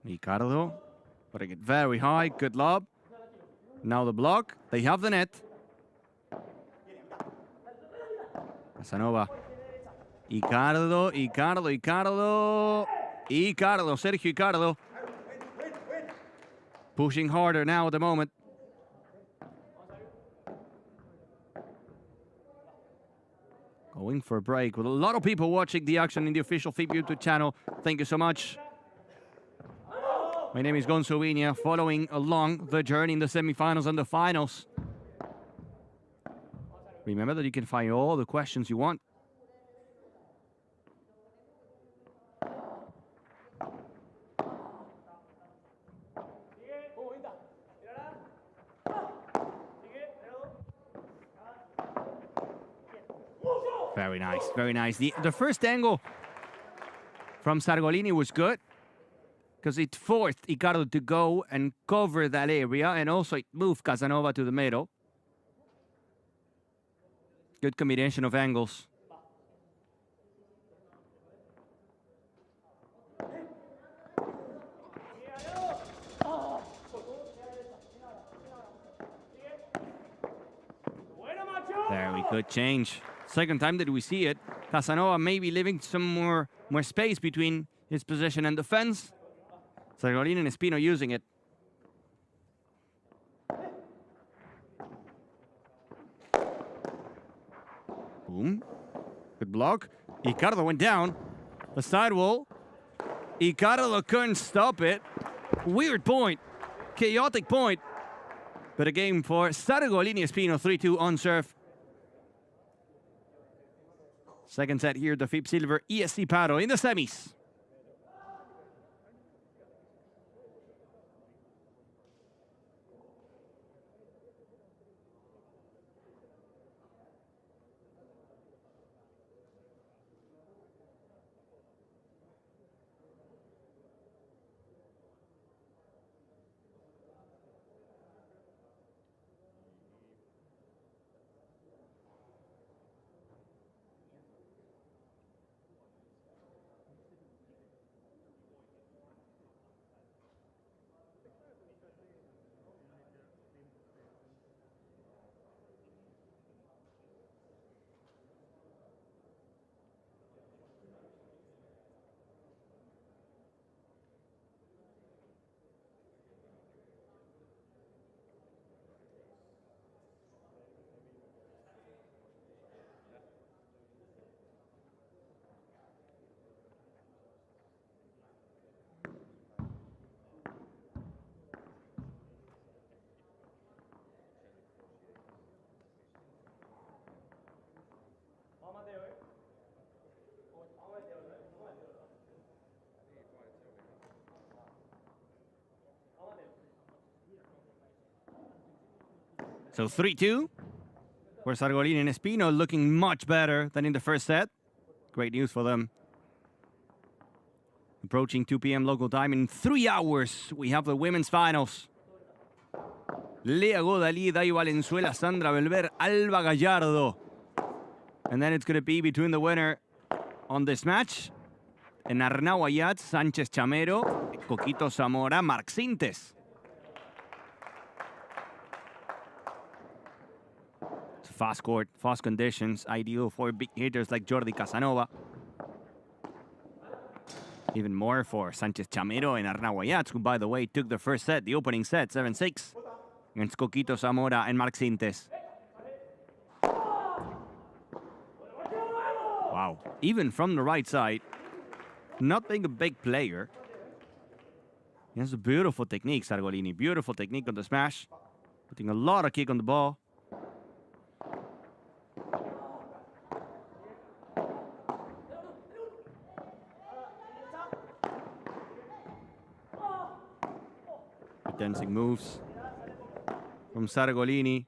A: Ricardo, putting it very high, good lob. Now the block, they have the net. Casanova. Ricardo, Sergio Ricardo. Pushing harder now at the moment. Going for a break with a lot of people watching the action in the official FIP YouTube channel. Thank you so much. My name is Gonzo Viña, following along the journey in the semifinals and the finals. Remember that you can find all the questions you want. Very nice, very nice. The first angle from Sargolini was good because it forced Ricardo to go and cover that area, and also it moved Casanova to the middle. Good combination of angles. Very good change. Second time that we see it. Casanova maybe leaving some more space between his position and defense. Sargolini and Espino using it. Boom. Good block. Ricardo went down. The sidewall. Ricardo couldn't stop it. Weird point. Chaotic point. But a game for Sargolini Espino, 3-2 on serve. Second set here, the FIP Silver ESC Padel in the semis. So 3-2 for Sargolini and Espino, looking much better than in the first set. Great news for them. Approaching 2 p.m. local time. In 3 hours, we have the women's finals. Lea Godalí, Dai Valenzuela, Sandra Belver, Alba Gallardo. And then it's going to be between the winner on this match and Arnau Ayat, Sánchez Chamero, Coquito Zamora, Marc Sintes. Fast court, fast conditions, ideal for big hitters like Jordi Casanova. Even more for Sánchez Chamero and Arnau Ayats, who, by the way, took the first set, the opening set, 7-6, against Coquito Zamora and Marc Sintes. Wow. Even from the right side, not being a big player, he has a beautiful technique, Sargolini. Beautiful technique on the smash, putting a lot of kick on the ball. Dancing moves from Sargolini.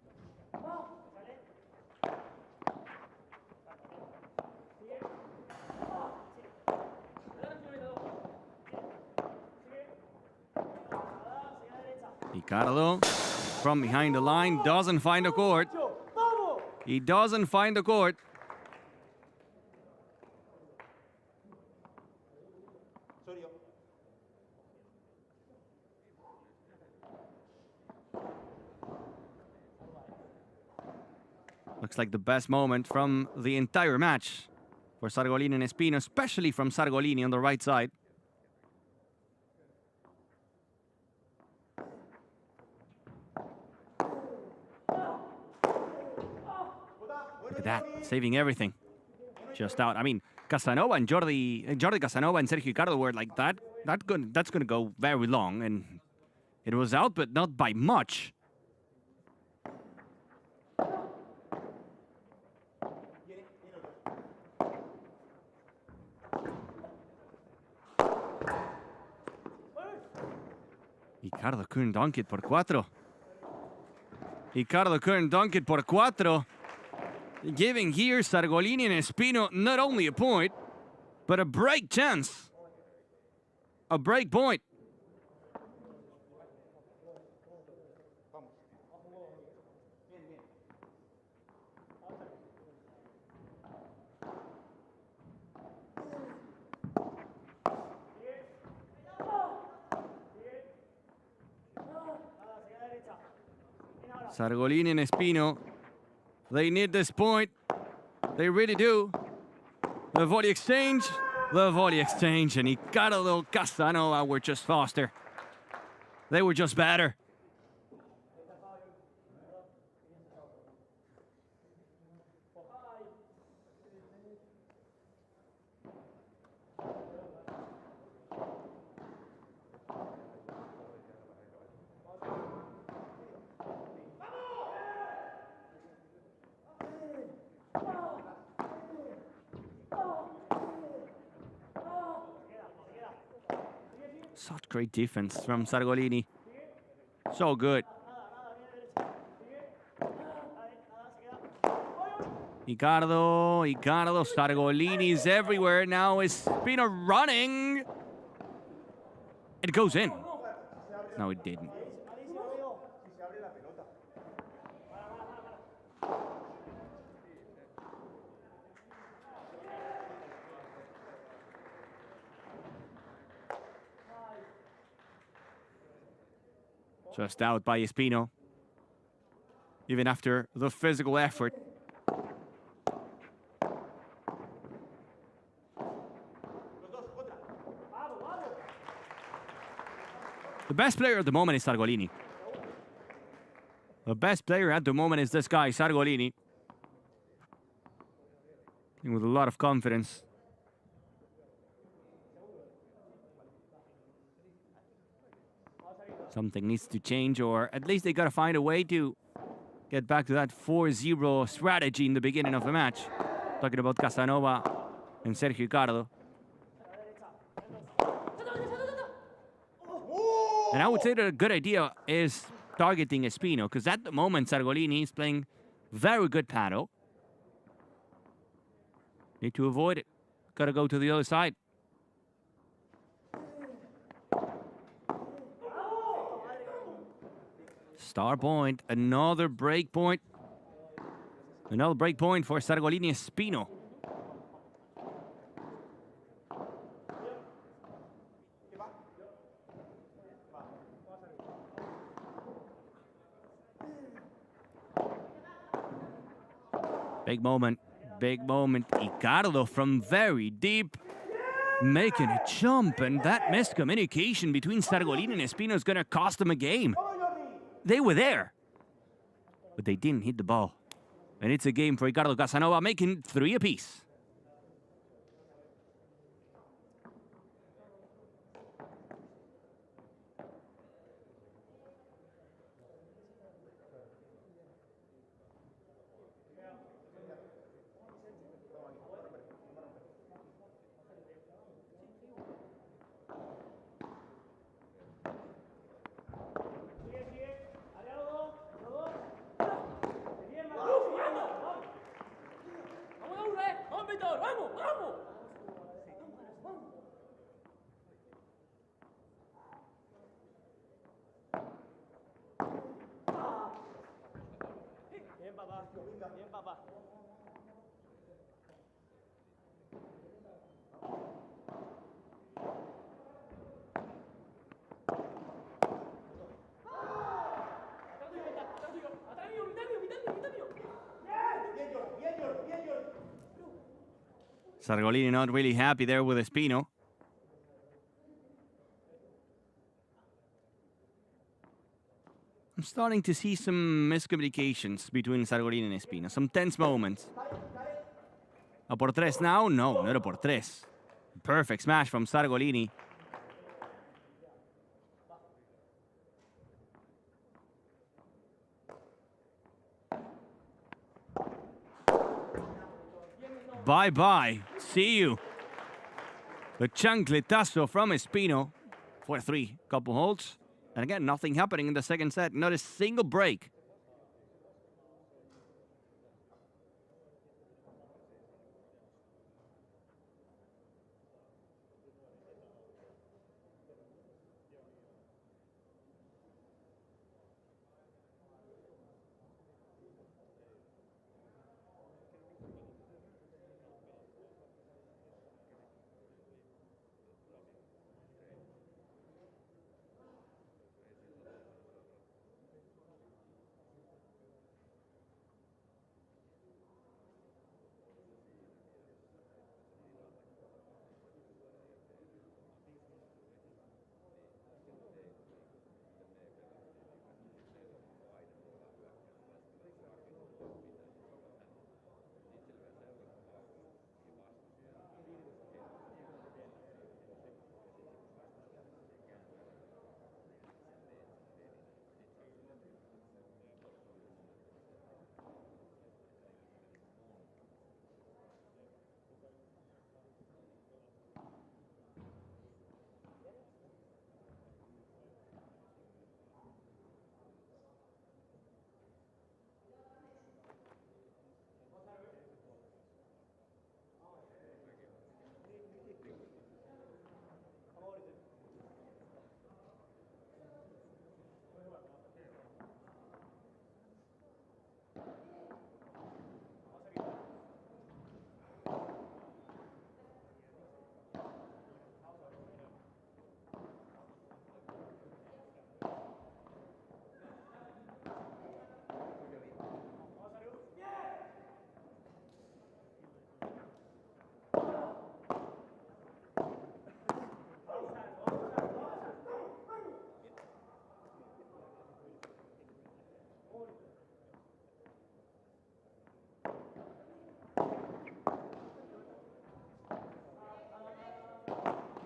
A: Ricardo from behind the line doesn't find the court. He doesn't find the court. Looks like the best moment from the entire match for Sargolini and Espino, especially from Sargolini on the right side. Look at that, saving everything. Just out. I mean, Casanova and Jordi Casanova and Sergio Ricardo were like that. That's gonna go very long, and it was out, but not by much. Ricardo couldn't dunk it por cuatro. Ricardo couldn't dunk it por cuatro. Giving here Sargolini and Espino not only a point, but a break chance. A break point. Sargolini and Espino, they need this point. They really do. The volley exchange, and Ricardo Casanova were just faster. They were just better. Such great defense from Sargolini. So good. Ricardo, Sargolini is everywhere now. Espino running. It goes in. No, it didn't. Just out by Espino, even after the physical effort. The best player at the moment is Sargolini. The best player at the moment is this guy, Sargolini. And with a lot of confidence. Something needs to change, or at least they got to find a way to get back to that 4-0 strategy in the beginning of the match. Talking about Casanova and Sergio Ricardo. And I would say that a good idea is targeting Espino, because at the moment Sargolini is playing very good padel. Need to avoid it. Got to go to the other side. Star point, another break point. Another break point for Sargolini Espino. Big moment, Ricardo from very deep, making a jump, and that miscommunication between Sargolini and Espino is going to cost them a game. They were there, but they didn't hit the ball. And it's a game for Ricardo Casanova, making 3 apiece. Sargolini not really happy there with Espino. I'm starting to see some miscommunications between Sargolini and Espino. Some tense moments. A por tres now? No, not a por tres. Perfect smash from Sargolini. Bye-bye. See you. The chancletazo from Espino. 4-3. Couple holds. And again, nothing happening in the second set. Not a single break.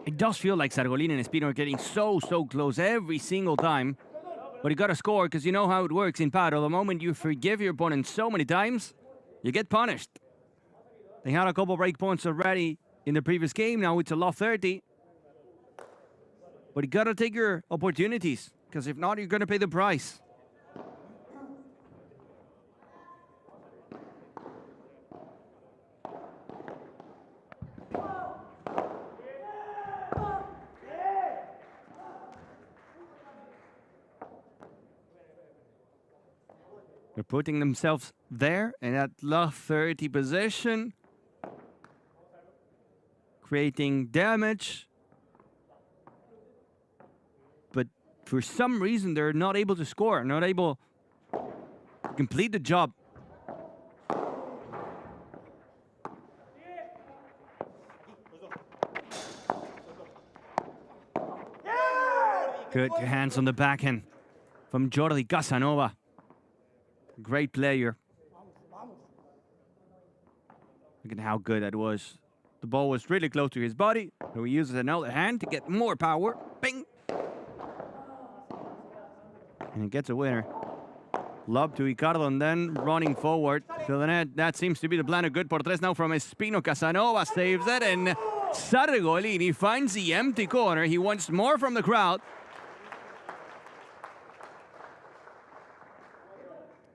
A: It does feel like Sargolini and Espino are getting so close every single time. But you gotta score, because you know how it works in Padel. The moment you forgive your opponent so many times, you get punished. They had a couple break points already in the previous game. Now it's a love 30. But you gotta take your opportunities, because if not, you're gonna pay the price. They're putting themselves there in that love 30 position, creating damage. But for some reason, they're not able to score, not able to complete the job. Good hands on the backhand from Jordi Casanova. Great player. Look at how good that was. The ball was really close to his body, so he uses another hand to get more power. Bing! And he gets a winner. Lob to Ricardo and then running forward to the net. That seems to be the plan. A good por tres now from Espino. Casanova saves it, and Sargolini finds the empty corner. He wants more from the crowd.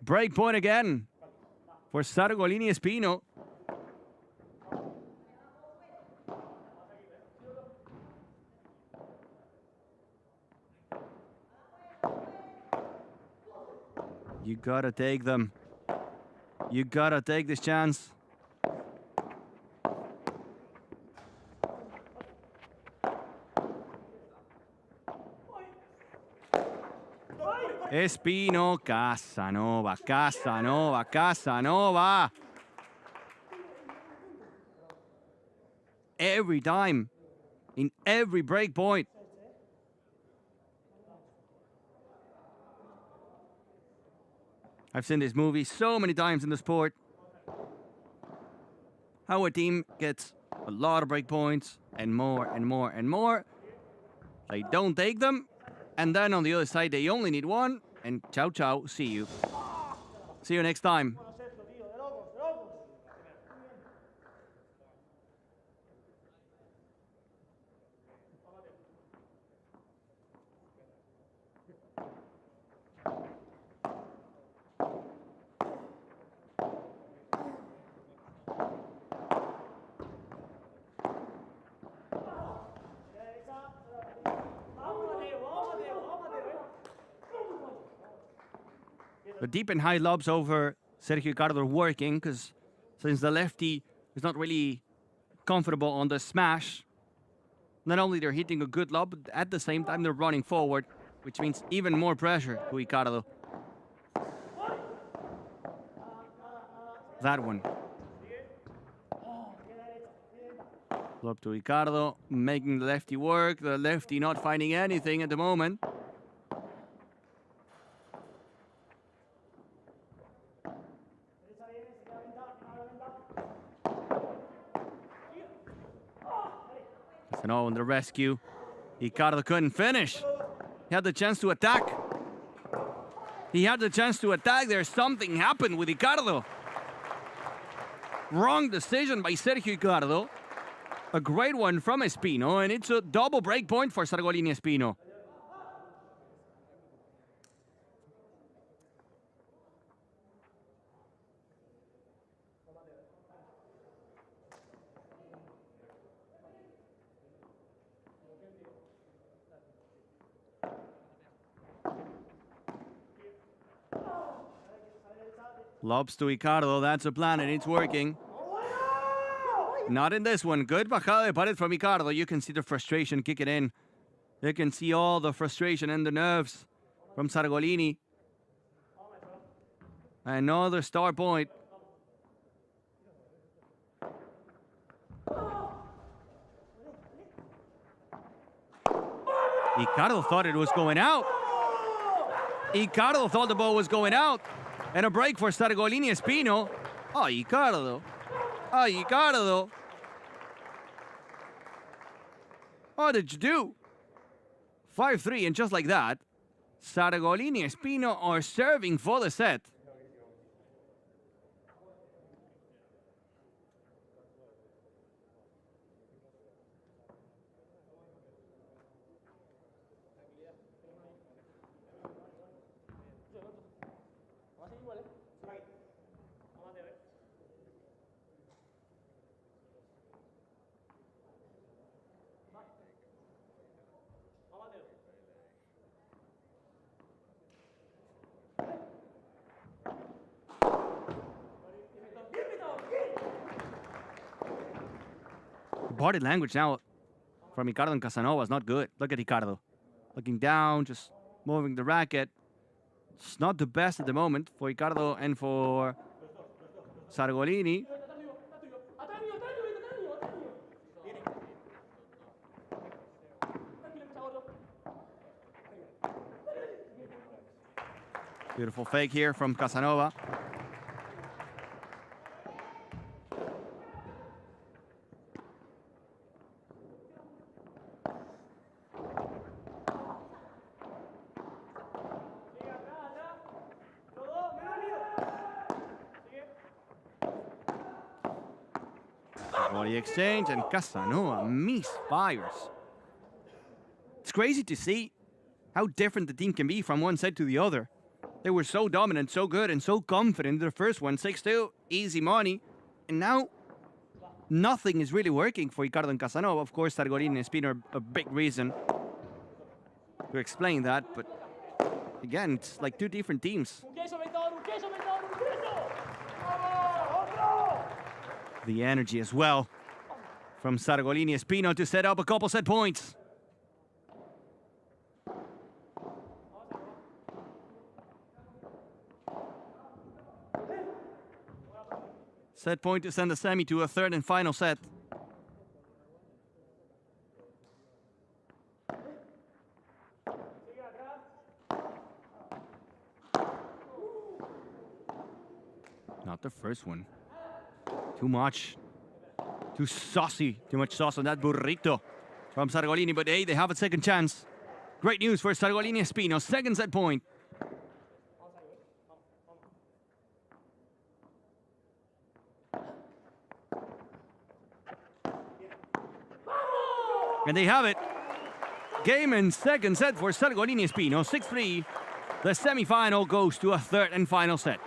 A: Break point again for Sargolini Espino. You gotta take them. You gotta take this chance. Espino, Casanova, Casanova, Casanova. every time, in every break point. I've seen this movie so many times in the sport. How a team gets a lot of break points and more and more and more. They don't take them. And then on the other side, they only need one. And ciao, ciao. See you. See you next time. The deep and high lobs over Sergio Ricardo are working because since the lefty is not really comfortable on the smash, not only they're hitting a good lob, but at the same time they're running forward, which means even more pressure to Ricardo. That one. Lob to Ricardo, making the lefty work. The lefty not finding anything at the moment. So on the rescue. Ricardo couldn't finish. He had the chance to attack. There's something happened with Ricardo. Wrong decision by Sergio Ricardo. A great one from Espino, and it's a double break point for Sargolini Espino. Lobs to Ricardo, that's a plan and it's working. Not in this one. Good bajada de pared from Ricardo. You can see the frustration kicking in. You can see all the frustration and the nerves from Sargolini. Another star point. Ricardo thought it was going out. Ricardo thought the ball was going out. And a break for Sargolini Espino. Oh, Ricardo. What did you do? 5-3, and just like that, Sargolini Espino are serving for the set. Body language now from Ricardo and Casanova is not good. Look at Ricardo. Looking down, just moving the racket. It's not the best at the moment for Ricardo and for Sargolini. Beautiful fake here from Casanova. Body exchange and Casanova misfires. It's crazy to see how different the team can be from one set to the other. They were so dominant, so good, and so confident in their first one. 6-2, easy money. And now, nothing is really working for Ricardo and Casanova. Of course, Sargolini and Espino are a big reason to explain that. But again, it's like two different teams. The energy as well from Sargolini Espino to set up a couple set points. Set point to send the semi to a third and final set. Not the first one. Too much. Too saucy. Too much sauce on that burrito from Sargolini. But hey, they have a second chance. Great news for Sargolini Espino. Second set point. And they have it. Game and second set for Sargolini Espino. 6-3. The semifinal goes to a third and final set.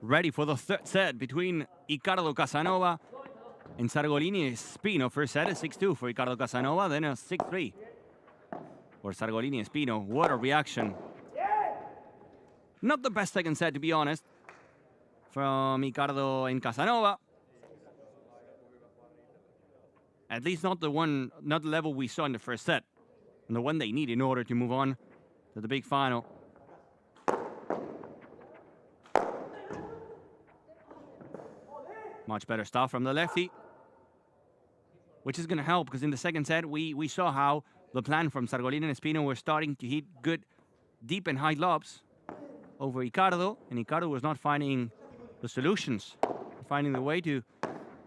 A: Ready for the third set between Ricardo Casanova and Sargolini Espino. First set is 6-2 for Ricardo Casanova, then a 6-3 for Sargolini Espino. What a reaction. Not the best second set, to be honest, from Ricardo and Casanova. At least not the level we saw in the first set, and the one they need in order to move on to the big final. Much better stuff from the lefty, which is going to help because in the second set, we saw how the plan from Sargolini and Espino were starting to hit good, deep and high lobs over Ricardo, and Ricardo was not finding the solutions, finding the way to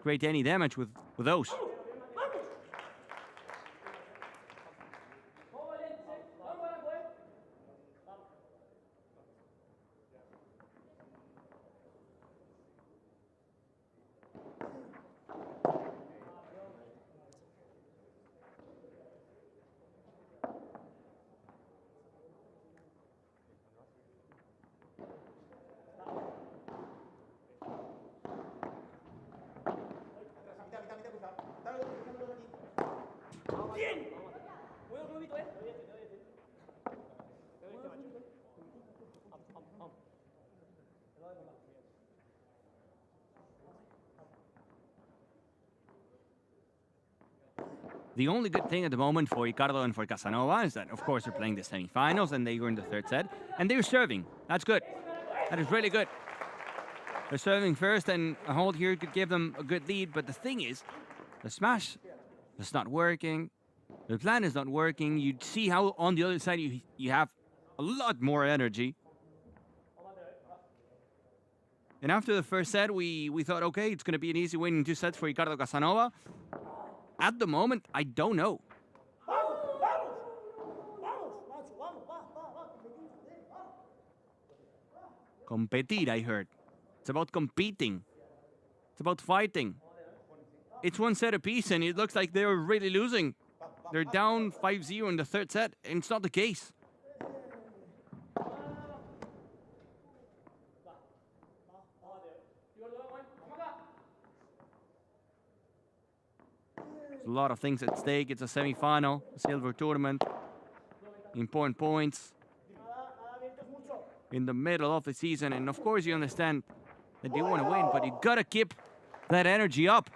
A: create any damage with those. The only good thing at the moment for Ricardo and for Casanova is that, of course, they're playing the semifinals and they were in the third set, and they're serving. That's good. That is really good. They're serving first, and a hold here could give them a good lead, but the thing is, the smash is not working. The plan is not working. You see how on the other side you have a lot more energy. And after the first set, we thought, okay, it's going to be an easy win in 2 sets for Ricardo Casanova. At the moment, I don't know. Competir, I heard. It's about competing. It's about fighting. It's one set apiece, and it looks like they're really losing. They're down 5-0 in the third set, and it's not the case. There's a lot of things at stake. It's a semi-final, a silver tournament. Important points in the middle of the season, and of course you understand that they want to win, but you gotta keep that energy up.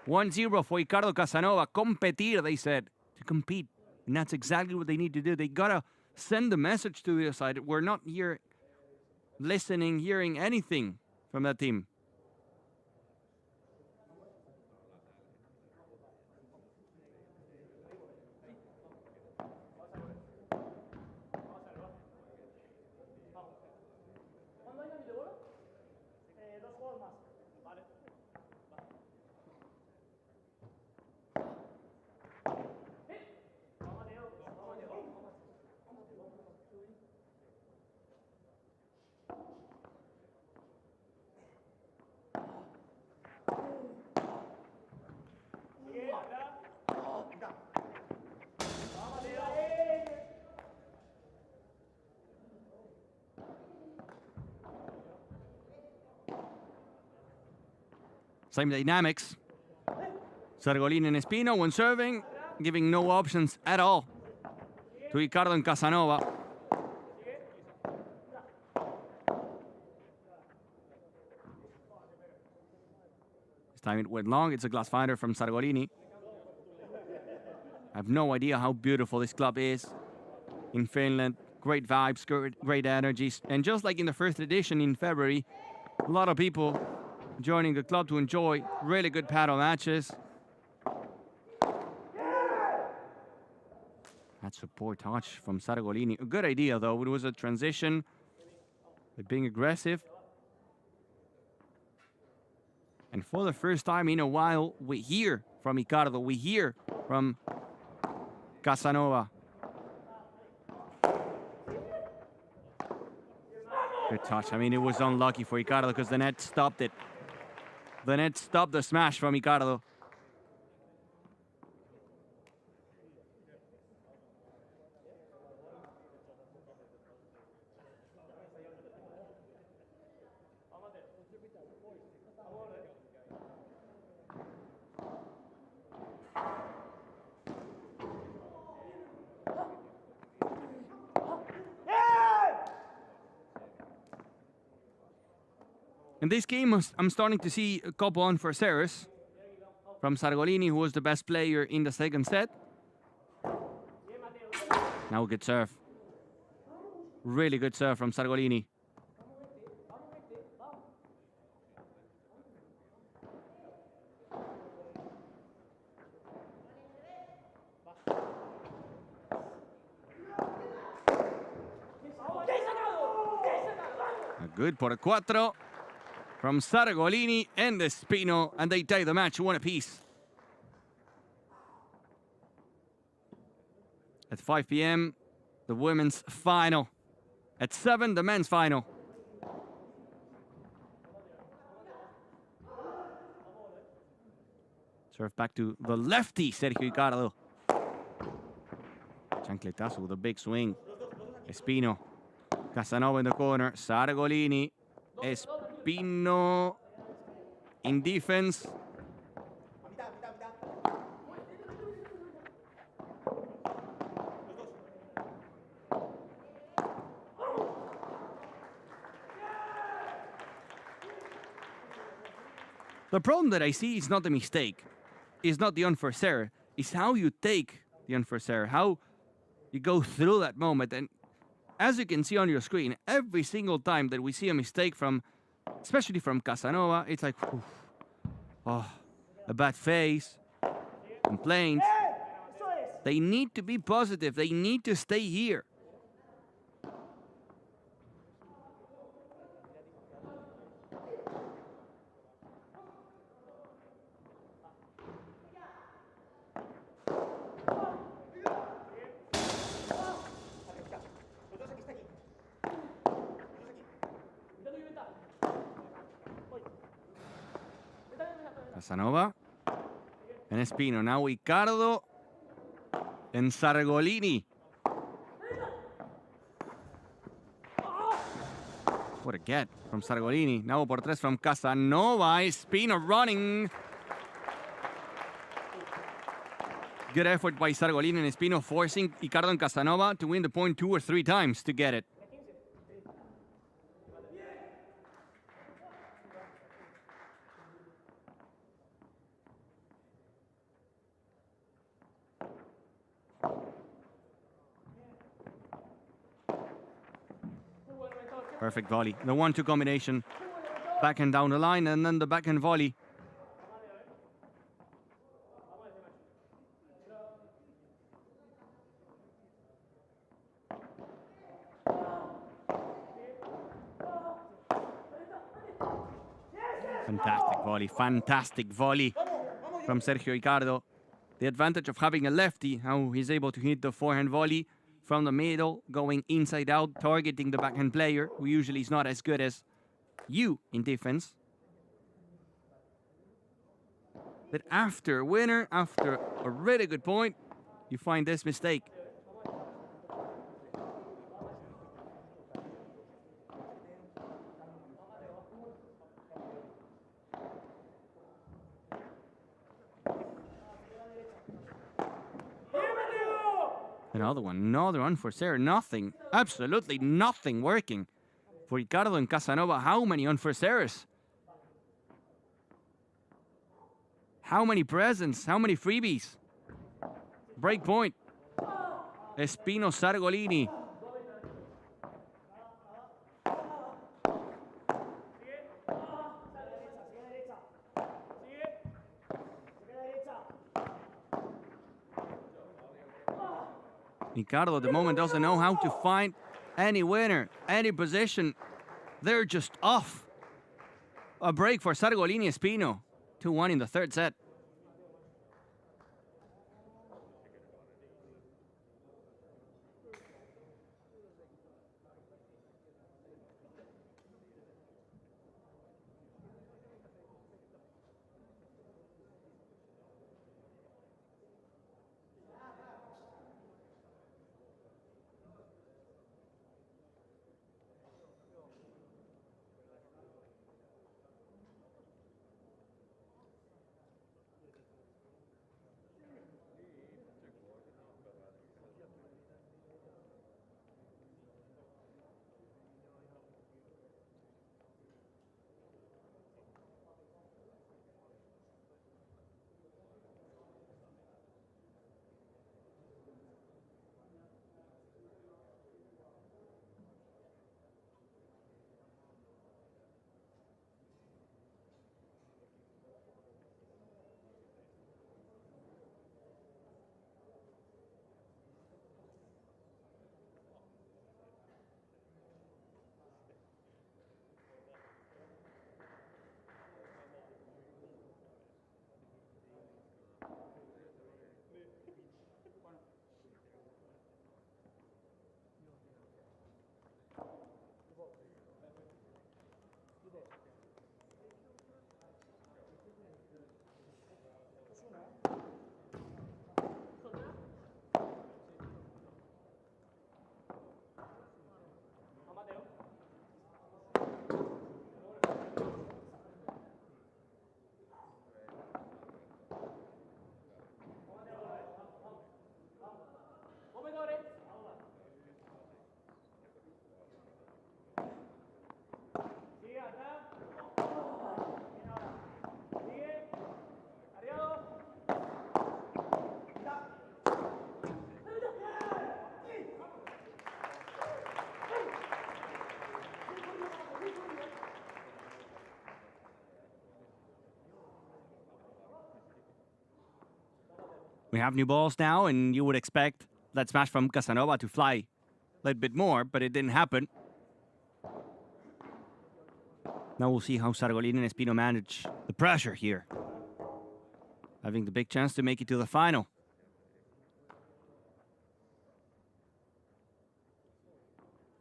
A: 1-0 for Ricardo Casanova. Competir, they said, to compete, and that's exactly what they need to do. They gotta send the message to the other side. We're not here listening, hearing anything from that team. Same dynamics. Sargolini and Espino when serving, giving no options at all to Ricardo and Casanova. This time it went long. It's a glass finder from Sargolini. I have no idea how beautiful this club is in Finland. Great vibes, great energies. And just like in the first edition in February, a lot of people joining the club to enjoy really good paddle matches. That's a poor touch from Sargolini. A good idea, though. It was a transition, but being aggressive. And for the first time in a while, we hear from Ricardo, we hear from Casanova. Good touch. I mean, it was unlucky for Ricardo because the net stopped it. The net stopped the smash from Ricardo. In this game, I'm starting to see a couple unfair errors from Sargolini, who was the best player in the second set. Now a good serve. Really good serve from Sargolini. A good por cuatro from Sargolini and Espino, and they tie the match 1 apiece. At 5 p.m., the women's final. At 7, the men's final. Serve back to the lefty, Sergio Ricardo. Chancletazo with a big swing. Espino. Casanova in the corner. Sargolini. Espino in defense. The problem that I see is not the mistake, is not the unfair error, is how you take the unfair error, how you go through that moment. And as you can see on your screen, every single time that we see a mistake from, especially from Casanova, it's like, oof, oh, a bad face, complaints. They need to be positive. They need to stay here. Casanova and Espino. Now Ricardo and Sargolini. What a get from Sargolini. Now por tres from Casanova. Espino running. Good effort by Sargolini and Espino, forcing Ricardo and Casanova to win the point 2 or 3 times to get it. Perfect volley. The 1-2 combination. Backhand down the line and then the backhand volley. Fantastic volley from Sergio Ricardo. The advantage of having a lefty, how he's able to hit the forehand volley from the middle, going inside out, targeting the backhand player, who usually is not as good as you in defense. But after a winner, after a really good point, you find this mistake. Another one for Sarah. Nothing, absolutely nothing working for Ricardo and Casanova. How many unforced errors? How many presents? How many freebies? Break point. Espino Sargolini. Ricardo at the moment doesn't know how to find any winner, any position. They're just off. A break for Sargolini Espino. 2-1 in the third set. We have new balls now, and you would expect that smash from Casanova to fly a little bit more, but it didn't happen. Now we'll see how Sargolini and Espino manage the pressure here, having the big chance to make it to the final.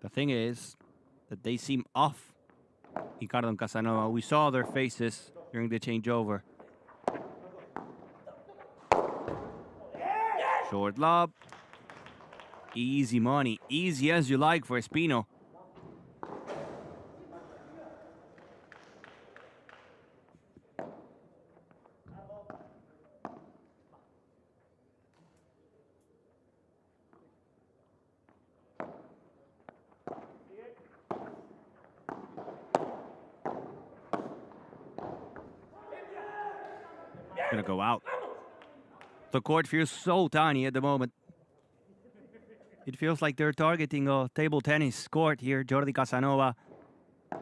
A: The thing is that they seem off, Ricardo and Casanova. We saw their faces during the changeover. Short lob. Easy money. Easy as you like for Espino. Gonna go out. The court feels so tiny at the moment. It feels like they're targeting a table tennis court here. Jordi Casanova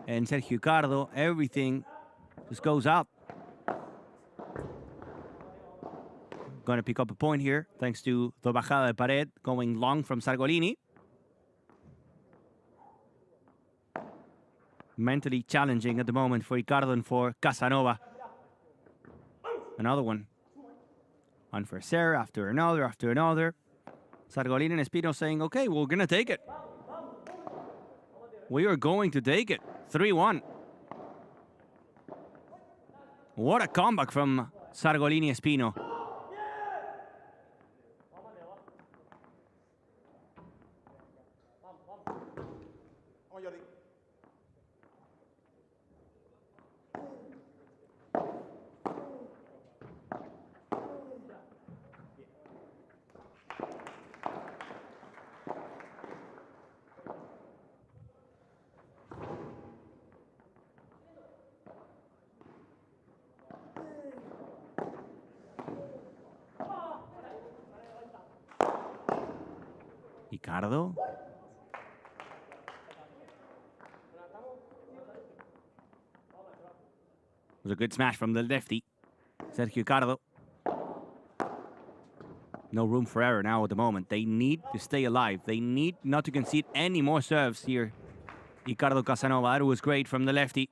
A: and Sergio Cardo. Everything just goes out. Gonna pick up a point here thanks to the bajada de pared going long from Sargolini. Mentally challenging at the moment for Ricardo and for Casanova. Another one. One for serve after another, after another. Sargolini and Espino saying, okay, we're going to take it. We are going to take it. 3-1. What a comeback from Sargolini Espino. Ricardo. It was a good smash from the lefty, Sergio Ricardo. No room for error now at the moment. They need to stay alive. They need not to concede any more serves here. Ricardo Casanova, that was great from the lefty.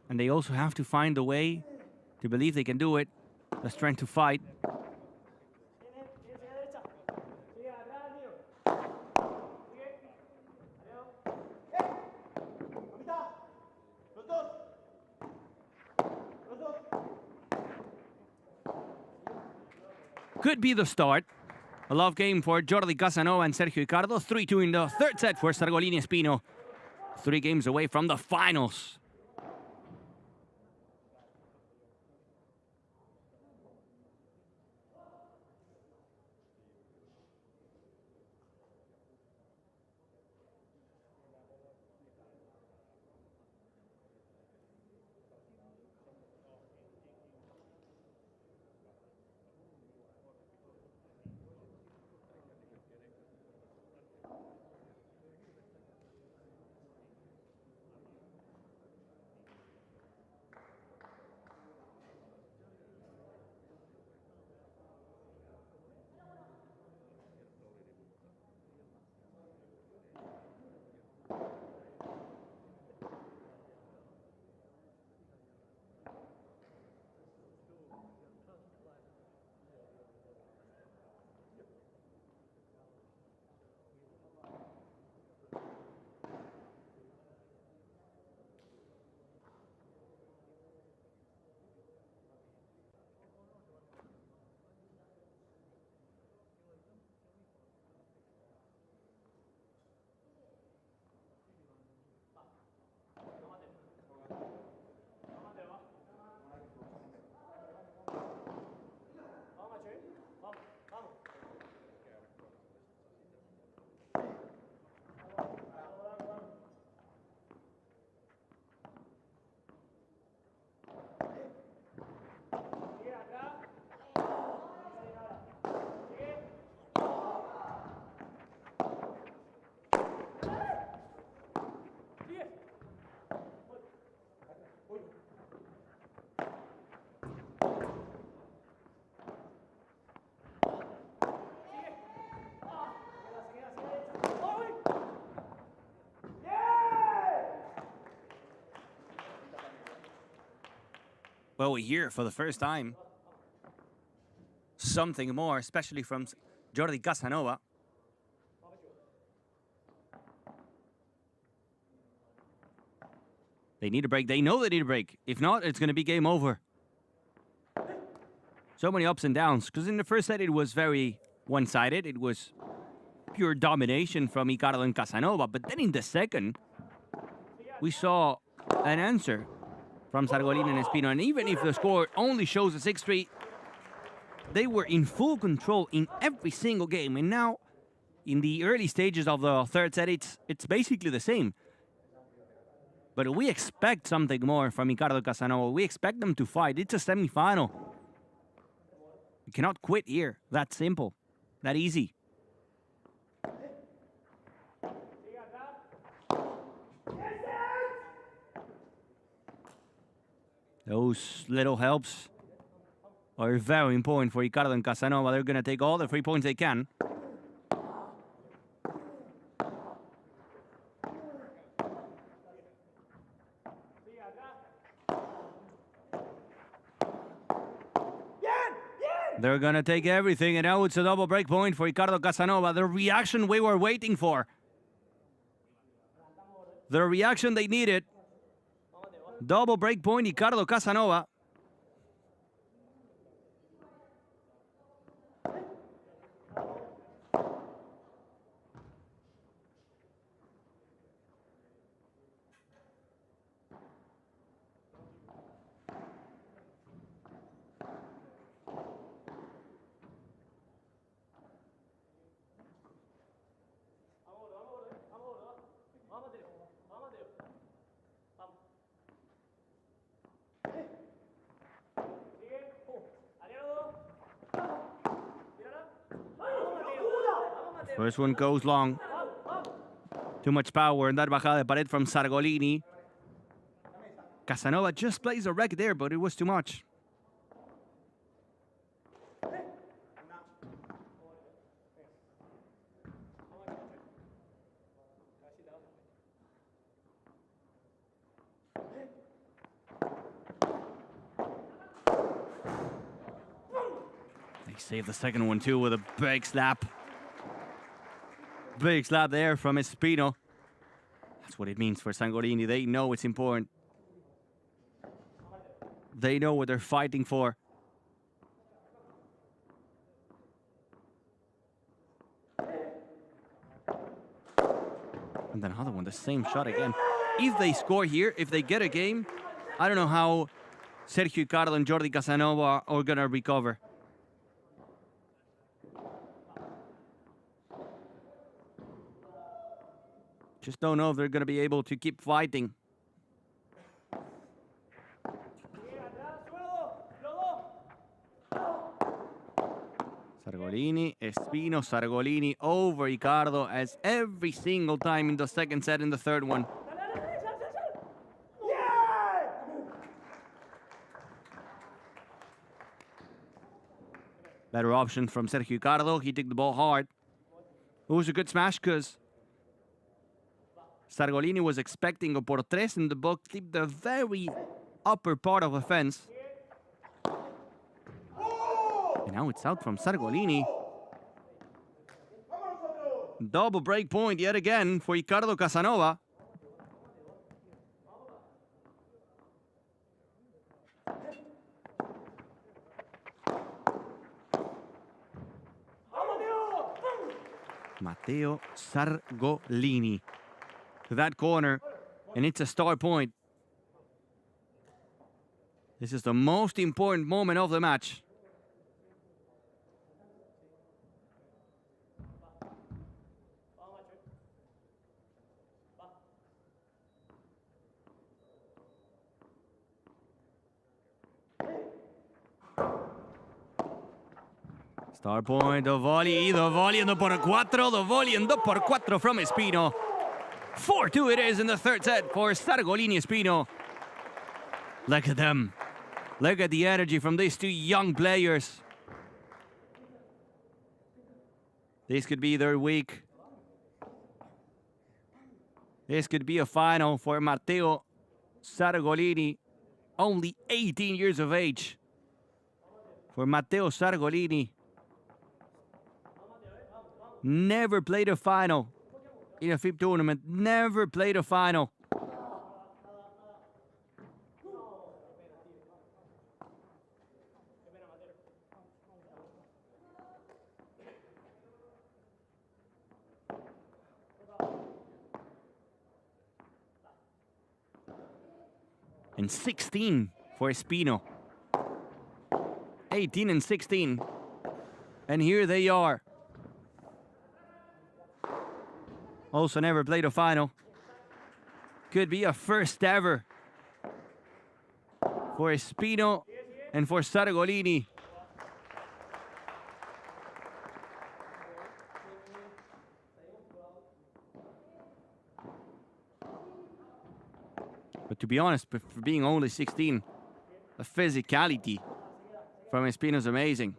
A: And they also have to find a way to believe they can do it. The strength to fight. Could be the start. A love game for Jordi Casanova and Sergio Ricardo. 3-2 in the third set for Sargolini Espino. 3 games away from the finals. Well, we hear for the first time something more, especially from Jordi Casanova. They need a break. They know they need a break. If not, it's going to be game over. So many ups and downs, because in the first set it was very one-sided. It was pure domination from Ricardo and Casanova. But then in the second, we saw an answer from Sargolini and Espino. And even if the score only shows a 6-3, they were in full control in every single game. And now, in the early stages of the third set, it's basically the same. But we expect something more from Ricardo Casanova. We expect them to fight. It's a semifinal. You cannot quit here. That simple. That easy. Those little helps are very important for Ricardo and Casanova. They're going to take all the 3 points they can. They're going to take everything, and now it's a double break point for Ricardo Casanova. The reaction we were waiting for. The reaction they needed. Double break point, Ricardo Casanova. First one goes long. Too much power in that bajada de pared from Sargolini. Casanova just plays a wreck there, but it was too much. They saved the second one too with a big slap. Big slap there from Espino. That's what it means for Sargolini. They know it's important. They know what they're fighting for. And then another one, the same shot again. If they score here, if they get a game, I don't know how Sergio Ricardo and Jordi Casanova are going to recover. Just don't know if they're going to be able to keep fighting. Sargolini, Espino, Sargolini over Ricardo as every single time in the second set and the third one. Better option from Sergio Ricardo. He took the ball hard. It was a good smash because Sargolini was expecting a por tres and the ball clipped the very upper part of the fence. And now it's out from Sargolini. Double break point yet again for Ricardo Casanova. Matteo Sargolini to that corner, and it's a star point. This is the most important moment of the match. Star point, the volley and the por cuatro, the volley and the por cuatro from Espino. 4-2 it is in the third set for Sargolini Espino. Look at them. Look at the energy from these two young players. This could be their week. This could be a final for Matteo Sargolini. Only 18 years of age for Matteo Sargolini. Never played a final in a FIP tournament. Never played a final. and 16 for Espino. 18 and 16. And here they are. Also never played a final. Could be a first ever for Espino and for Sargolini. But to be honest, for being only 16, the physicality from Espino is amazing.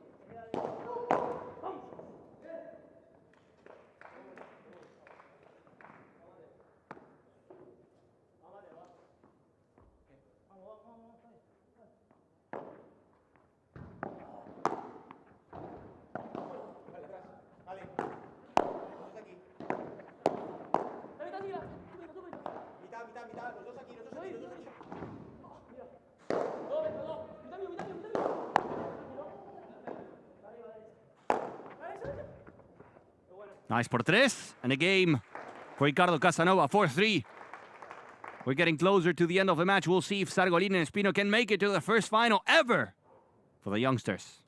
A: Nice por tres, and a game for Ricardo Casanova, 4-3. We're getting closer to the end of the match. We'll see if Sargolini and Espino can make it to the first final ever for the youngsters.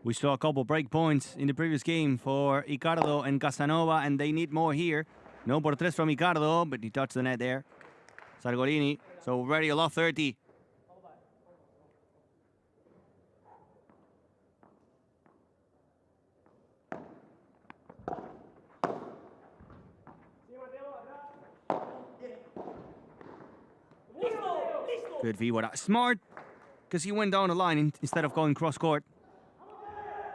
A: We saw a couple break points in the previous game for Ricardo and Casanova, and they need more here. No por tres from Ricardo, but he touched the net there. Sargolini, so ready a lot 30. Good V, what smart, because he went down the line instead of going cross court.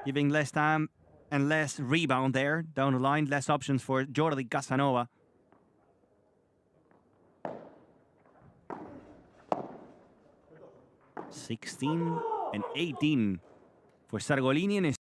A: Giving less time and less rebound there. Down the line, less options for Jordi Casanova. (16 and 18 for Sargolini and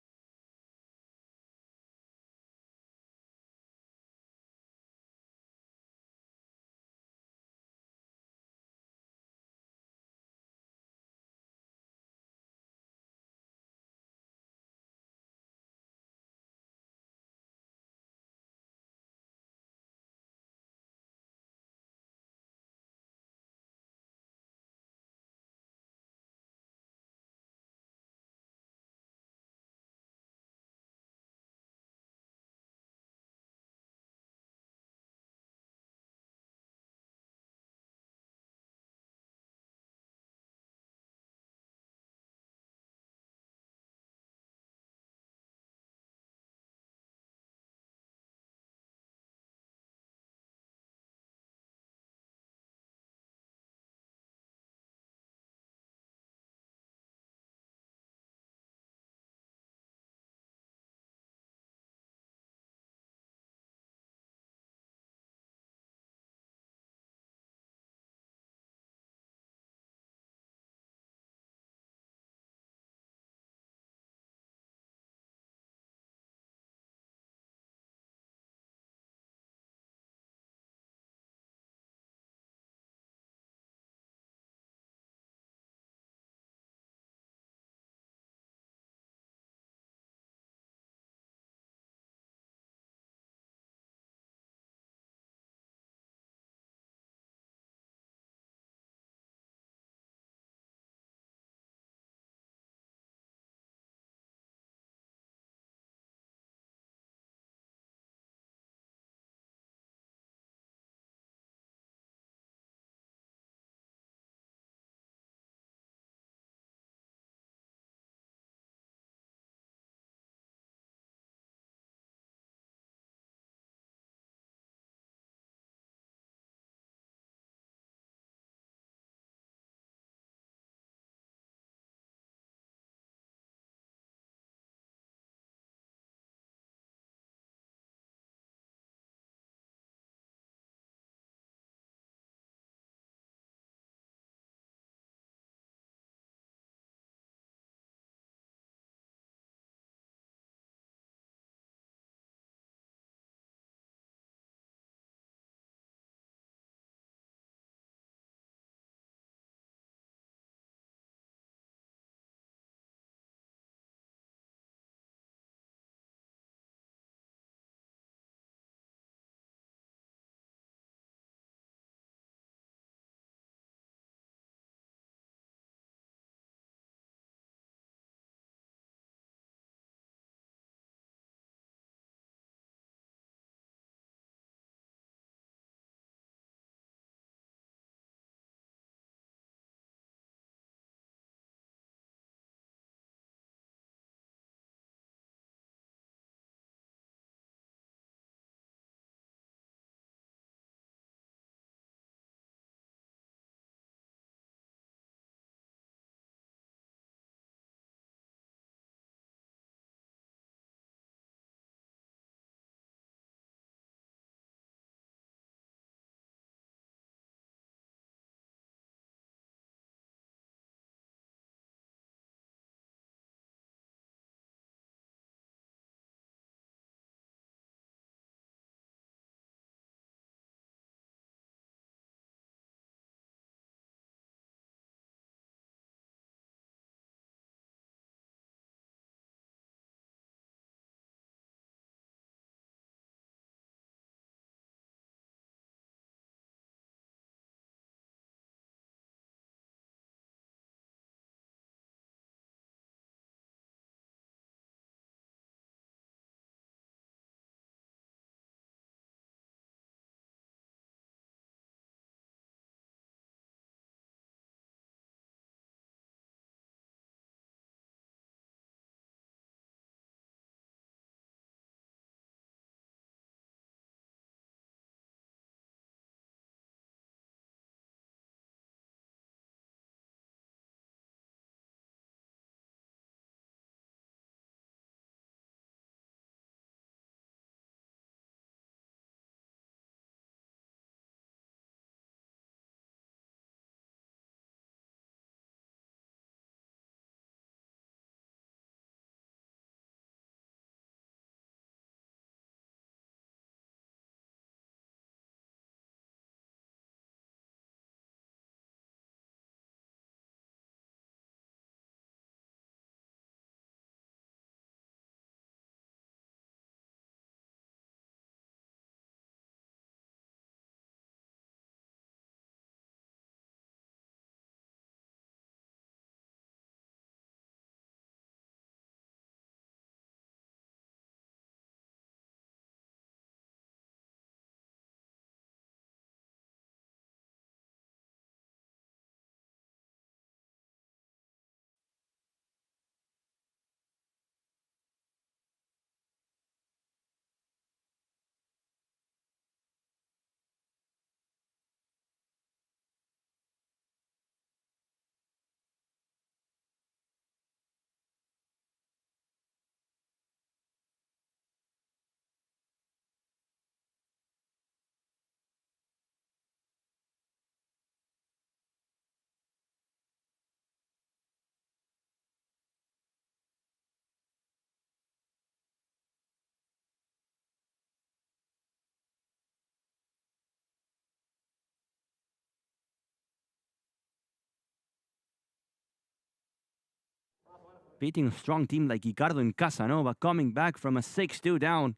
A: beating a strong team like Ricardo and Casanova, coming back from a 6-2 down.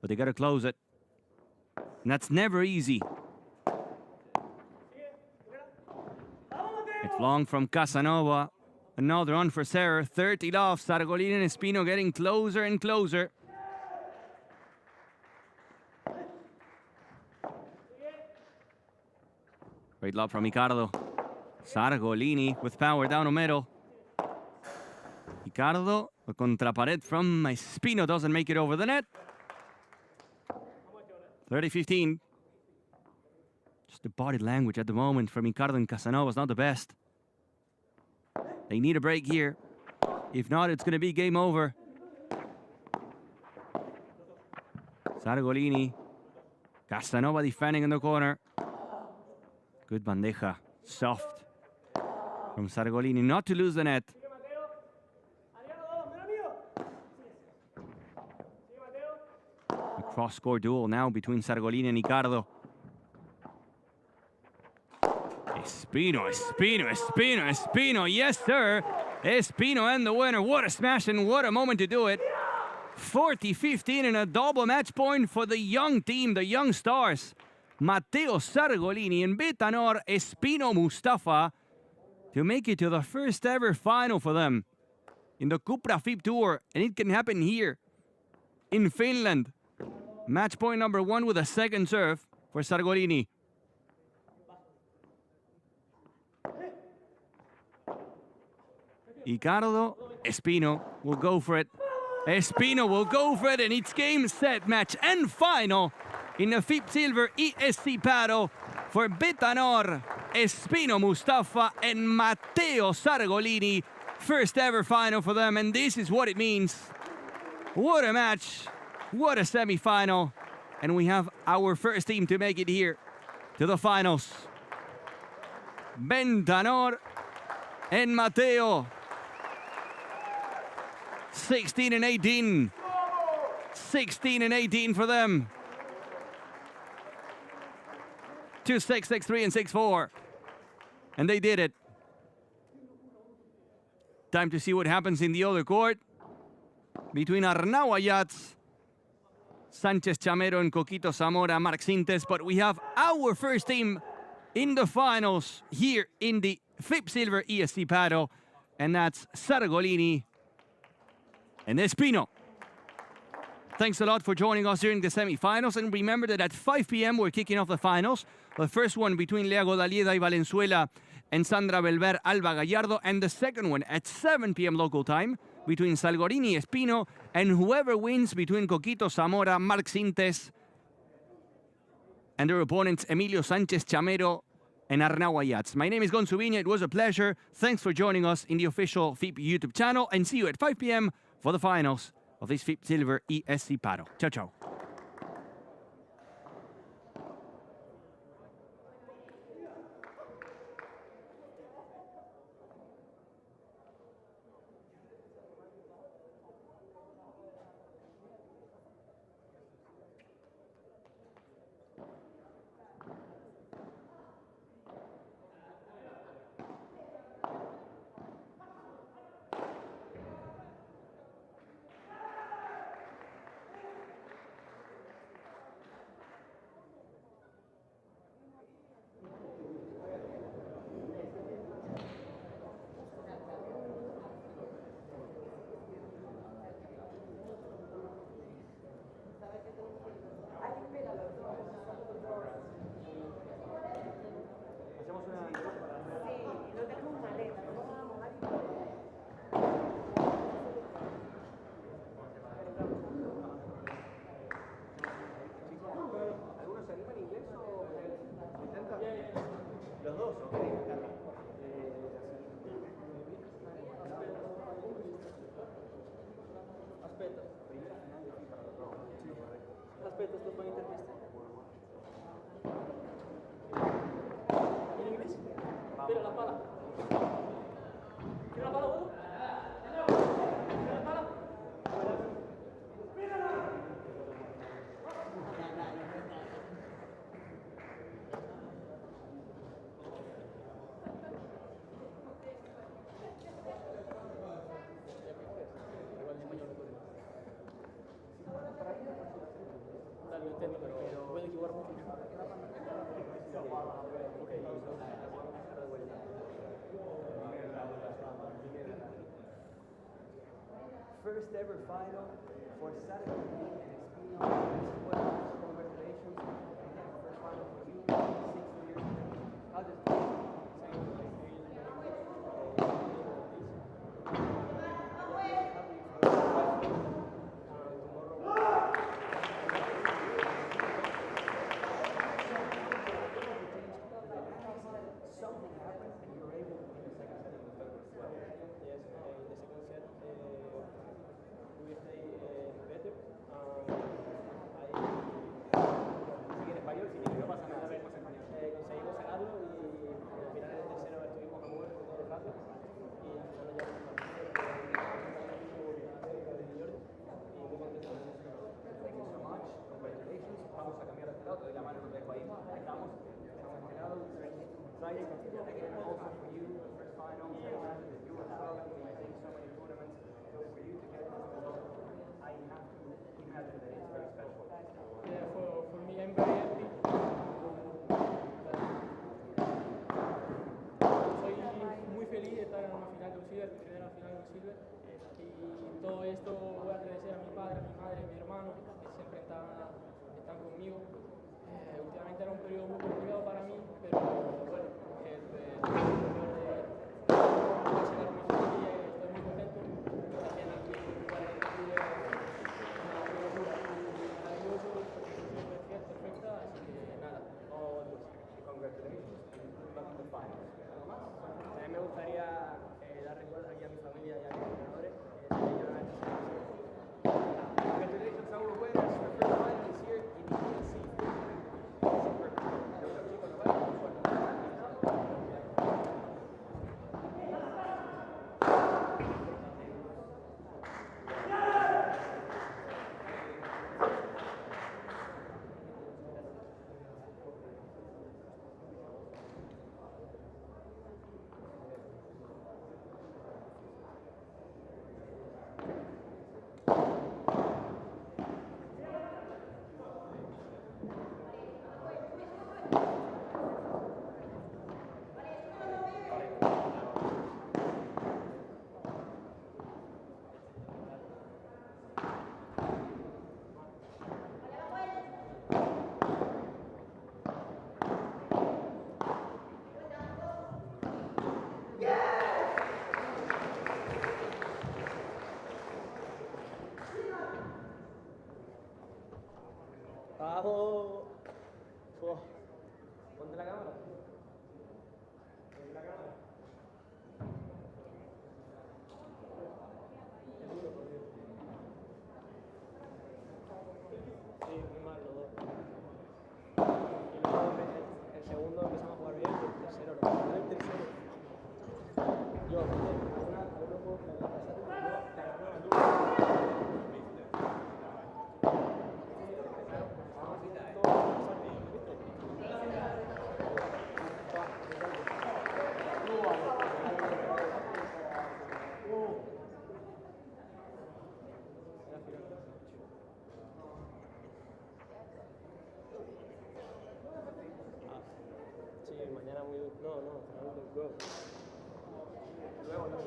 A: But they got to close it. And that's never easy. It's long from Casanova. Another unforced error. 30 love. Sargolini and Espino getting closer and closer. Great love from Ricardo. Sargolini with power down the middle. Ricardo, a contrapared from Espino, doesn't make it over the net. 30-15. Just the body language at the moment from Ricardo and Casanova is not the best. They need a break here. If not, it's going to be game over. Sargolini. Casanova defending in the corner. Good bandeja. Soft from Sargolini not to lose the net. A cross-court duel now between Sargolini and Ricardo. Espino, Espino, Espino, Espino. Yes, sir. Espino and the winner. What a smash and what a moment to do it. 40-15 and a double match point for the young team, the young stars. Matteo Sargolini and Betanor Espino Mustafa to make it to the first ever final for them in the Cupra FIP Tour. And it can happen here in Finland. Match point number 1 with a second serve for Sargolini. Ricardo Espino will go for it. Espino will go for it, and it's game, set, match, and final in the FIP Silver ESC Padel for Betanor Espino Mustafa and Matteo Sargolini. First ever final for them, and this is what it means. What a match, what a semi-final, and we have our first team to make it here to the finals. Betanor and Matteo. 16 and 18. 16 and 18 for them. 2-6, 6-3, and 6-4. And they did it. Time to see what happens in the other court between Arnau Ayats, Sanchez Chamero, and Coquito Zamora, Marc Sintes. But we have our first team in the finals here in the FIP Silver ESC Padel, and that's Sargolini and Espino. Thanks a lot for joining us during the semifinals, and remember that at 5 p.m. we're kicking off the finals. The first one between Lea Godalieda y Valenzuela and Sandra Belver Alba Gallardo, and the second one at 7 p.m. local time between Sargolini, Espino, and whoever wins between Coquito Zamora, Marc Sintes, and their opponents Emilio Sanchez Chamero and Arnau Ayats. My name is Gon Subiña. It was a pleasure. Thanks for joining us in the official FIP YouTube channel, and see you at 5 p.m. for the finals of this FIP Silver ESC Padel. Ciao, ciao.
B: Aspetta, sto con intervista. In inglese? Tira la pala. Tira la pala, uno. Tira la pala. First ever final for Saturday, and it's been congratulations. First final for you, 6 years. How does it feel? Something happened and you were able to win the second set in the third as well. Yes, in the second set we played better. Sigue en español, si no pasa nada. Conseguimos ganarlo y al final del tercero estuvimos a mover por todo el rato y al final ya congratulations, vamos a cambiar de este lado, te doy la mano, no te dejo ahí. Ahí estamos enterados. Exciting, also for you, the first final, you were struggling, playing so many tournaments, so for you to get this result, I have to imagine that it's very special.
G: Yeah, for me, I'm very happy. Soy muy feliz de estar en una final con Silver, mi primera final con Silver. Y todo esto voy a agradecer a mi padre, a mi madre, a mi hermano, que siempre están conmigo. Últimamente era un periodo muy complicado para mí, pero bueno, sacar a mi familia y estoy muy contento. También aquí jugar en el club una locura, maravilloso, perfecta, así que nada, all good.
B: Congratulations, back to the finals. También me gustaría dar recuerdos aquí a mi familia y a mis entrenadores. Congratulations, our winners for the first final this year in the ESC. Vamos. Ponte la cámara. Ponte la cámara. Sí, muy mal los dos. Y luego el segundo empezamos a jugar bien, el tercero no. El tercero. Yo, no puedo Sí, mañana muy duro. No, luego. Luego no.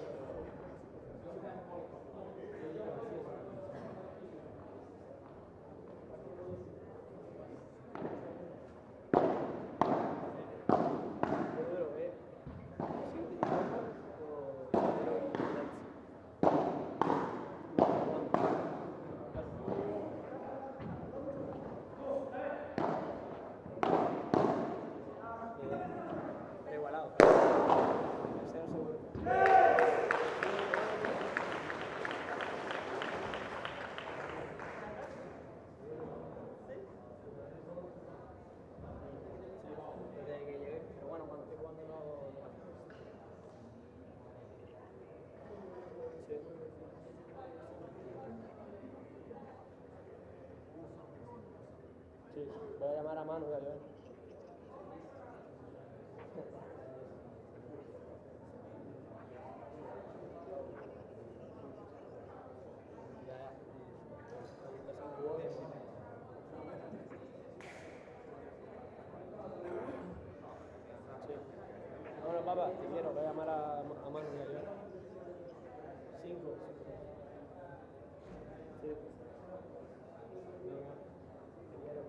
B: Igualado. Tercero seguro. Desde que llegué, pero bueno, cuando estoy jugando no. Sí. Sí, voy a llamar a Manu y a Joel.
G: Java, te quiero, voy a llamar a Manu. 5. Sí. Venga. Te quiero.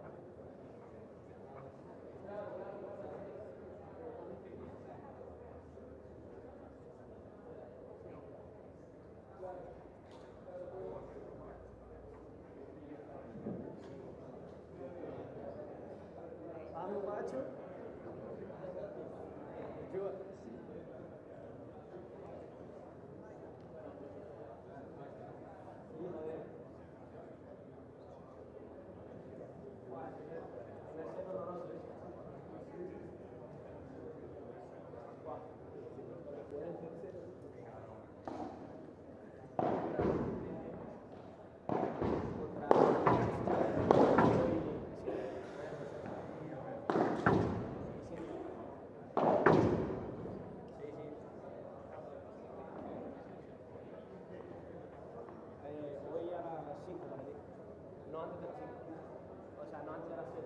G: Vamos, macho. Ayuda. Voy a las 5 para ti. No antes de las 5. O sea, no antes de las 7.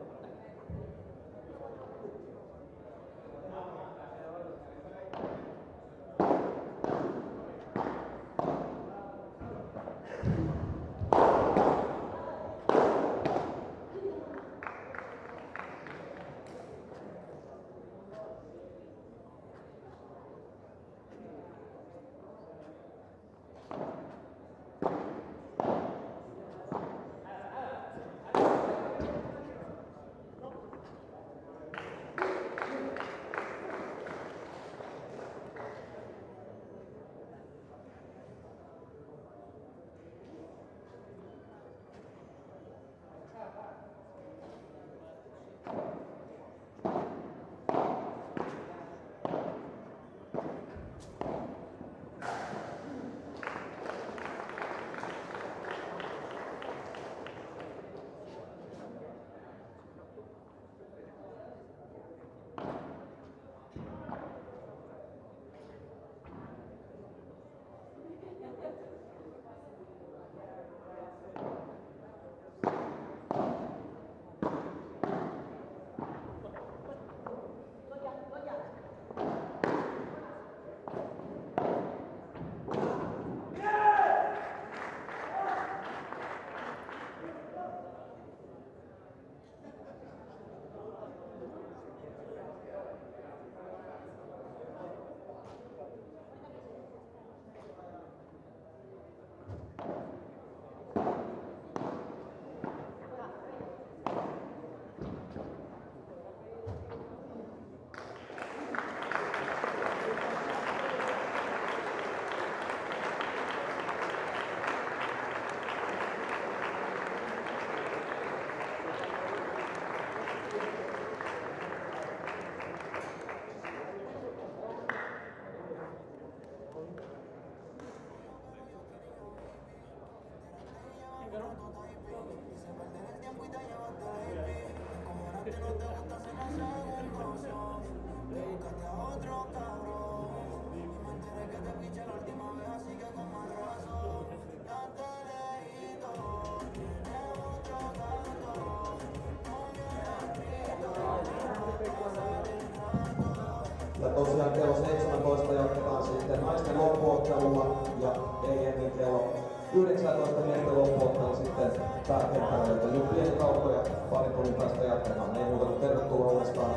C: Ja tosiaan kello 17 jatketaan sitten naisten loppuottelulla ja EM:n kello 19 miesten loppuottelu sitten pääkentällä, joten nyt pieni tauko ja parin tunnin päästä jatketaan. Ei muuta kuin tervetuloa uudestaan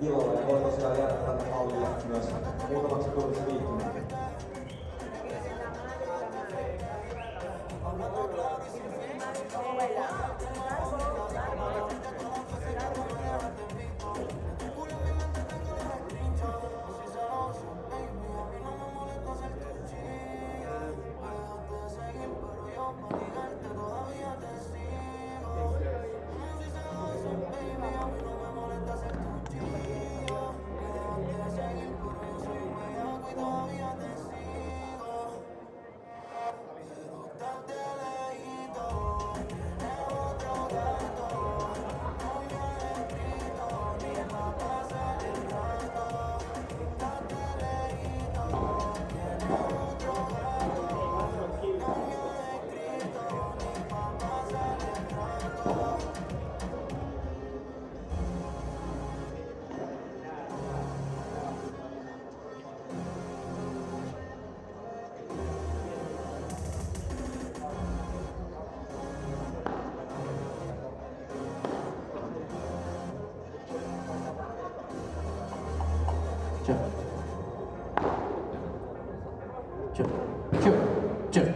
C: ilolle ja voi tosiaan jäädä tänne hallille myös muutamaksi tunniksi viihtymään.
H: Todavía te
B: Check. Check. Check. Check.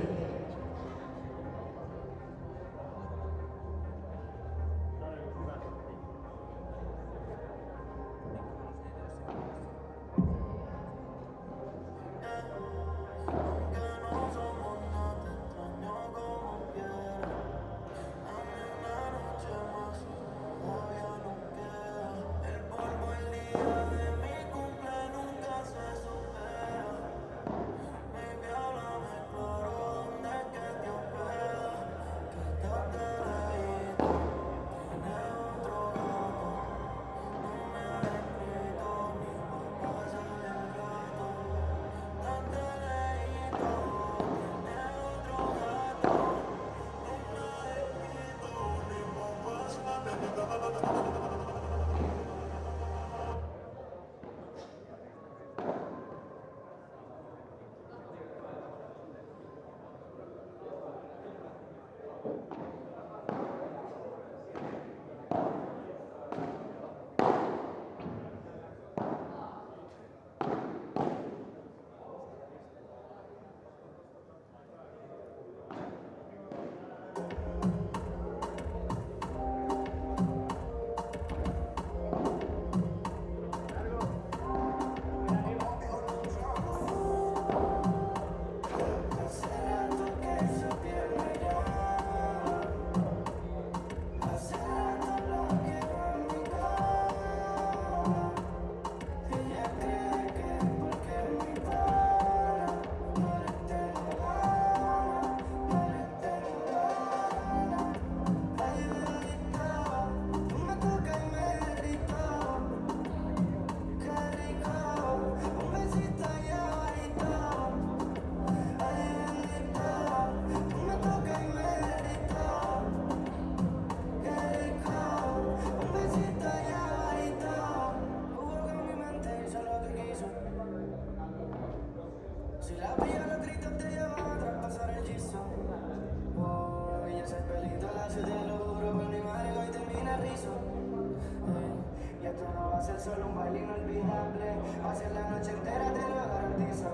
H: Solo un baile inolvidable, hacia la noche entera te lo garantizo.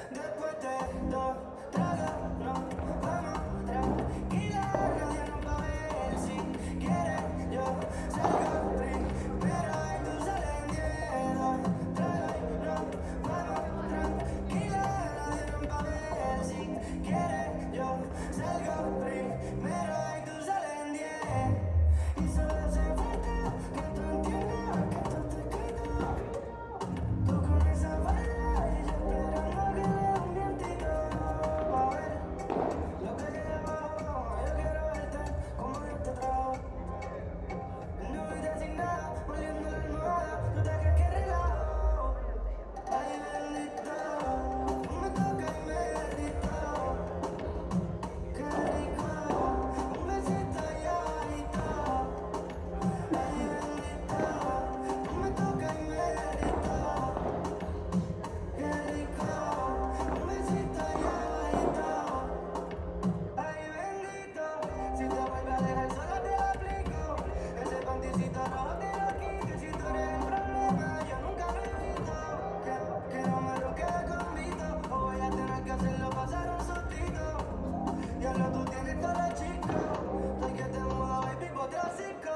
H: Después de dos tragos, no vamos tranquila, nadie nos va a ver. Si quieres, yo salgo primero y tú sales en 10. Dos tragos, no vamos tranquila, nadie nos va a ver. Si quieres, yo salgo primero y tú sales en 10. Y solo hace falta que tú entiendas que esto te tú con esa falda y yo esperando que le dé un vientito pa' ver lo que hay abajo. Yo quiero verte como yo te trajo. Nubita sin nada, oliendo la almohada. ¿Tú te crees que relajo? Ay, bendito, tú me tocas y me derrito. Qué rico, un besito y abajito. Ay, bendito, tú me tocas y me derrito. Qué rico, un besito y abajito. Ay, bendito, si te vuelve a dejar sola te lo aplico. Ese panticito rojo te lo quito. Si tú eres el problema, yo nunca lo evito. Que no me lo quede convito, o voy a tener que hacerlo pasar un sustito. Diablo, tú tienes toda la chico, estoy que te mudo, baby, por otro circo.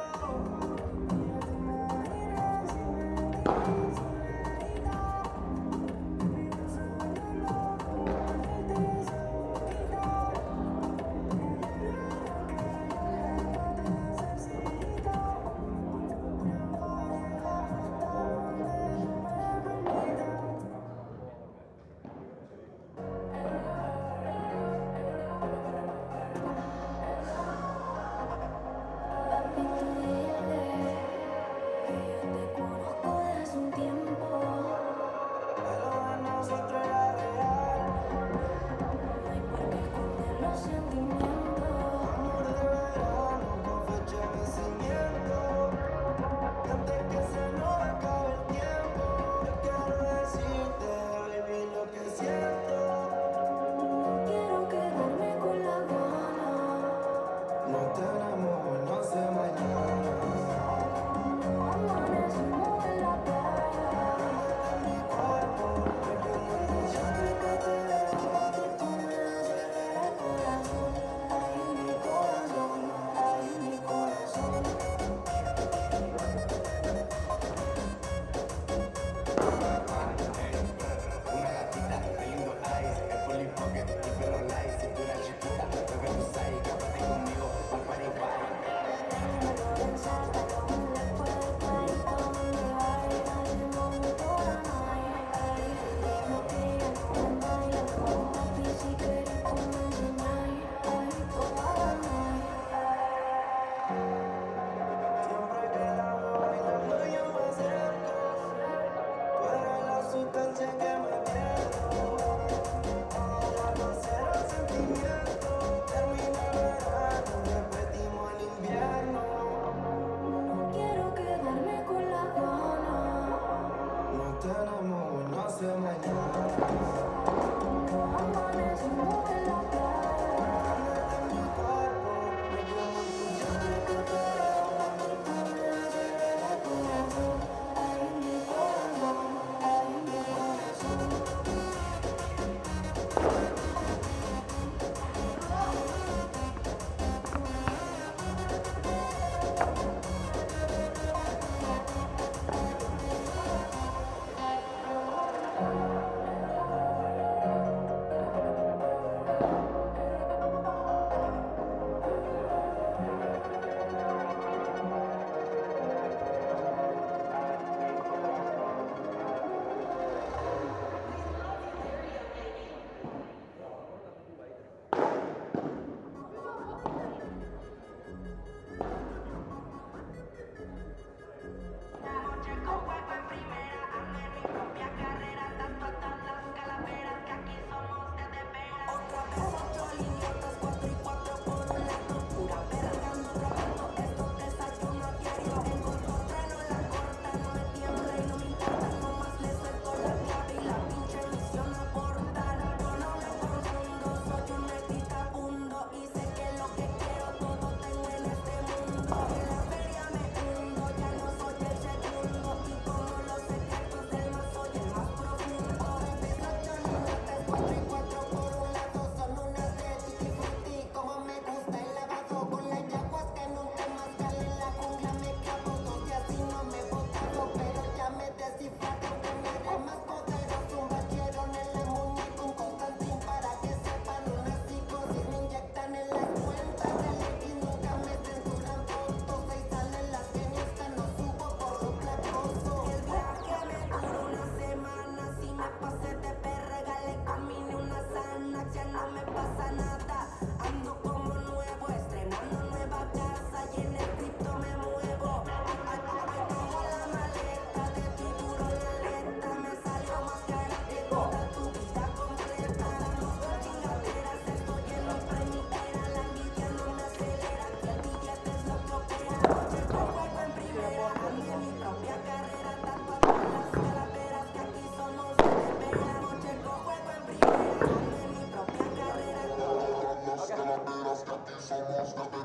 H: Una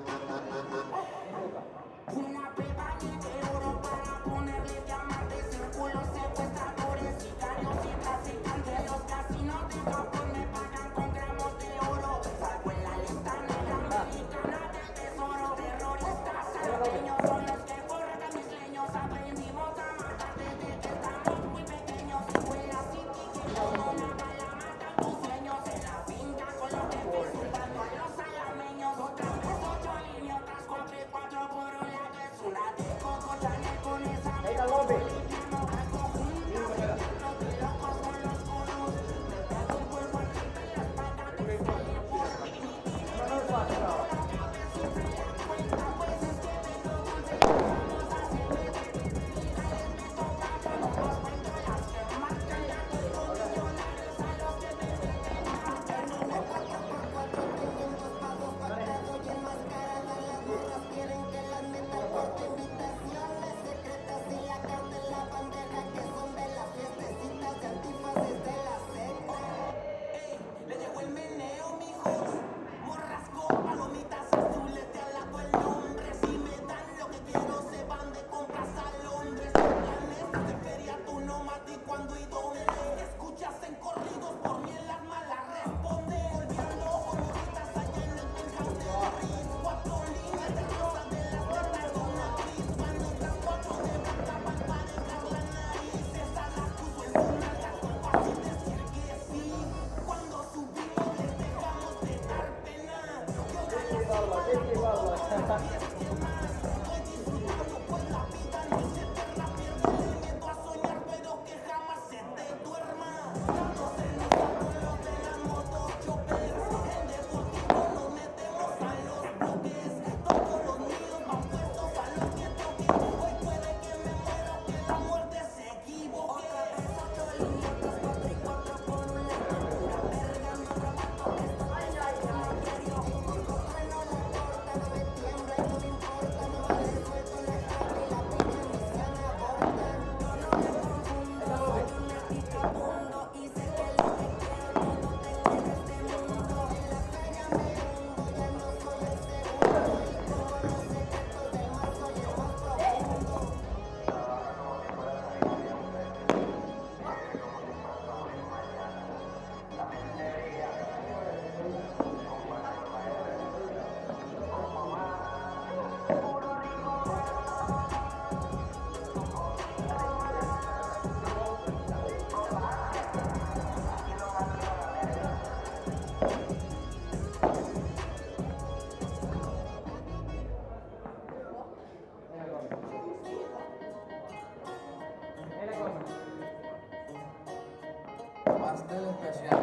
H: pepa de oro para ponerle diamantes, círculos secuestradores, sicarios y traficantes. Los casinos de Japón me pagan con gramos de oro. Salgo en la lista negra americana del tesoro. Terroristas salteños son los que borran mis leños. Aprendimos a matar desde que estamos muy pequeños. Fue la city que con una bala matan tus sueños. En la finca con los jefes zumbando a los alameños. Otra vez 8 líneas, otras 4 y 4 por un lado. Es una de coco, Chanel con esa boliviano. Algo juntos, los de locos con los gurús. Me pego un polvo al triple y las patas de salir por Trinity. La cabeza siempre la cuenta, pues es que tengo dulce y vamos a hacer legales. Me toca, yo no los cuento las que marcan. Ya tengo millonarios a los que me meten a terminé 4x4, tengo un 2x2 pactado y enmascarada. Las morras quieren que las meta al corto. Invitaciones secretas y la carta en la bandeja, que son de las fiestecitas de antifaces de la secta. Ey, le llegó el meneo, mijos. Morras con palomitas azules, te halago el nombre. Si me dan lo que quiero, se van de compras a Londres. Planes de feria, tú no maté cuando y dónde. Escuchas en corridos, por mí en las malas responde. Volviendo con morritas allá en el penthouse de Riz. 4 líneas de rosa de las tetas de una actriz. Van otras 4 de boca para parejas la nariz. Esa las puso en su nalga, con fácil decir que sí. Cuando subimos les dejamos de dar pena. Y ahora la cima la pongo con los pies quemas. Estoy disfrutando pues la vida no es eterna. Piérdele el miedo a soñar, pero que jamás se te duerma. Tanto se nos da con lo de las motos choppers. En deportivo nos metemos a los bloques. Todos los míos van puestos a lo que toque. Hoy puede que me muera o que la muerte se equivoque. Otra vez 8 líneas, 4 y 4 por un lado. Pura verga, no reparto esto, que no quiero. Trueno la corta, no me tiembla y no me importa. No vale, suelto la escala y la pinche misión me abortan. Yo no me confundo, soy un mestizabundo y sé que lo que quiero todo tengo en este mundo. En la calle me hundo, ya no soy el segundo. Y como los secretos del mar soy el más profundo.
I: Pastel especial,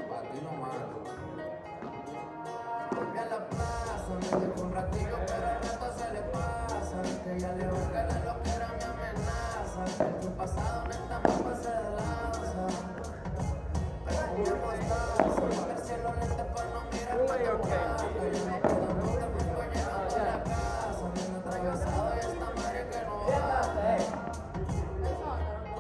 I: para ti nomás. Volví a la plaza, me dejó un ratillo, pero al rato se le pasa. Que ya le busca la loquera, me amenaza. El tu pasado neta me pase de lanza. Perfume mostaza, el cielo lente para no mirar para tu casa. Yo no puedo nunca, me voy llegando a la casa. Viendo atravesado y esta madre que no baja.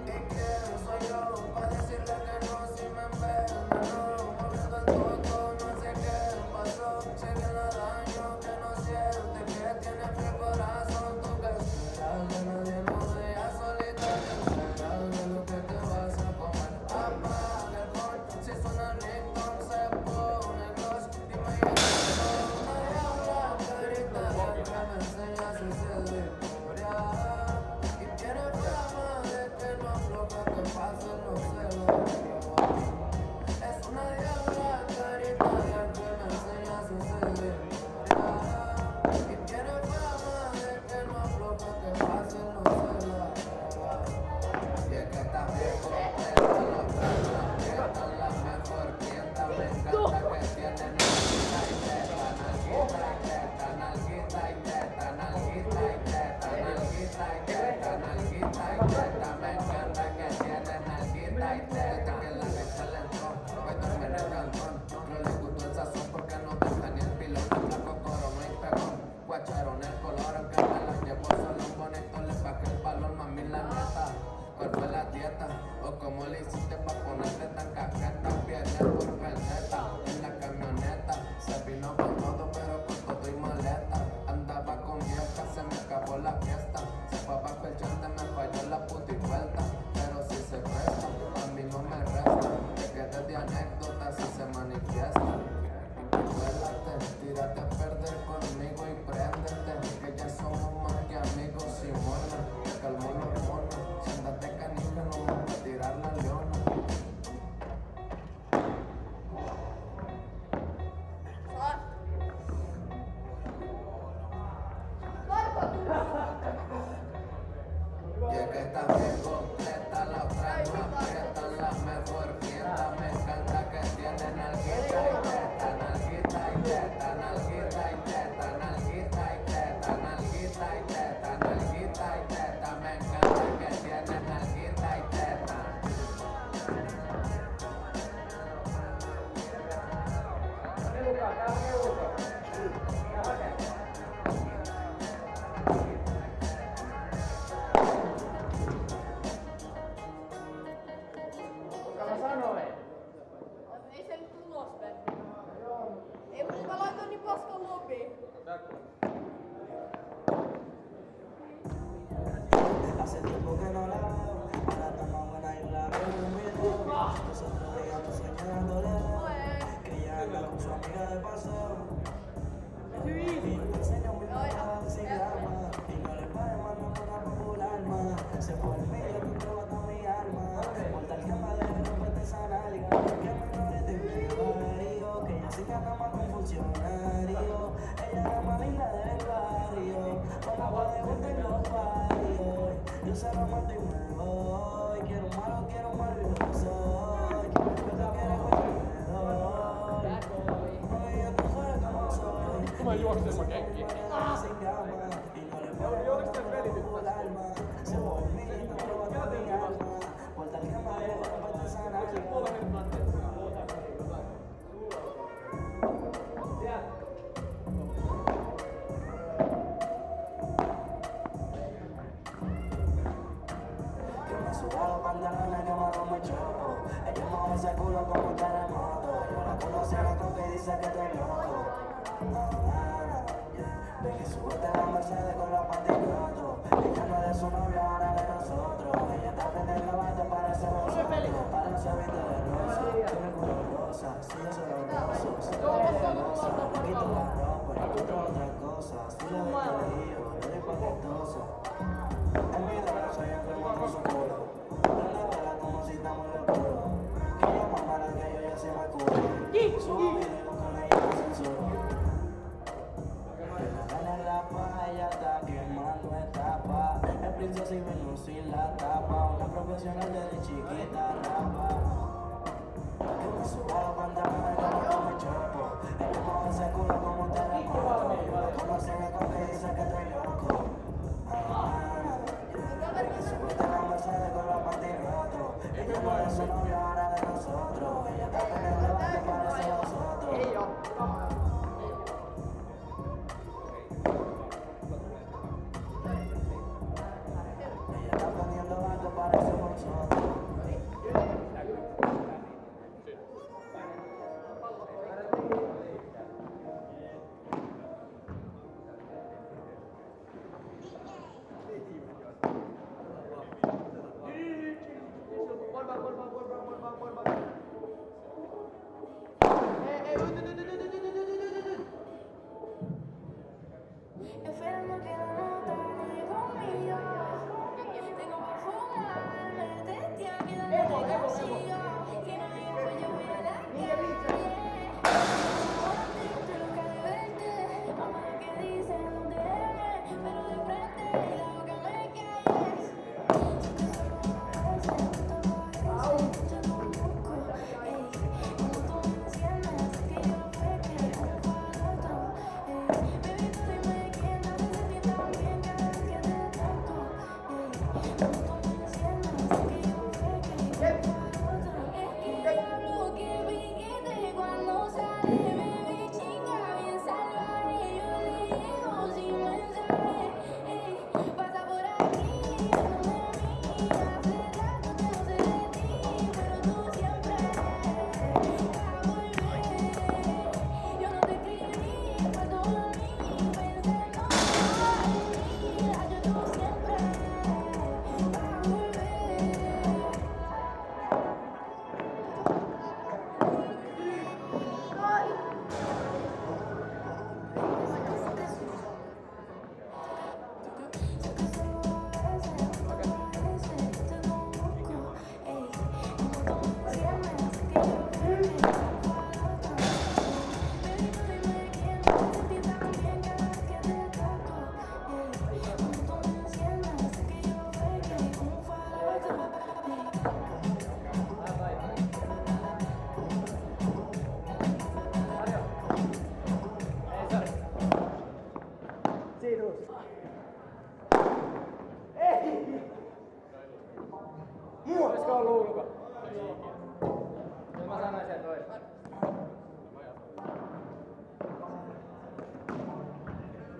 I: ¿Y quién soy yo para decirle que no? Si me envenenó, volviendo al todo, no sé qué pasó. Sé que la daño, que no siente, que tiene frío el corazón. Tú que esperas que nadie nos vea solita, que esperas de lo que te vas a comer. Apaga el phone, si suena el ringtone se pone gloss. Dime ya, una Y es que está bien completa, la otra no aprietan, la mejor fiesta. Me encanta que tiene nalguita y teta, nalguita y teta, nalguita y teta, nalguita y teta, nalguita y teta, nalguita y teta. Me encanta que tiene nalguita y teta.
F: Ei se nyt ulos mennä. Ei, mutta mä laitoin niin paskan lobiin.
H: Hace tiempo que no la veo, ahora está más buena y la veo durmiendo. Nosotros digamos soñando lejos, que ya anda con su amiga de paseo. Y me enseña muy mal sin drama, y no le pague mandando una popular más. Se fue el medio, tú probando mi arma, mortal que me deje romperte esa nalga. Que menores de mi barrio, que ella sí que anda más con funcionario. Ella es la más linda del barrio, con la voz de gusto en los barrios. Yo se lo mato y me voy. Quiero un malo y lo soy. Quiero que quiere güey y me doy. Oye, yo tú sabes cómo soy.
E: Mä juoksen mä kenkiin.
H: Sin gama, y no le puedo mandar por alma. Se fue el mío, tú probando mi alma. Por tal que me deje romperte esa nalga. Que me suba los pantalones que me hago muy choco. Ella mueve ese culo como un terremoto. Yo la conocí a la que dice que estoy loco. Ven y súbete a la Mercedes con los panticotos. Ella no es de su novio, ahora de nosotros. Ella está aprendiendo a bate para ese vosotros. Para no ser vista de rosa. Tiene el culo rosa, si yo se lo gozo. Si tú eres celosa, me quito la ropa y encuentro otra cosa. Si le doy colegio, le doy paquetosa. En mi dedo soy enfermo con su culo. Prendetela como si estamos locuros. Que ella más mala que yo ya se me curo. Subo video con ella en censura. En la paz ella está quemando etapa. Es princesa y vino sin la tapa. Una profesional desde chiquita rapa. Que me suba los pantalones como me chopo. Ella mueve ese culo como un terremoto. Yo la conocí en el que dice que estoy loco. Súbete a la Mercedes con los panticotos. Ella no es su novio, ahora de nosotros. Ella está aprendiendo a bate para ese vosotros. Ella está aprendiendo bate para ese vosotros.
J: Enfermo que no nota ni conmigo. Tengo que fumarme, testia, quedándote consigo. Que no diga que yo voy a la calle. Estoy loca de verte. Mamá lo que dicen no te dejes, pero de frente y la boca me calles. Si te solo a veces, yo no busco. Cuando tú me enciendes, que yo fue que uno para el otro. Baby, tú dime quién te hace sentir tan bien cada vez que te toco. Cuando tú me enciendes, que yo fue que uno para el otro. Es que diablo, que piquete cuando sale, baby, chica, bien salvaje. Yo le llevo sin mensaje. Pasa por aquí, no me miras. Hace rato que no sé de ti, pero tú siempre vas a volver. Yo no te escribí para dormir, pensando en mi vida. Yo tú siempre vas a volver.
G: on luuluka. Mä sanoin sen toisen.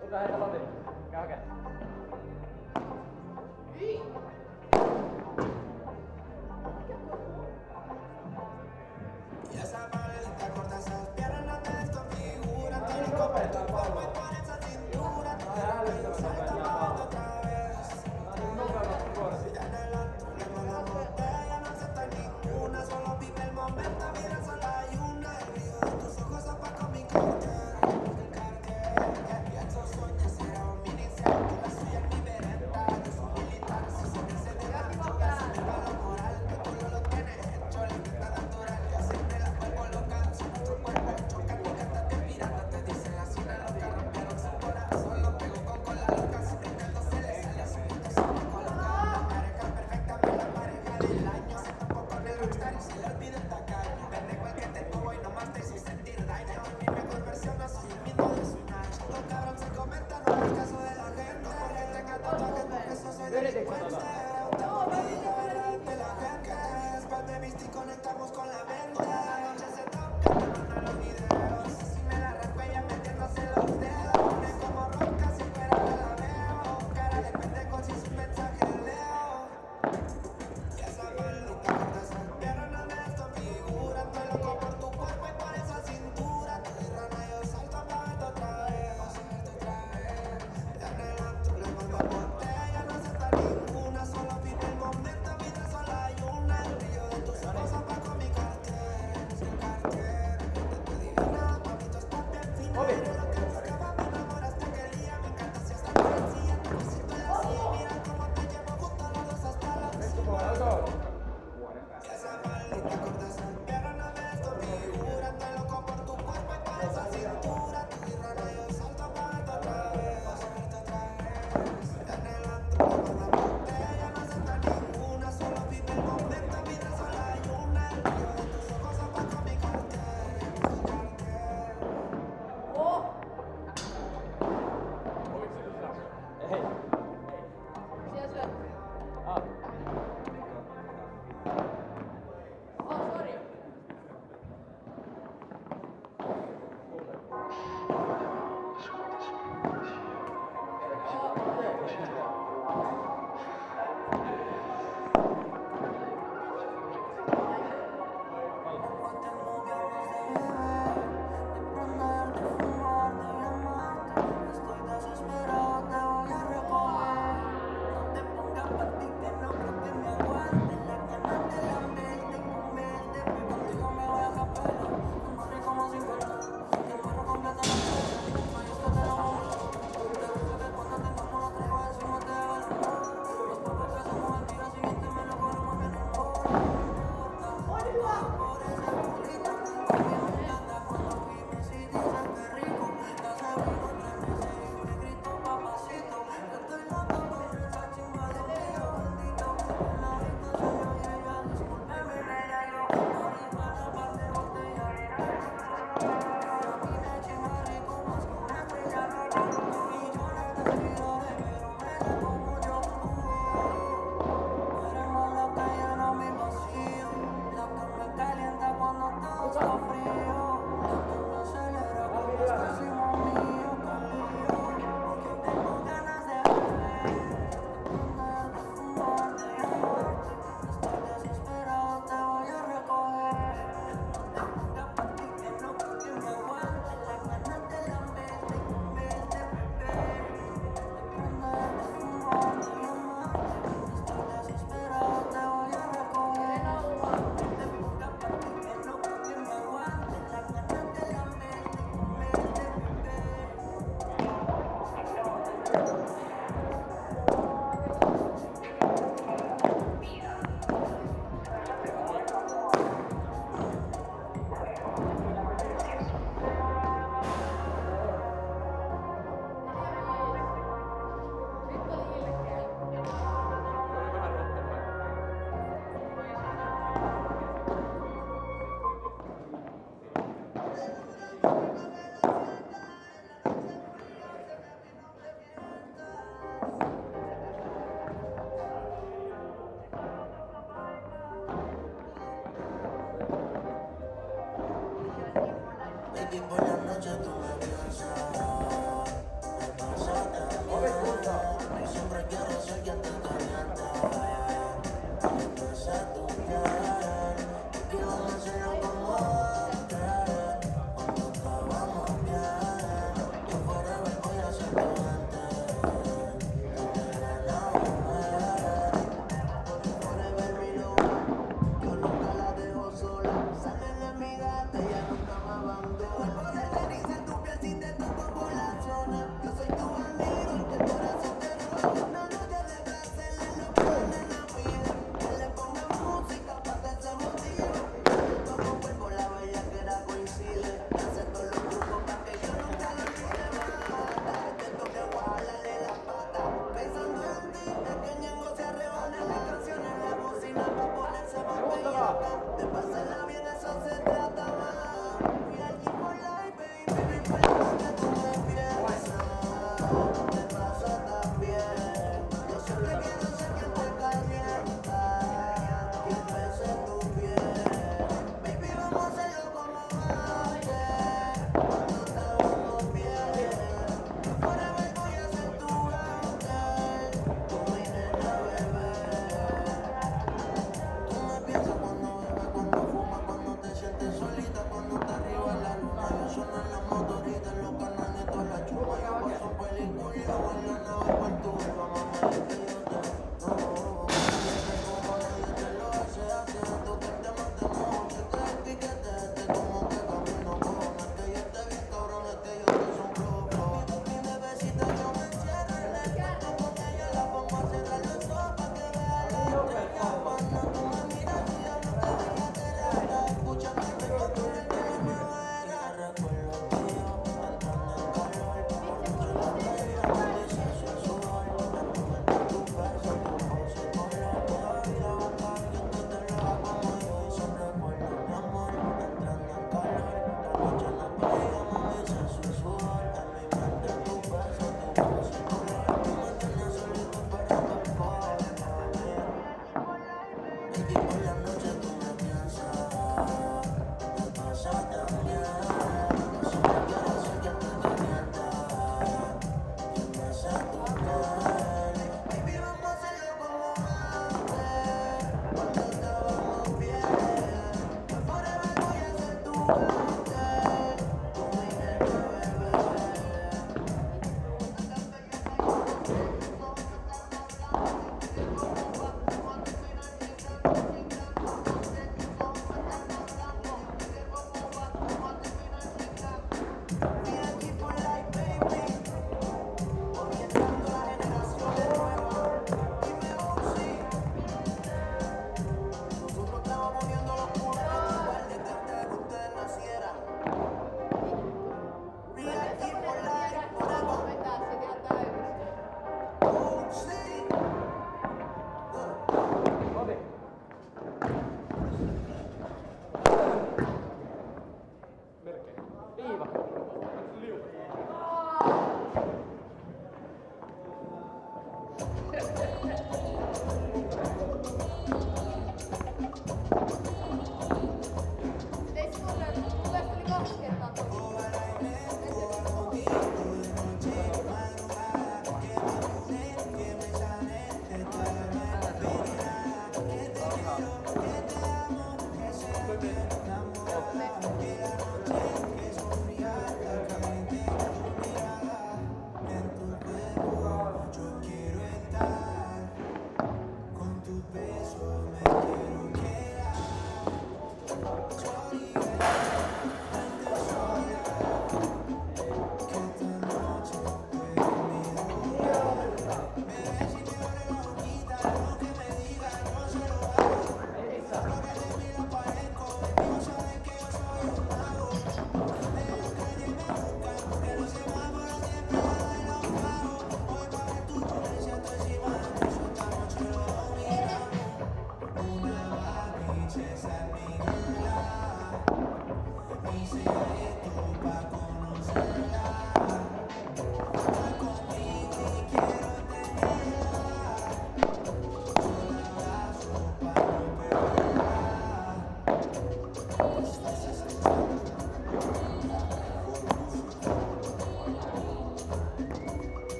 G: Kuka heitä lotin? Käy hakee.
H: Y esa maldita corta esas piernas te desconfiguran. Tiene que ver tu cuerpo y por esa cintura. Tu cabello salta para otra vez. Ya en el antro le mando la botella, no acepta ninguna. Solo vive el momento, mira, solo hay una. El brillo de tus ojos opaco mi cartera. El cartera, y esos sueños será un inicial. La suya es mi verenta, yo soy militar. Si se me hace de gato, que se me va lo moral. Que tú no lo tienes hecho, la intenta natural. Yo siempre la vuelvo loca, si nuestro cuerpo choca. Tu gata te pirata, te dicen la cina loca. Rompieron su corazón, lo pegó con cola loca. Si brincando se le sale a su punto, se me coloca. La pareja perfecta, la pareja del año. Se topó con el rockstar y se le olvida el tacaño. Pendejo el que te tuvo y nomás te hizo sentir daño. Mi mejor versión, no soy el mismo de su nacho. Todo cabrón se comenta, no es caso de la gente. Porque tenga tatuajes, porque eso soy delincuente. Te volví la verdad de la gente. Después me viste y conectamos con la mente. La noche se toca, te mandan los videos. Si me la raspa ella metiéndose los dedos. Pone como ronca, si fuera me la veo. Cara de pendejo si su mensaje leo. Y esa maldita corta esas piernas me desconfiguran. Estoy loco por tu cuerpo y por esa cintura. Tú y rana, yo salto pa' verte otra vez. Ya en el antro le mando botella, no acepta ninguna. Solo vive el momento, mientras solo hay una. El brillo de tus ojos opaco mi cartera. Sin cartera, te divina, papito, está bien fina. Eres lo que buscaba, me enamoraste aquel día. Me encanta si estás sencilla, tu besito en la silla. Mira cómo te llevo juntos los dos hasta la cima. Y esa maldita corta esas piernas me desconfiguran. Estoy loco por tu cuerpo y por esa cintura. Tú y rana, yo salto pa' verte otra vez. Ya en el antro le mando botella, no acepta ninguna. Solo vive el momento, mira, solo hay una. El brillo de tus ojos opaco mi cartera.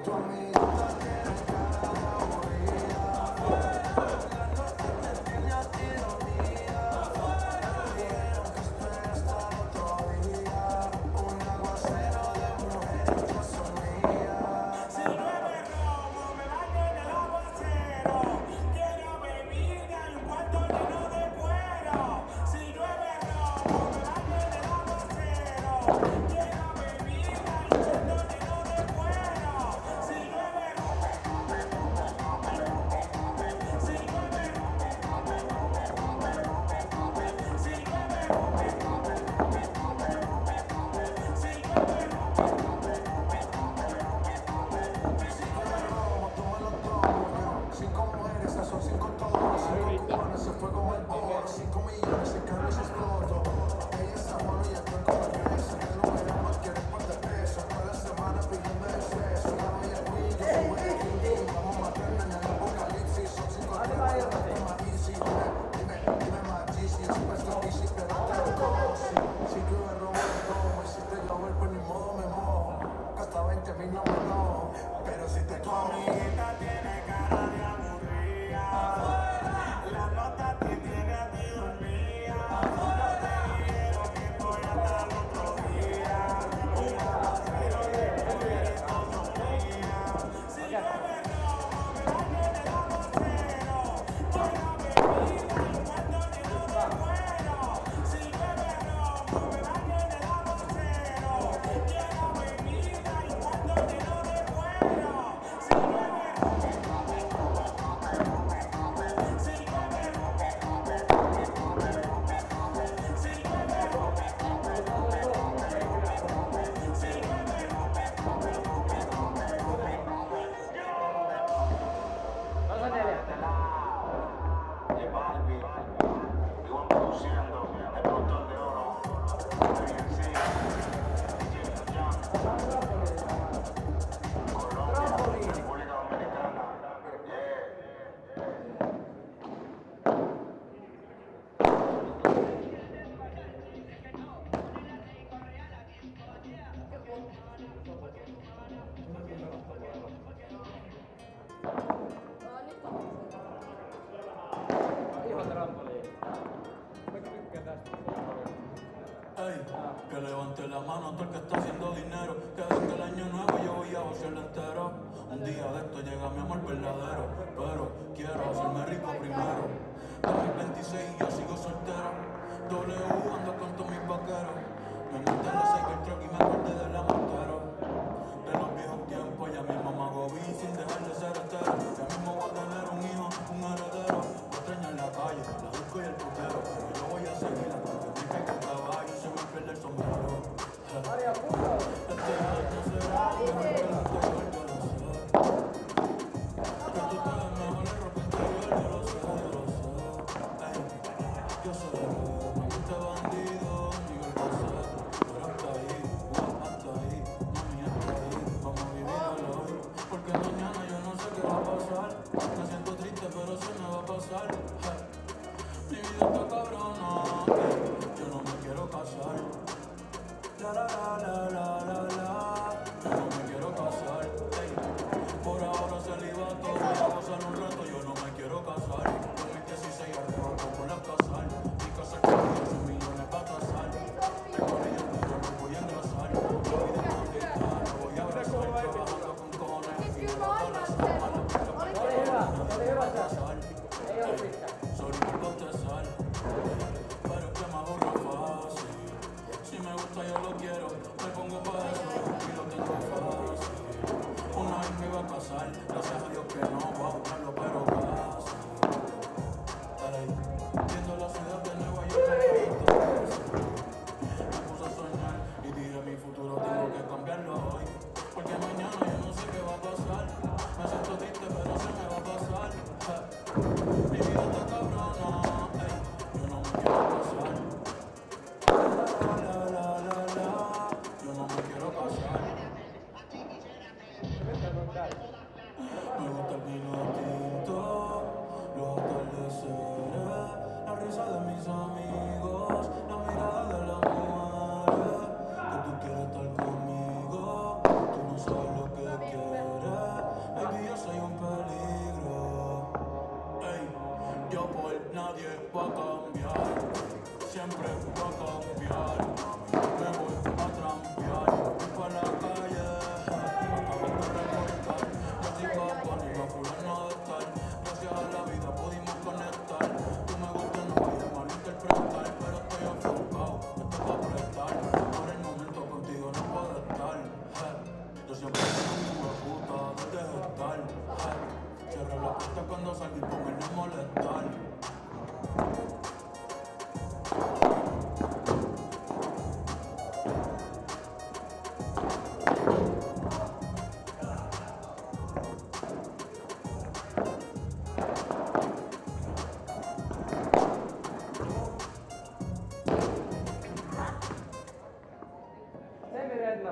H: Tu amiga
K: Que levante la mano todo el que está haciendo dinero. Que desde el año nuevo yo voy a vaciarlo entero. Un día de esto llega mi amor verdadero, pero quiero hacerme rico primero. 2026 y yo sigo soltero. W ando con todos mis vaqueros. Me monté en la cycle truck y me acordé de la montero. De los viejos tiempos ya mismo me hago bien sin dejar de ser hetero. Ya mismo voy a tener un hijo, un heredero. Voy a extrañar la calle, la disco y el putero. Pero yo voy a seguir hasta que me caiga el caballo y se me pierda el sombrero. Este año será mejor que el anterior, yo lo sé. Que tú te ves mejor en ropa interior, yo lo sé, yo lo sé. Ey, yo soy este bandido, Miguel José. Pero hasta ahí, mami, hasta ahí. Vamos a vivirlo hoy, porque mañana yo no sé qué va a pasar. Me siento triste, pero se me va a pasar. Mi vida está cabrona, yo no me quiero casar. La la la la la la, yo no me quiero casar. Por ahora celibato, voy a gozar un rato, yo no me quiero casar. Con mis 16 arrebato por la casal. Mi casa que me son millones para tasar. Tengo ellos, yo no voy a engrasar. La vida es maldita, no voy a abrazar. Trabajando con cojones, y no la abrazar. A la puta para el cojones, no voy a abrazar. Soy un botezal, pero es que me aburro fácil. Si me gusta yo lo quiero, me pongo pa' eso y lo tengo fácil. Una vez me iba a casar, gracias a Dios que no voy a buscarlo, pero casi. Ey, viendo la ciudad de Nueva York, me puse a soñar y dije mi futuro tengo que cambiarlo hoy. Porque mañana yo no sé qué va a pasar. Me siento triste pero se me va a pasar. Mi vida está cabrona, yo no me quiero casar. Yo no me quiero casar. Me gusta el vino tinto, los atardeceres, la risa de mis amigos, la mirada de las mujeres. Que tú quieres estar conmigo, tú no sabes lo que quieres. Baby, yo soy un peligro. Ey, yo por nadie voy a cambiar, siempre voy a cambiar. Me voy a trampear, voy pa' la calle, acabo de recortar. Yo soy papá, ni la fulana de estar. Gracias a la vida pudimos conectar. Tú me gustas, no voy a malinterpretar, pero estoy enfocado, esto es pa' apretar. Por el momento contigo no puedo estar. Yo siempre soy una puta desde gestar. Cierra la puerta cuando salgo y pongo el no molestar.
F: No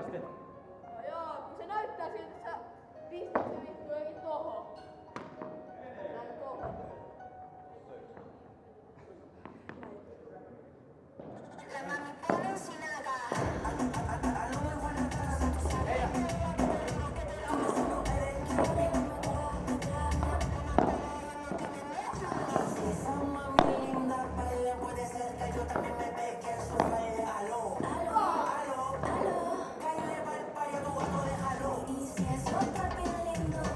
F: joo, kun se näyttää siltä, että sä pistät se vittu jokin tohon. Näin tohon.
J: Y si es otro bien lindo.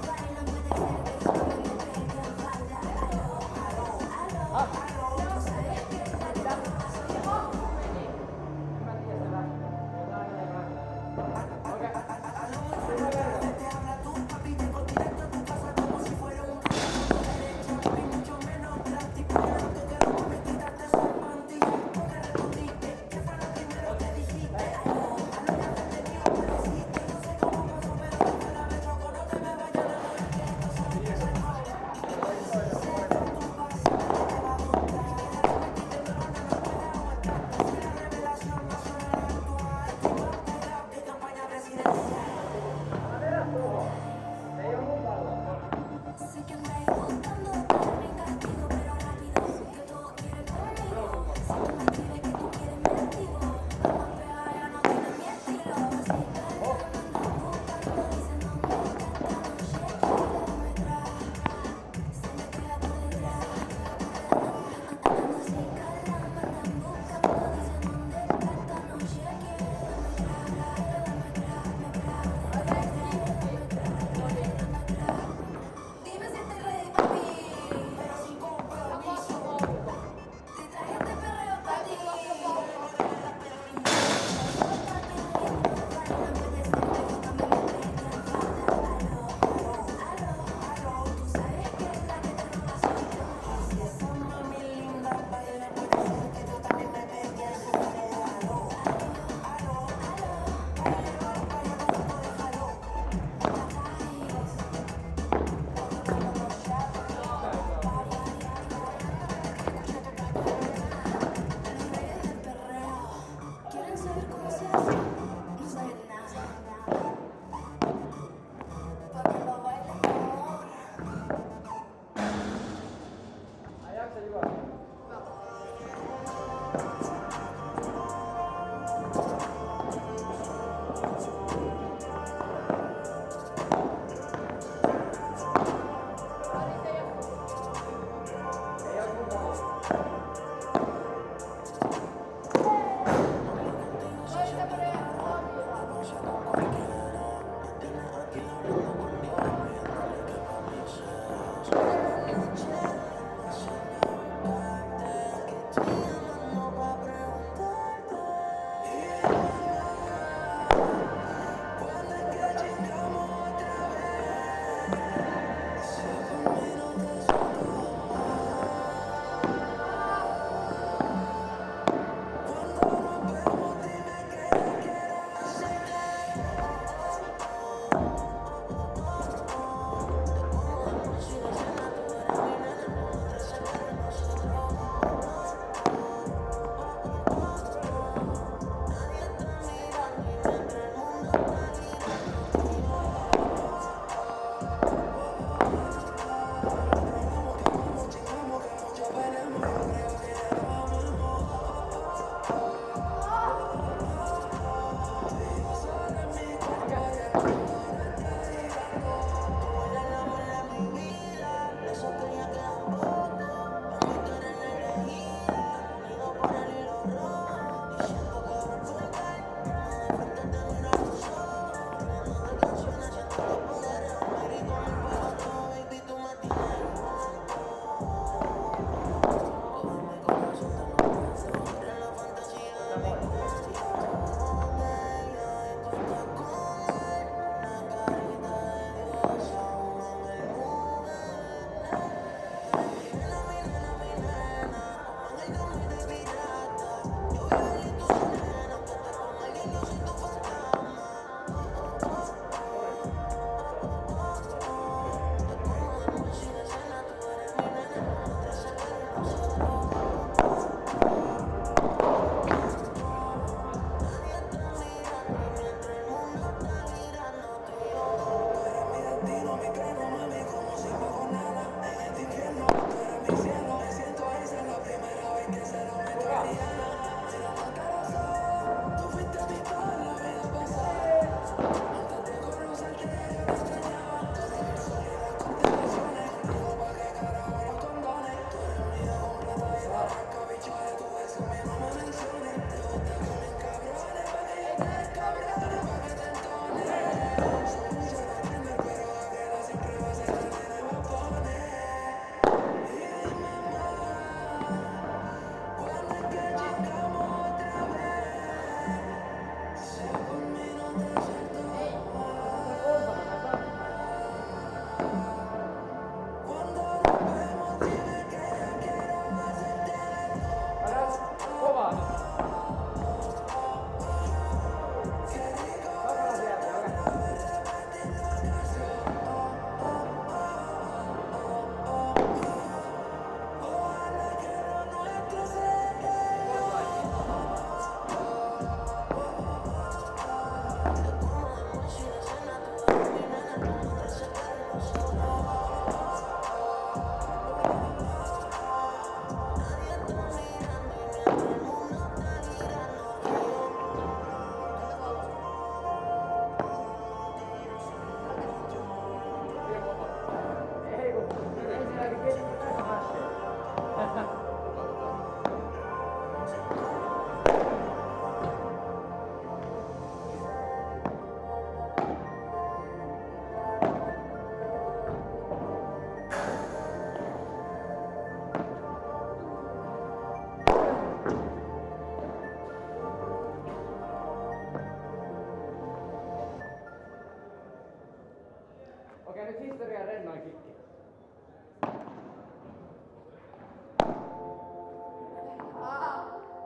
B: Okei, nyt historia rennoin kikki.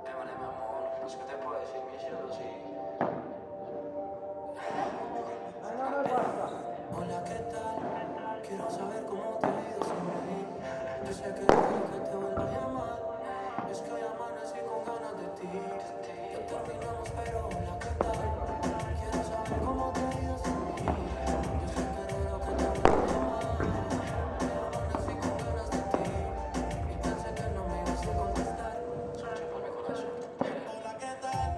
H: Démosle, mi amor, es que te puedo decir mi cielo así. Hola, ¿qué tal? Quiero saber cómo te ha ido sin mí. Yo sé que quiero que te vuelva a llamar. Es que hoy amanecí con ganas de ti. Ya terminamos, pero hola, ¿qué tal? Quiero saber cómo te ha ido sin mí. Yo sé que quiero que te vuelva a llamar. Hoy amanecí con ganas de ti. Y pensé que no me ibas a contestar. Escucha por mi corazón. Hola, ¿qué tal?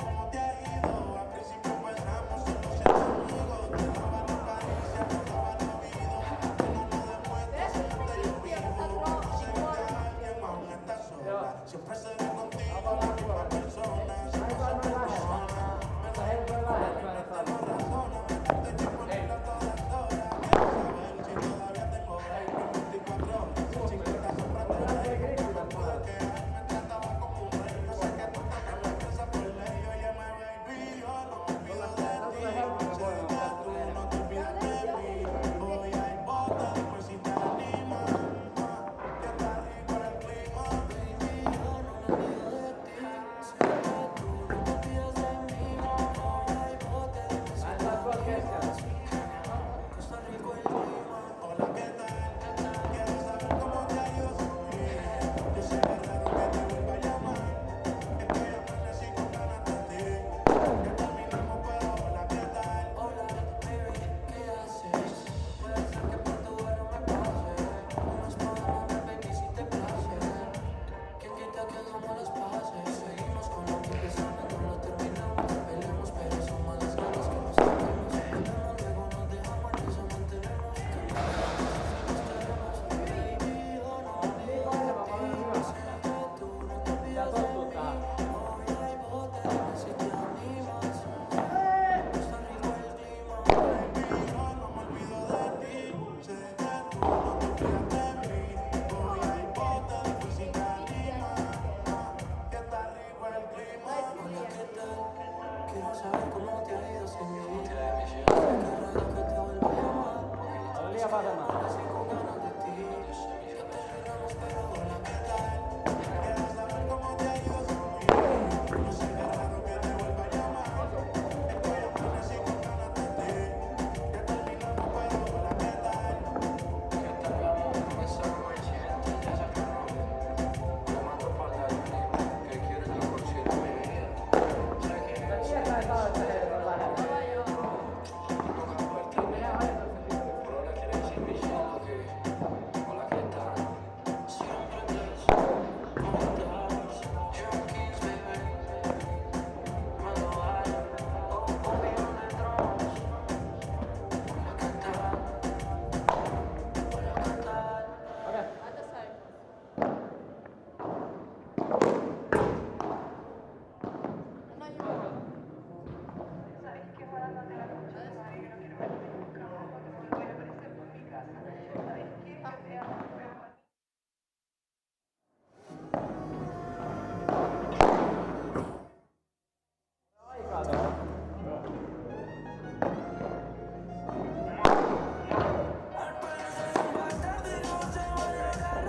H: ¿Cómo te ha ido? Al principio pensamos solo ser amigos. Te daba la caricia, te daba el oído. Que no lo demuestras, siempre yo vivo. Conseguiste a alguien, aún estás sola. Siempre seré contigo, la misma persona. Siempre son personas. Me tengo razón, meterte disponible a todas horas. Quiero saber si todavía tengo break en 24 horas. Chiquita, siempre te reí. No pude quedarme, trataba como un rey. Yo sé que tú también lo piensas por ley. Óyeme, baby, yo no me olvido de ti. Sé que tú no te olvidas de mí. Hoy hay boda, después si te animas. Que está rico el clima. Baby, yo no me olvido de ti. Sé que tú no te olvidas de mí. Hoy hay boda, después si te animas. Que está rico el clima. Hola, ¿qué tal? Quiero saber cómo te ha ido sin mí. Yo sé que es raro que te vuelva a llamar. Es que hoy amanecí con ganas de ti. Ya terminamos, pero hola, ¿qué tal? Hola, baby, ¿qué haces? Puede ser que por tu barrio me pase. Nos podemos ver, baby, si te place. ¿Quién quita que hagamos las paces? Seguimos con lo que empezamos, no lo terminamos. Peleamos, pero son más las ganas que nos tenemos. Peleamos, luego nos dejamos, en eso mantenemos. Baby, yo no me olvido de ti. Sé que tú no te olvidas de mí. Hoy hay boda, dime si te animas. Está rico el clima. Baby, yo no me olvido de ti. Sé que tú no te olvidas de mí. Hoy hay boda, después si te animas. Que está rico el clima. Hola, ¿qué tal? Quiero saber cómo te ha ido sin mí. Sé que es raro que te vuelva a llamar. Es que amanecí con ganas de ti. Ya terminamos, pero hola, ¿qué tal? Quiero saber cómo te ha ido sin mí. Yo sé que es raro que te vuelva a llamar. Es que hoy amanecí con ganas de ti. Ya terminamos, pero hola, ¿qué tal? ¿Qué tal, mi amor? Esa noche ya se acabó. Te mando para la luna, que quieres lo consigo en mi vida. Sé que es nunca falta nada. Pero ahora quiere decir mi cielo que hola, ¿qué tal? Siempre te deseo. ¿Cómo estás? Junkies, baby. Cuando hay un millón de drones. Hola, ¿qué tal? Hola, ¿qué tal?
F: ¿Sabes qué va dándote la concha de madre que no quiero verte nunca más cuando me voy a aparecer por mi casa? ¿Sabes qué? Yo te amo, pero para ti.
H: Al parecer un bastardo y no se va a lograr.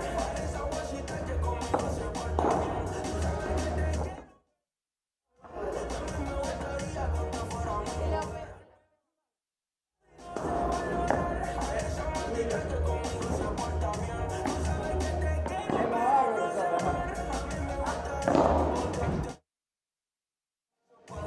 H: Esa guachita que conmigo se porta bien. Tú sabes que te quiero. También me gustaría que te fuera a mí. Esa guachita que conmigo se porta bien. Tú sabes que te quiero, pero no se va a lograr. A mí me gustaría.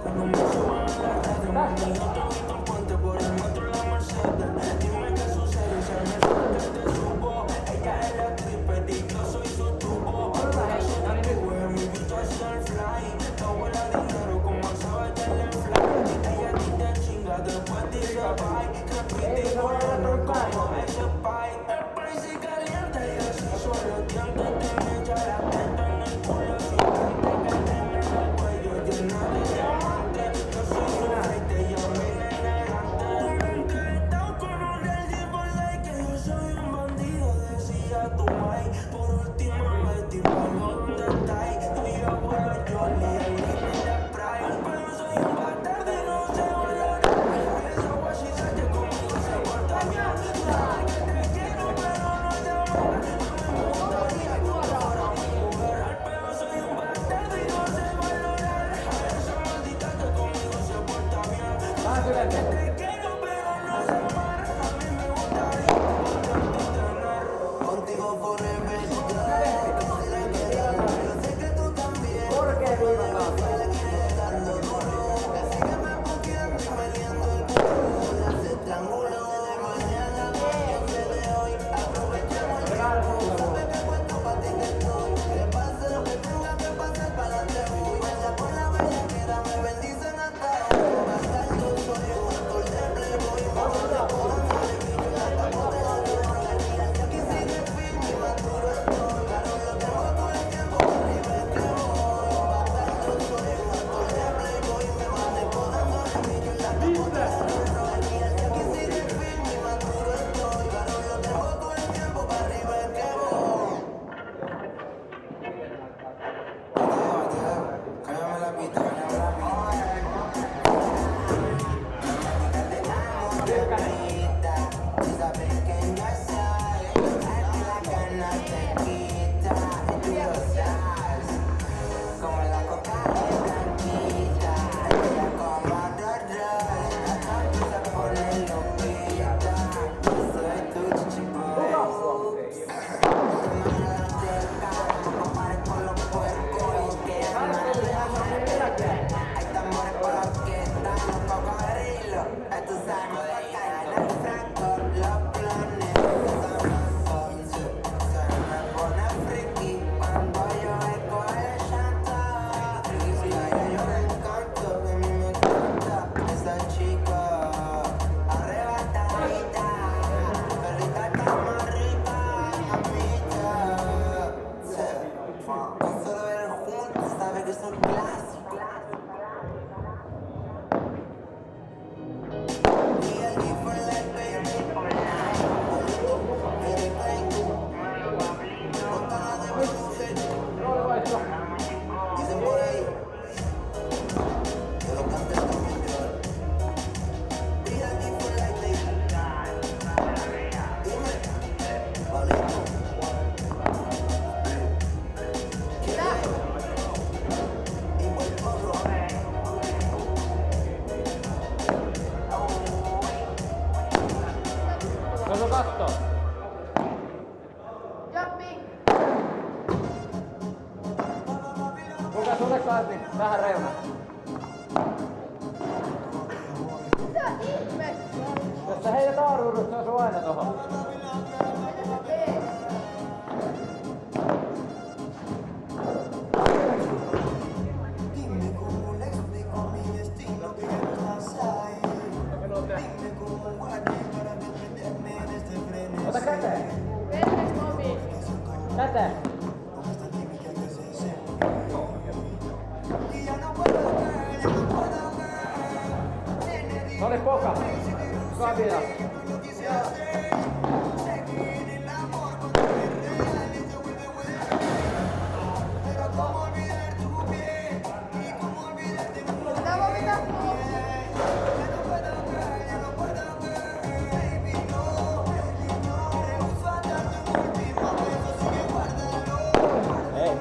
H: No me suban a la radio, mami. Yo te invito al puente por el metro La Mercedes. Dime qué sucede, si al metro que te subo. Ella es la actriz, yo soy su tubo. Corazón de tu web, mi bicho es el fly. Te vuela dinero como sabe que le fly. Ella a ti te chinga, después dice bye. Repite y bueno como ese pie. El spicy caliente y así suelo dientes. Te me echa la teta en el culo. Si te caen en el cuello llena de diamantes. Yo soy su rey, te llamo elegante.
L: Voitko kattoo?
F: Joppi!
L: Kuinka sulle saat niin tähän reunaan?
F: Mitä ihmettä?
L: Jos sä heität aaruudut, se osuu aina tohon.
F: Mitä sä teet?
L: Ota käteen!
F: Permees Bobi!
L: Käteen! Soli poka! Kabina!
F: Mitä Bobi tapuu?
L: Ei!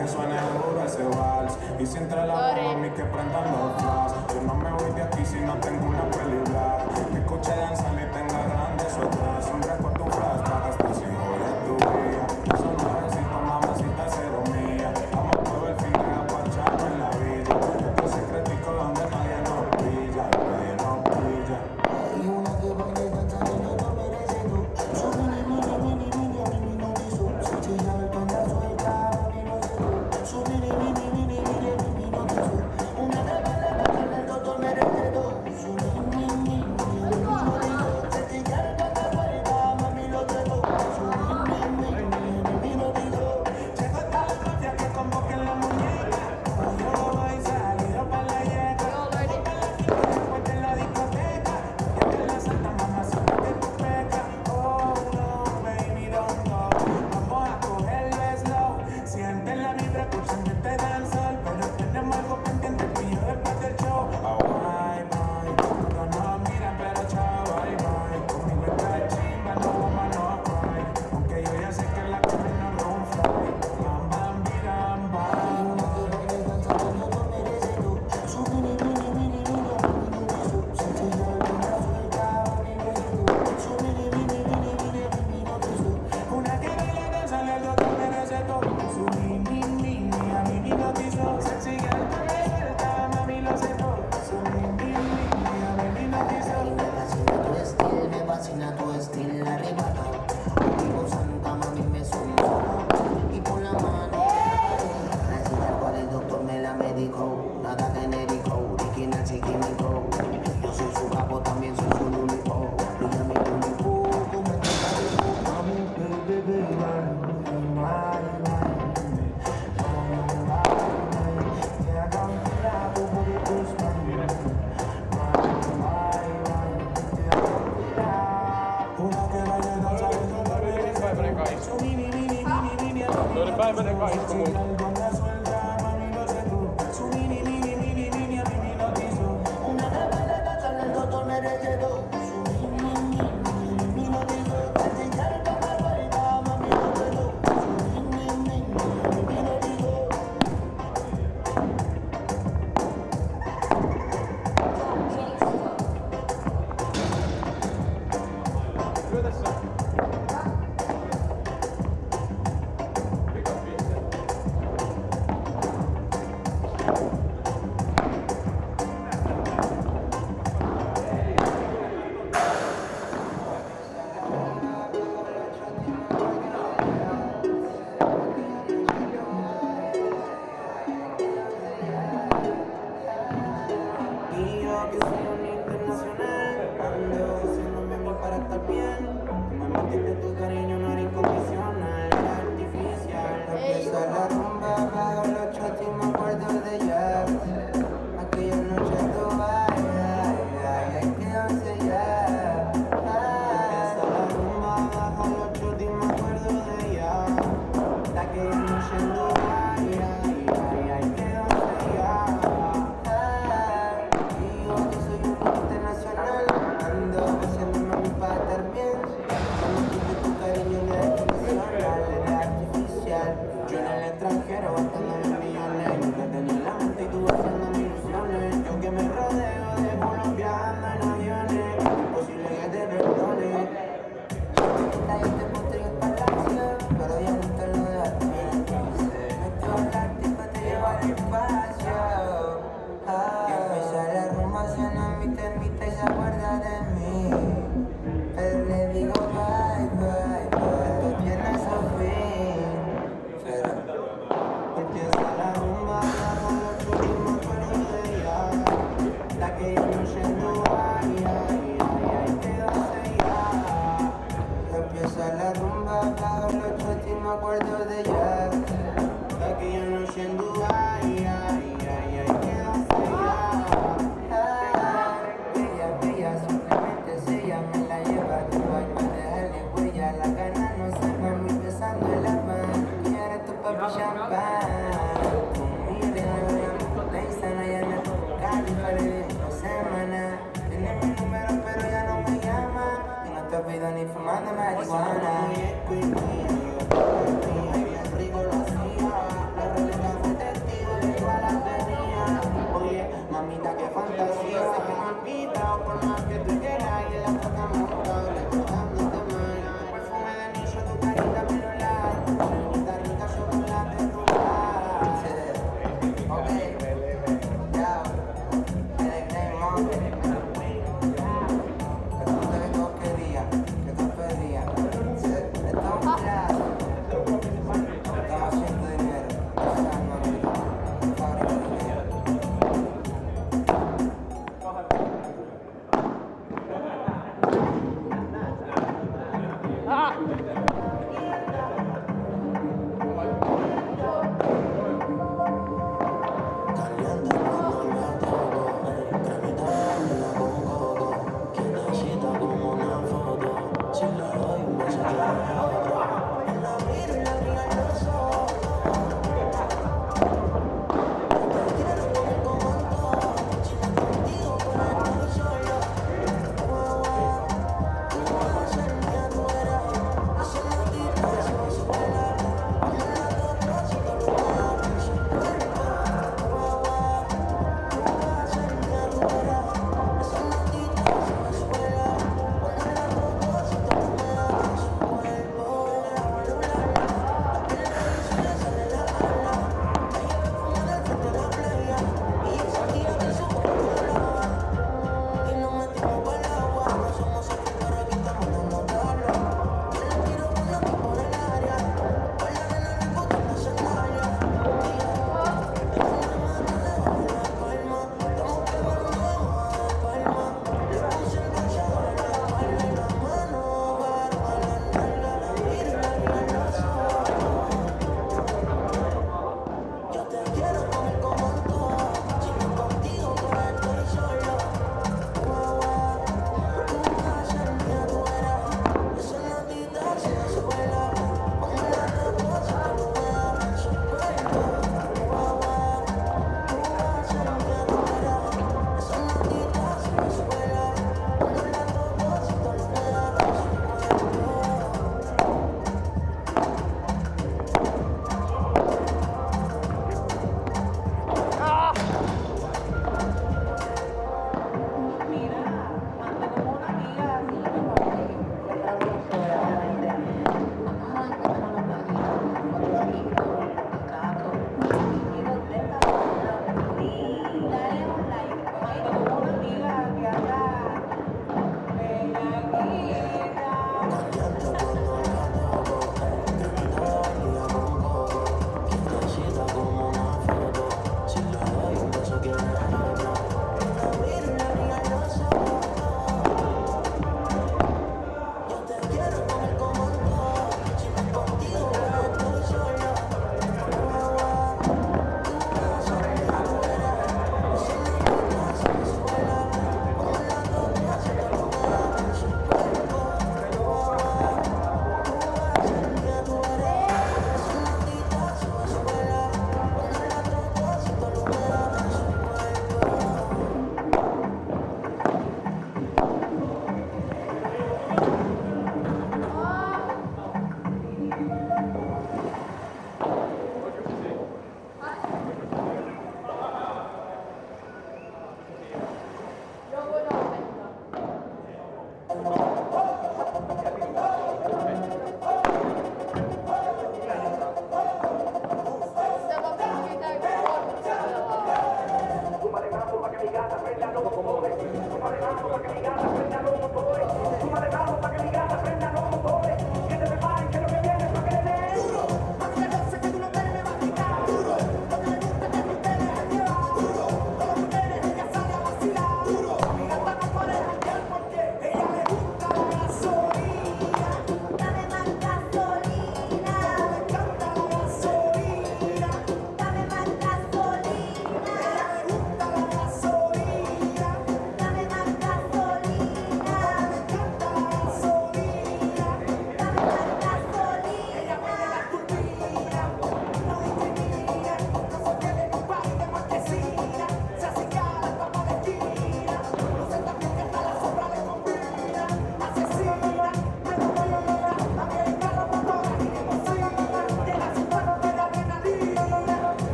M: Que suene duro ese vals y si entra la bomba a mí que prendan los flash. Yo no me voy de aquí si no tengo una película. Que escuche danzar y tenga grandes otras. Un recuerdo, tu flash, hasta si hoy es tu día. Eso nuevecito, mamacita, cero mía. Vamos todo el fin de apacharnos en la vida. Este secretico donde nadie nos pilla, nadie nos pilla.
H: Hay una que baila y danza que no lo merece tú. Su mini, mini, mini, mini, a mí no quiso. Si chilla el que anda suelta, a mí no sé tú. Su mini, mini, mini, mini, a mí no quiso. Una que baila y danza que el doctor merece tú. Su mini, mini, mini, a mí no quiso. Si chilla el que anda suelta, a mí no sé tú. Su mini, mini, mini, a mí no quiso.
M: Llegó hasta la mafia que convoquen la muñeca. Yo voy salido pa' la yeca. Después de la discoteca. Ya la santa mamacita que tú pecas. Oh no, baby, don't go. Vamos a cogerlo slow. Sienten la vibra, escuchan este danzar. Pero tenemos algo pendiente tú y yo después del show. Oh, bye, bye. Todos nos miran, pero chao, bye, bye. Conmigo está chimba, no woman, no cry. Aunque yo ya sé que la carne no room fry. Bam, bam, biram, bam.
H: Una que baila y danza que no lo merece tú. Su mini, mini, mini, mini, a mí no quiso. Si chilla el que anda suelta, a mí no sé tú. Su mini, mini, mini, mini, a mí no quiso.
M: Una que baila y danza, el doctor merece todo. Su mini, mini, a mí ni lo quiso. Sexy girl, tú me suelta, mami, lo sé todo. Su mini, mini, a mí ni lo quiso.
H: Me fascina tu estilo arrebatado. Contigo santa mami me sumo y por la mano recita cual el doctor me la medicó. Nada genérico, original sin químico. Yo soy su capo, también soy su único. Brilla mi único, como este cariño. Mami, baby,
M: Una que baila y danza, el doctor merece todo. Su mini, mini, mini, mini, a mí ni lo quiso. Si chilla el que anda suelta, mami, lo sé tú. Su mini, mini, mini, mini, a mí ni lo quiso.
H: una que baila y danza, el doctor merece todo. Su mini, mini, mini, lo quiso. Si chilla el que anda suelta, mami, lo sé tú. Su mini, mini, mini, lo quiso.
I: Y yo que soy un internacional, ando haciéndome mi para estar bien. Me metiste tu cariño, no era incondicional, era artificial. Empieza la rumba, bajo los shots y me acuerdo de ella. Aquella noche tú ay, quédate ya. Empieza la rumba, bajo los shots y me acuerdo de ella. Aquella noche en Dubai, quédate ya. Digo que soy un internacional, ando haciéndome mi para estar bien. Cuando quité tu cariño no era incondicional, era artificial. Yo en el extranjero gastándome millones, nunca tenía en la mente y tú haciéndome ilusiones. Yo que me rodeo de pueblos viajando en aviones, imposible que te perdone. Yo te monté en el palacio, pero ya nunca lo dejaste. Me hablarte y te llevo al espacio. Y empieza la rumba, se no invita y se acuerda de mí. Pero le digo bye, bye, bye, esto tiene su fin. Pero empieza la rumba, bajo los churros y me acuerdo de ella. La que yo no sé en Dubái, quédate ya. Empieza la rumba, bajo los churros y me acuerdo de ella. La que yo no sé en Dubái,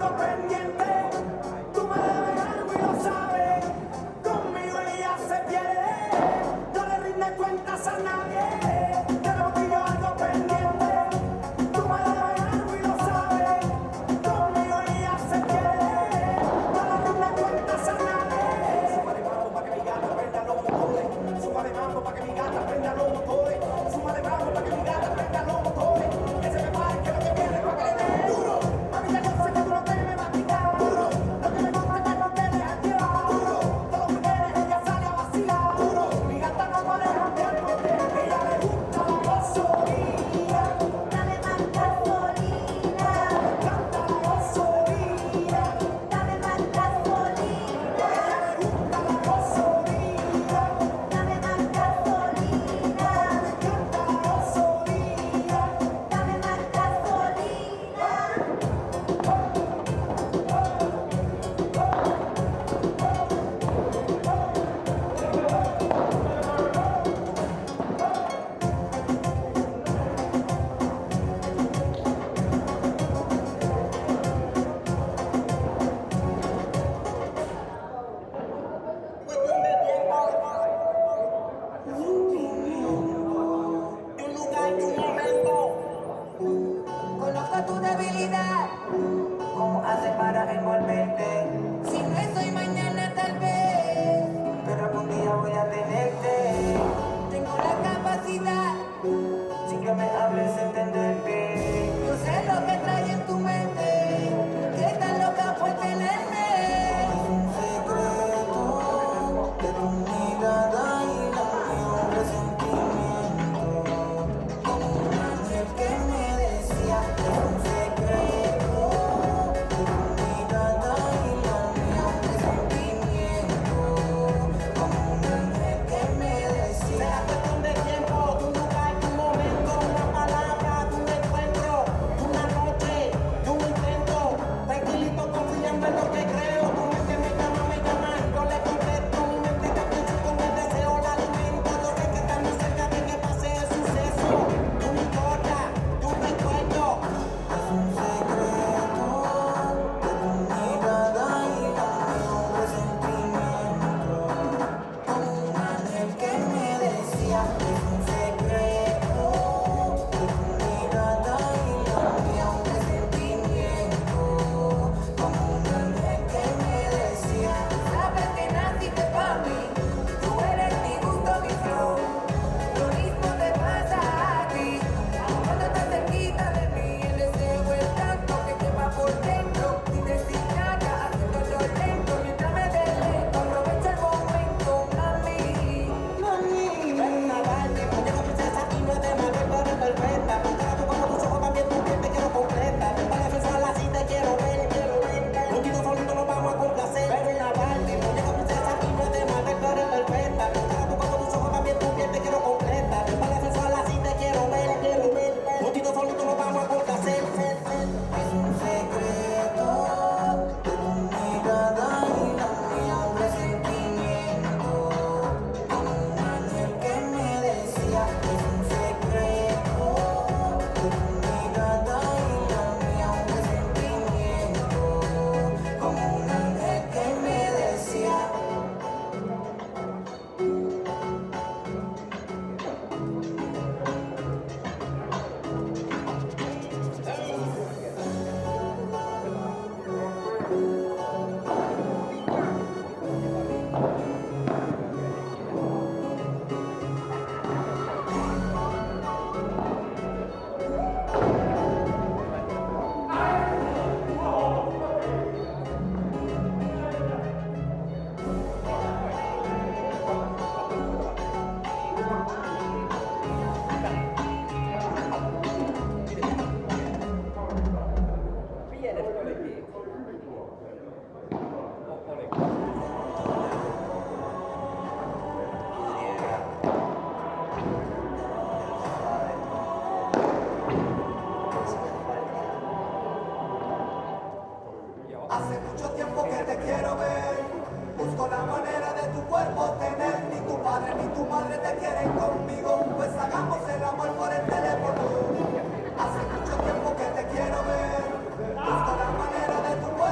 M: algo pendiente. Tú me debes algo y lo sabes. Conmigo ella se pierde. No le rinde cuentas a nadie. Tenemos tú y yo algo pendiente. Tú me debes algo y lo sabes. Conmigo ella se pierde. No le rinde cuentas a nadie. Suma de mambo pa' que mi gata prenda los motores. Suma de mambo pa' que mi gata prenda los motores. Suma de mambo pa' que mi gata prenda los motores. Que se me pare, que lo que viene pa' que le dé duro. Mami, ya yo sé que tú no te me vas a quitar duro. Lo que me gusta es que no te dejas llevar duro. Todos los weekends ella sale a vacilar duro. Mi gata no maneja de alcote. Ella le gusta la gasolina.
J: Dame más gasolina.
M: Me encanta la gasolina.
J: Dame más gasolina.
M: Ella le gusta la gasolina.
J: Dame más gasolina.
M: Me encanta la gasolina.
J: Dame más gasolina.
H: Un lugar y un momento. Conozco tu debilidad. ¿Cómo haces para envolverte? Si no es hoy, mañana tal vez. Pero algún día voy a tenerte. Tengo la capacidad. Sin que me hables, entenderte. Yo sé lo que trae en tu mente. Que estás loca por tenerme. Es un secreto de tu mirada y la mía, un presentimiento. Como un ángel que me decía. Es un secreto de tu mirada y la mía, un presentimiento. Como un ángel que me decía. Será cuestión de tiempo, tu lugar, tu momento, una palabra, tu encuentro, una noche, un intento. Tranquilito, confiando en lo que creo. Tu mente me llama, yo le contesto. Mi mente te pienso con el deseo, la alimento. Yo sé que estamos cerca de que pase el suceso. No me importa, tu recuerdo. Es un secreto de tu mirada y la mía, un presentimiento. Como un ángel que me decía. Es un secreto de tu mirada y la mía, un presentimiento. Como un ángel que me decía. Sabes que naciste pa' mí. Tú eres mi gusto, mi flow. Lo mismo te pasa a ti. Cuando estás cerquita de mí, el deseo es tanto que te va por dentro. Sin decir nada, haciéndolo lento. Mientras me deleito, aprovecho el momento, mami. Ven a Barbie, muñeca princesa y no es de Marvel, pero es perfecta. Tu cara, tu cuerpo, tus ojos, también tu piel, te quiero completa. Para sensual así te quiero ver. Contigo solito nos vamos a complacer. Ven a Barbie, muñeca princesa y no es de Marvel, pero es perfecta. Tu cara, tu cuerpo, tus ojos, también tu piel, te quiero completa. Para sensual así te quiero ver. Contigo solito nos vamos a complacer. Es un secreto de tu mirada y la mía, un presentimiento. Como un ángel que me decía. Es un secreto de tu mirada y la mía, un presentimiento. Como un ángel que me decía. Hace mucho tiempo que te quiero ver. Busco la manera de tu cuerpo tener. Ni tu padre ni tu madre te quieren conmigo. Pues hagamos el amor por el teléfono. Hace mucho tiempo que te quiero ver. Busco la manera de tu cuerpo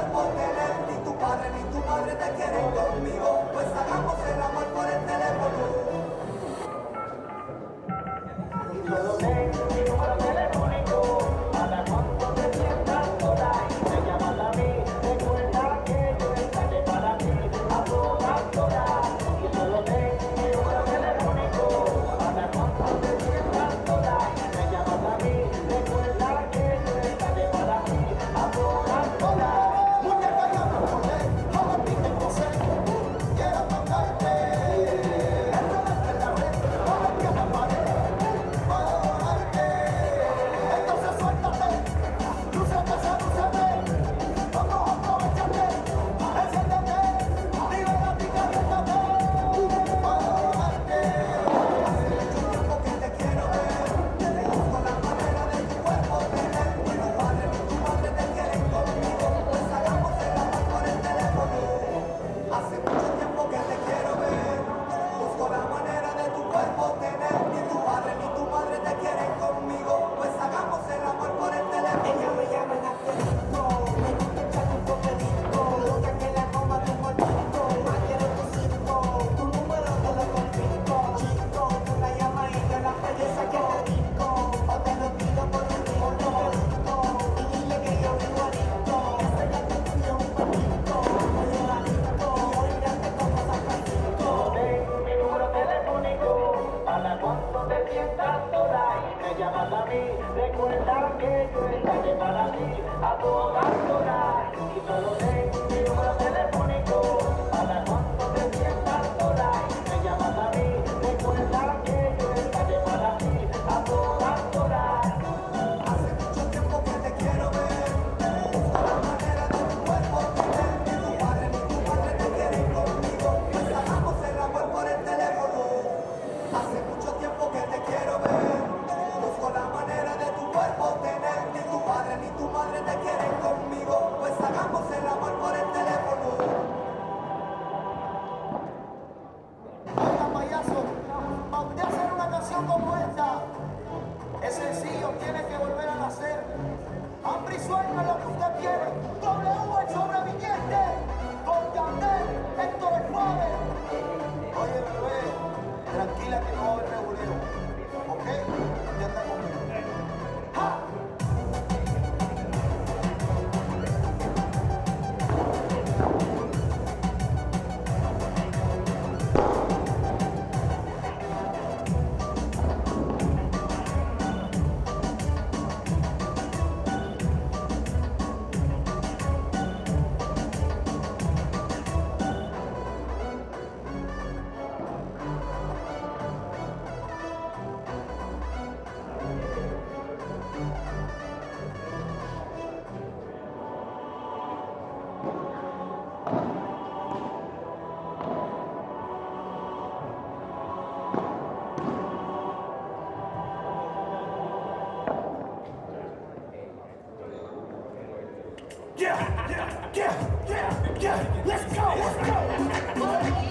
M: Let's go.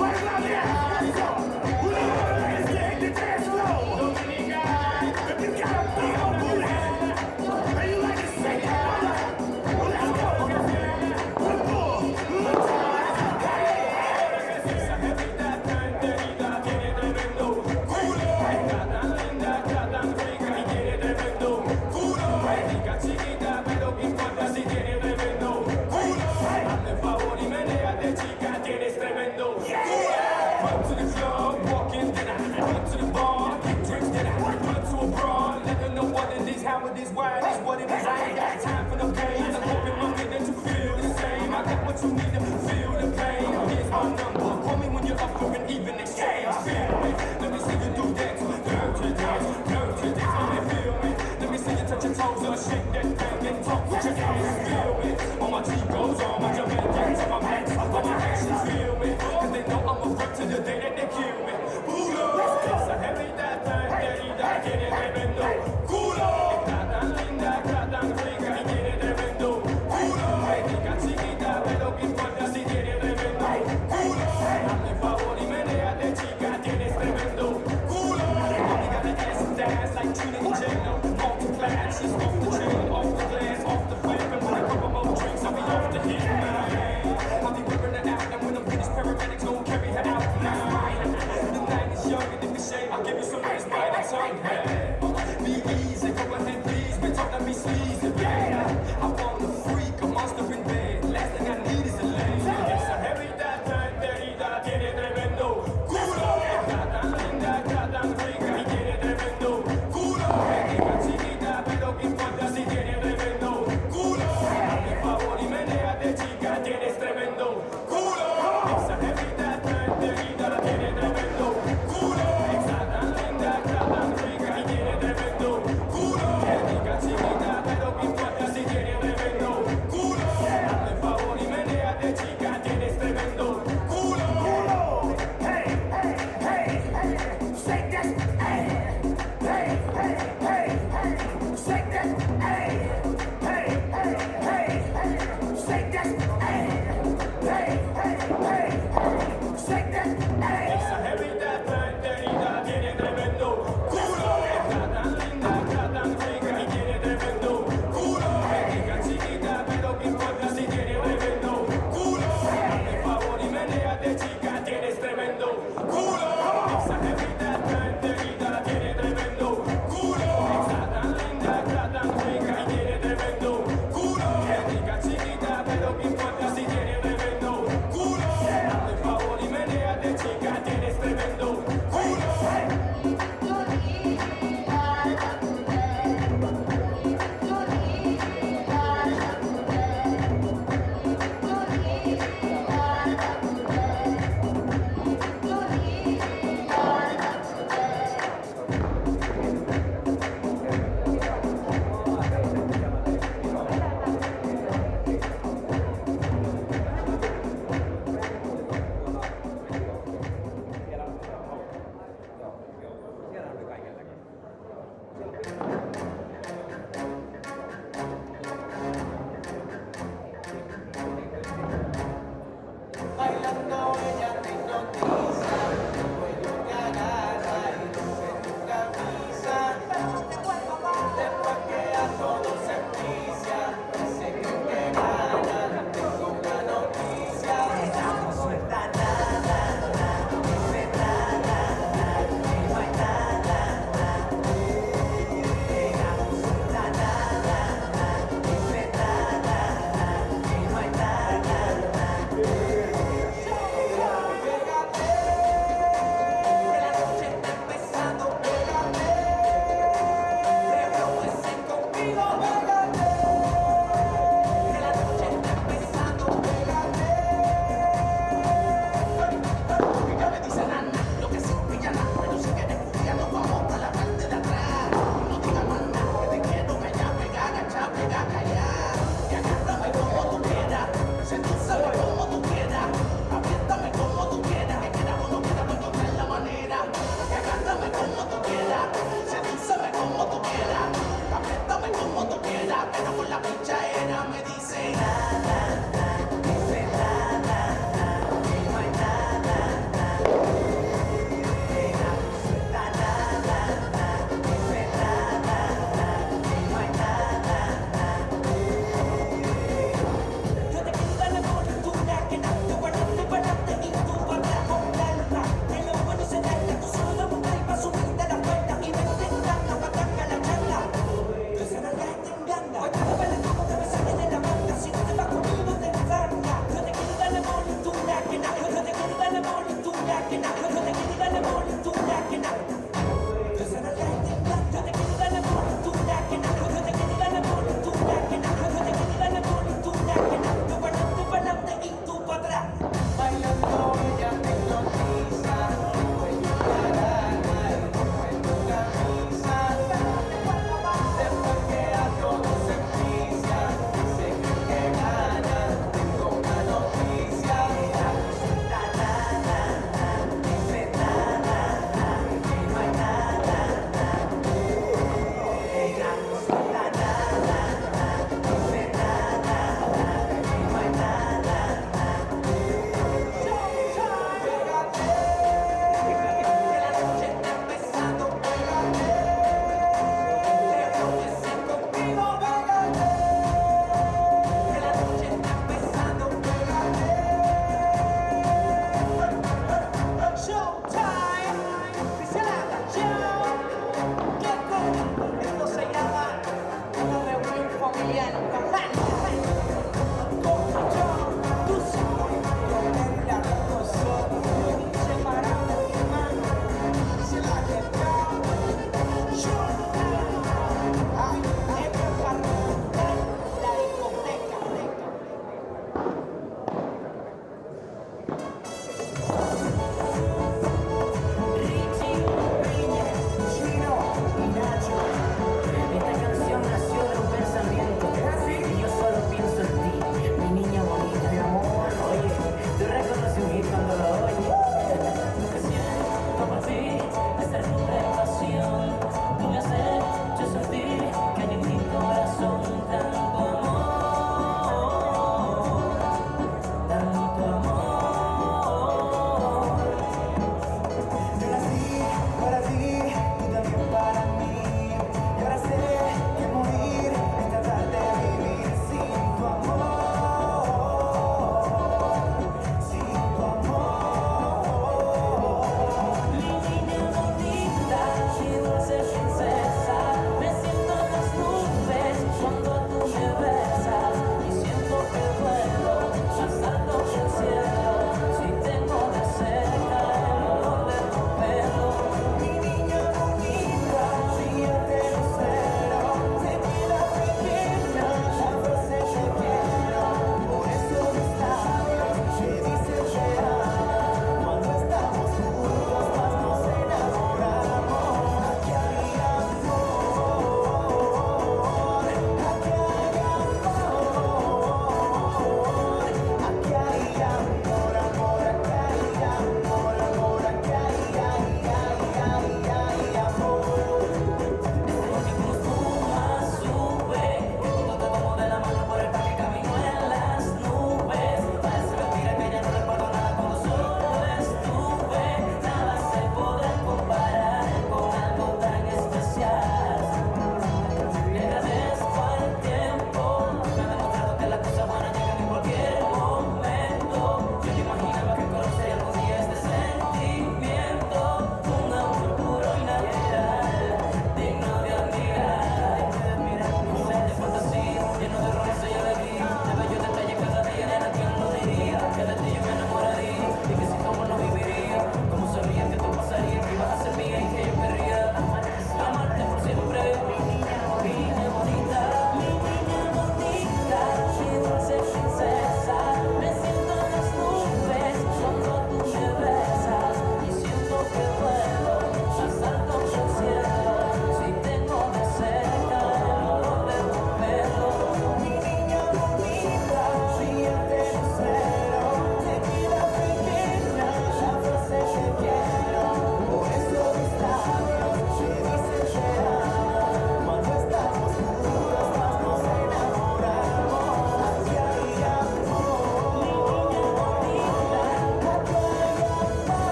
M: Right about now, let's go. Let's take the dance floor. If you got a big old booty, and you like to shake it, well, let's go. One more.
K: How it is, why it is, what it is. I ain't got time for no games. I'm hoping my minute to feel the same. I got what you need to feel the pain. Here's my number. Call me when you're up for an even exchange. Feel me? Let me see you do that. Dirty dance. Let me feel me. Let me see you touch your toes or shake that thing and talk with your hands. Feel me? All my Chicos, all my Jamaicans, all my max, all my actions. Feel me? Cause they know I'm a rip to the day that they kill me. Culo. It's a heavy that thing. That get it, tremendo. Culo. I'll give you some nice bite and tongue. Be easy, go ahead, please. But don't let me sleazy, yeah. I want a freak, a monster in bed. Last thing I need is a lady. It's a heavy that time, querida, tiene tremendo culo. Tan linda, tan rica y tiene tremendo culo. Rica chiquita, pero qué importa si tiene tremendo culo. Hazme favor y menéate, chica, tienes tremendo culo. It's a heavy that time, querida, tiene tremendo culo.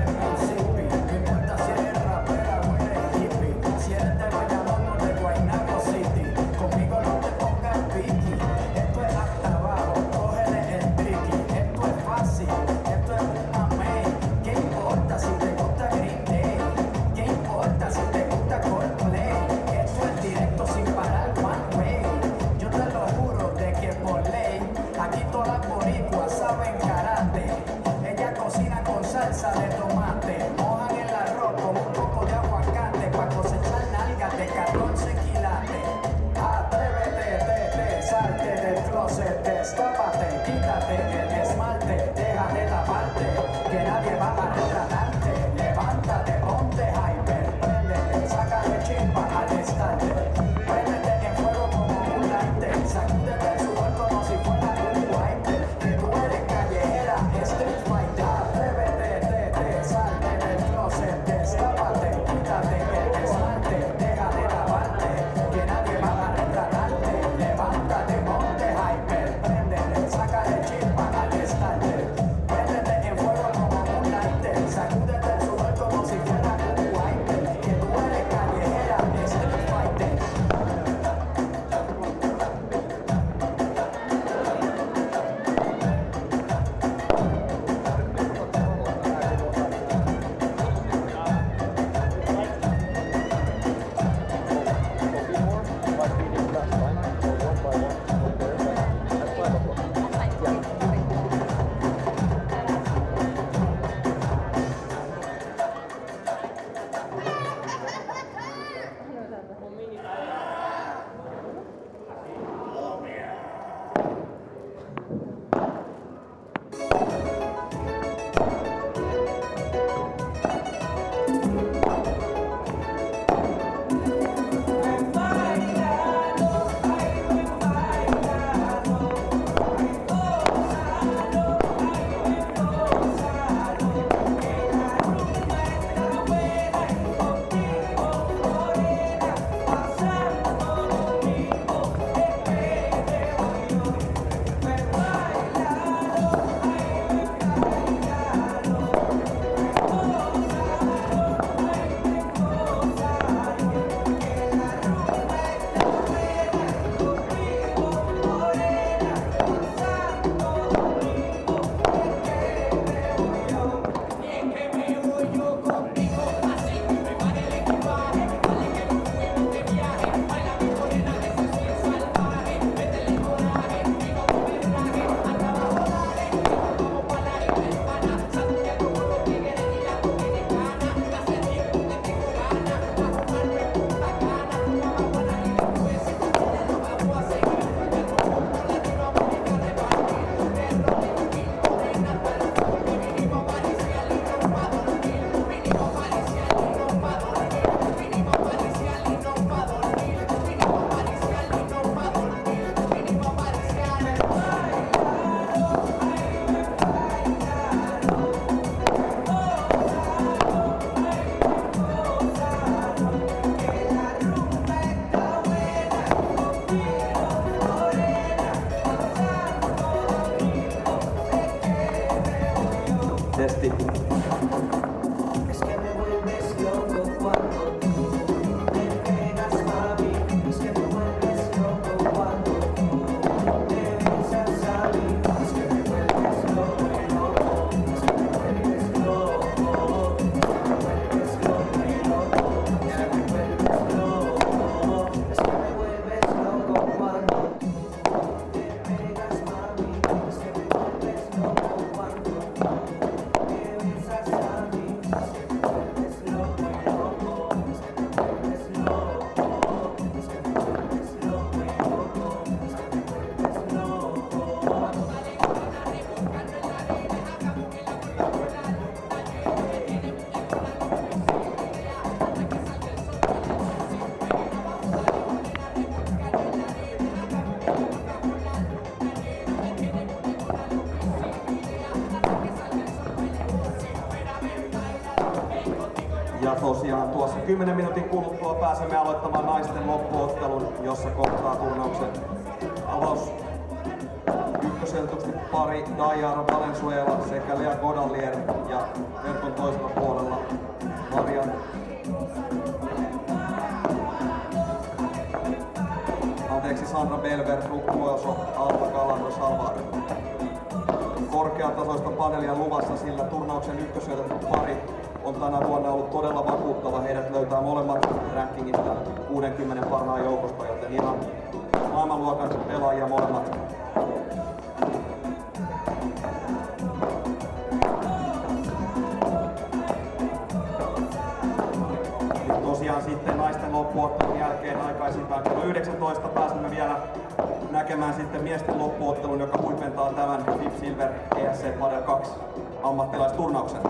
H: beberme un sipi. No importa si eres rapera o eres hippie. Si eres de Bayamón o de Guaynabo City, conmigo no te pongas piqui. Esto es hasta abajo, cógele el triqui. Esto es fácil, esto es un mamey. ¿Qué importa si te gusta Green Day? ¿Qué importa si te gusta Coldplay? Esto es directo sin parar, one way. Yo te lo juro de que por ley, aquí todas las boricuas saben karate. Ellas cocinan con salsa de tomate, mojan el arroz con un poco de aguacate pa' cosechar nalgas de 14 quilates. Atrévete, salte del closet, destápate, quítate el esmalte, deja de taparte, que nadie va a retratarte. Levántate, ponte hyper, préndete, sácale chispa al estarte. Préndete en fuego como un lighter, sacúdete el sudor como si fuera un wiper. Que tú eres callejera, street fighter. Atrévete, salte del closet, destápate, quítate el esmalte, deja de taparte, que nadie va a retratarte. Levántate, ponte hyper, préndete, sácale chispa al estarte. Préndete en fuego como un lighter, sacúdete el sudor como si fuera un wiper. Que tú eres callejera, street fighter.
C: Testi.
H: Es que me vuelves loco cuando tú te pegas, mami. Es que me vuelves loco cuando tú te besas a mí. Es que me vuelves loco, loco. Es que me vuelves loco. Es que me vuelves loco, loco. Es que me vuelves loco. Es que me vuelves loco cuando tú te pegas, mami. Es que me vuelves loco cuando tú
C: Ja tosiaan tuossa 10 minuutin kuluttua pääsemme aloittamaan naisten loppuottelun, jossa kohtaa turnauksen avaus ykköseltuksi pari Dayara Valenzuela sekä Lea Godalier ja verkon toisella puolella Marian Sandra Belver, Rukkuoso, Alta Calado, Salvador. Korkeatasoista padelia luvassa, sillä turnauksen ykköseltetty pari on tänä vuonna ollut todella vakuuttava. Heidät löytää molemmat rankingista 60 parhaan joukosta, joten ihan maailmanluokan pelaajia molemmat. Tosiaan sitten naisten loppuottelun jälkeen aikaisintaan kello 19 pääsemme vielä näkemään sitten miesten loppuottelun, joka huipentaa tämän FIP Silver ESC Padel 2 ammattilaisturnauksen.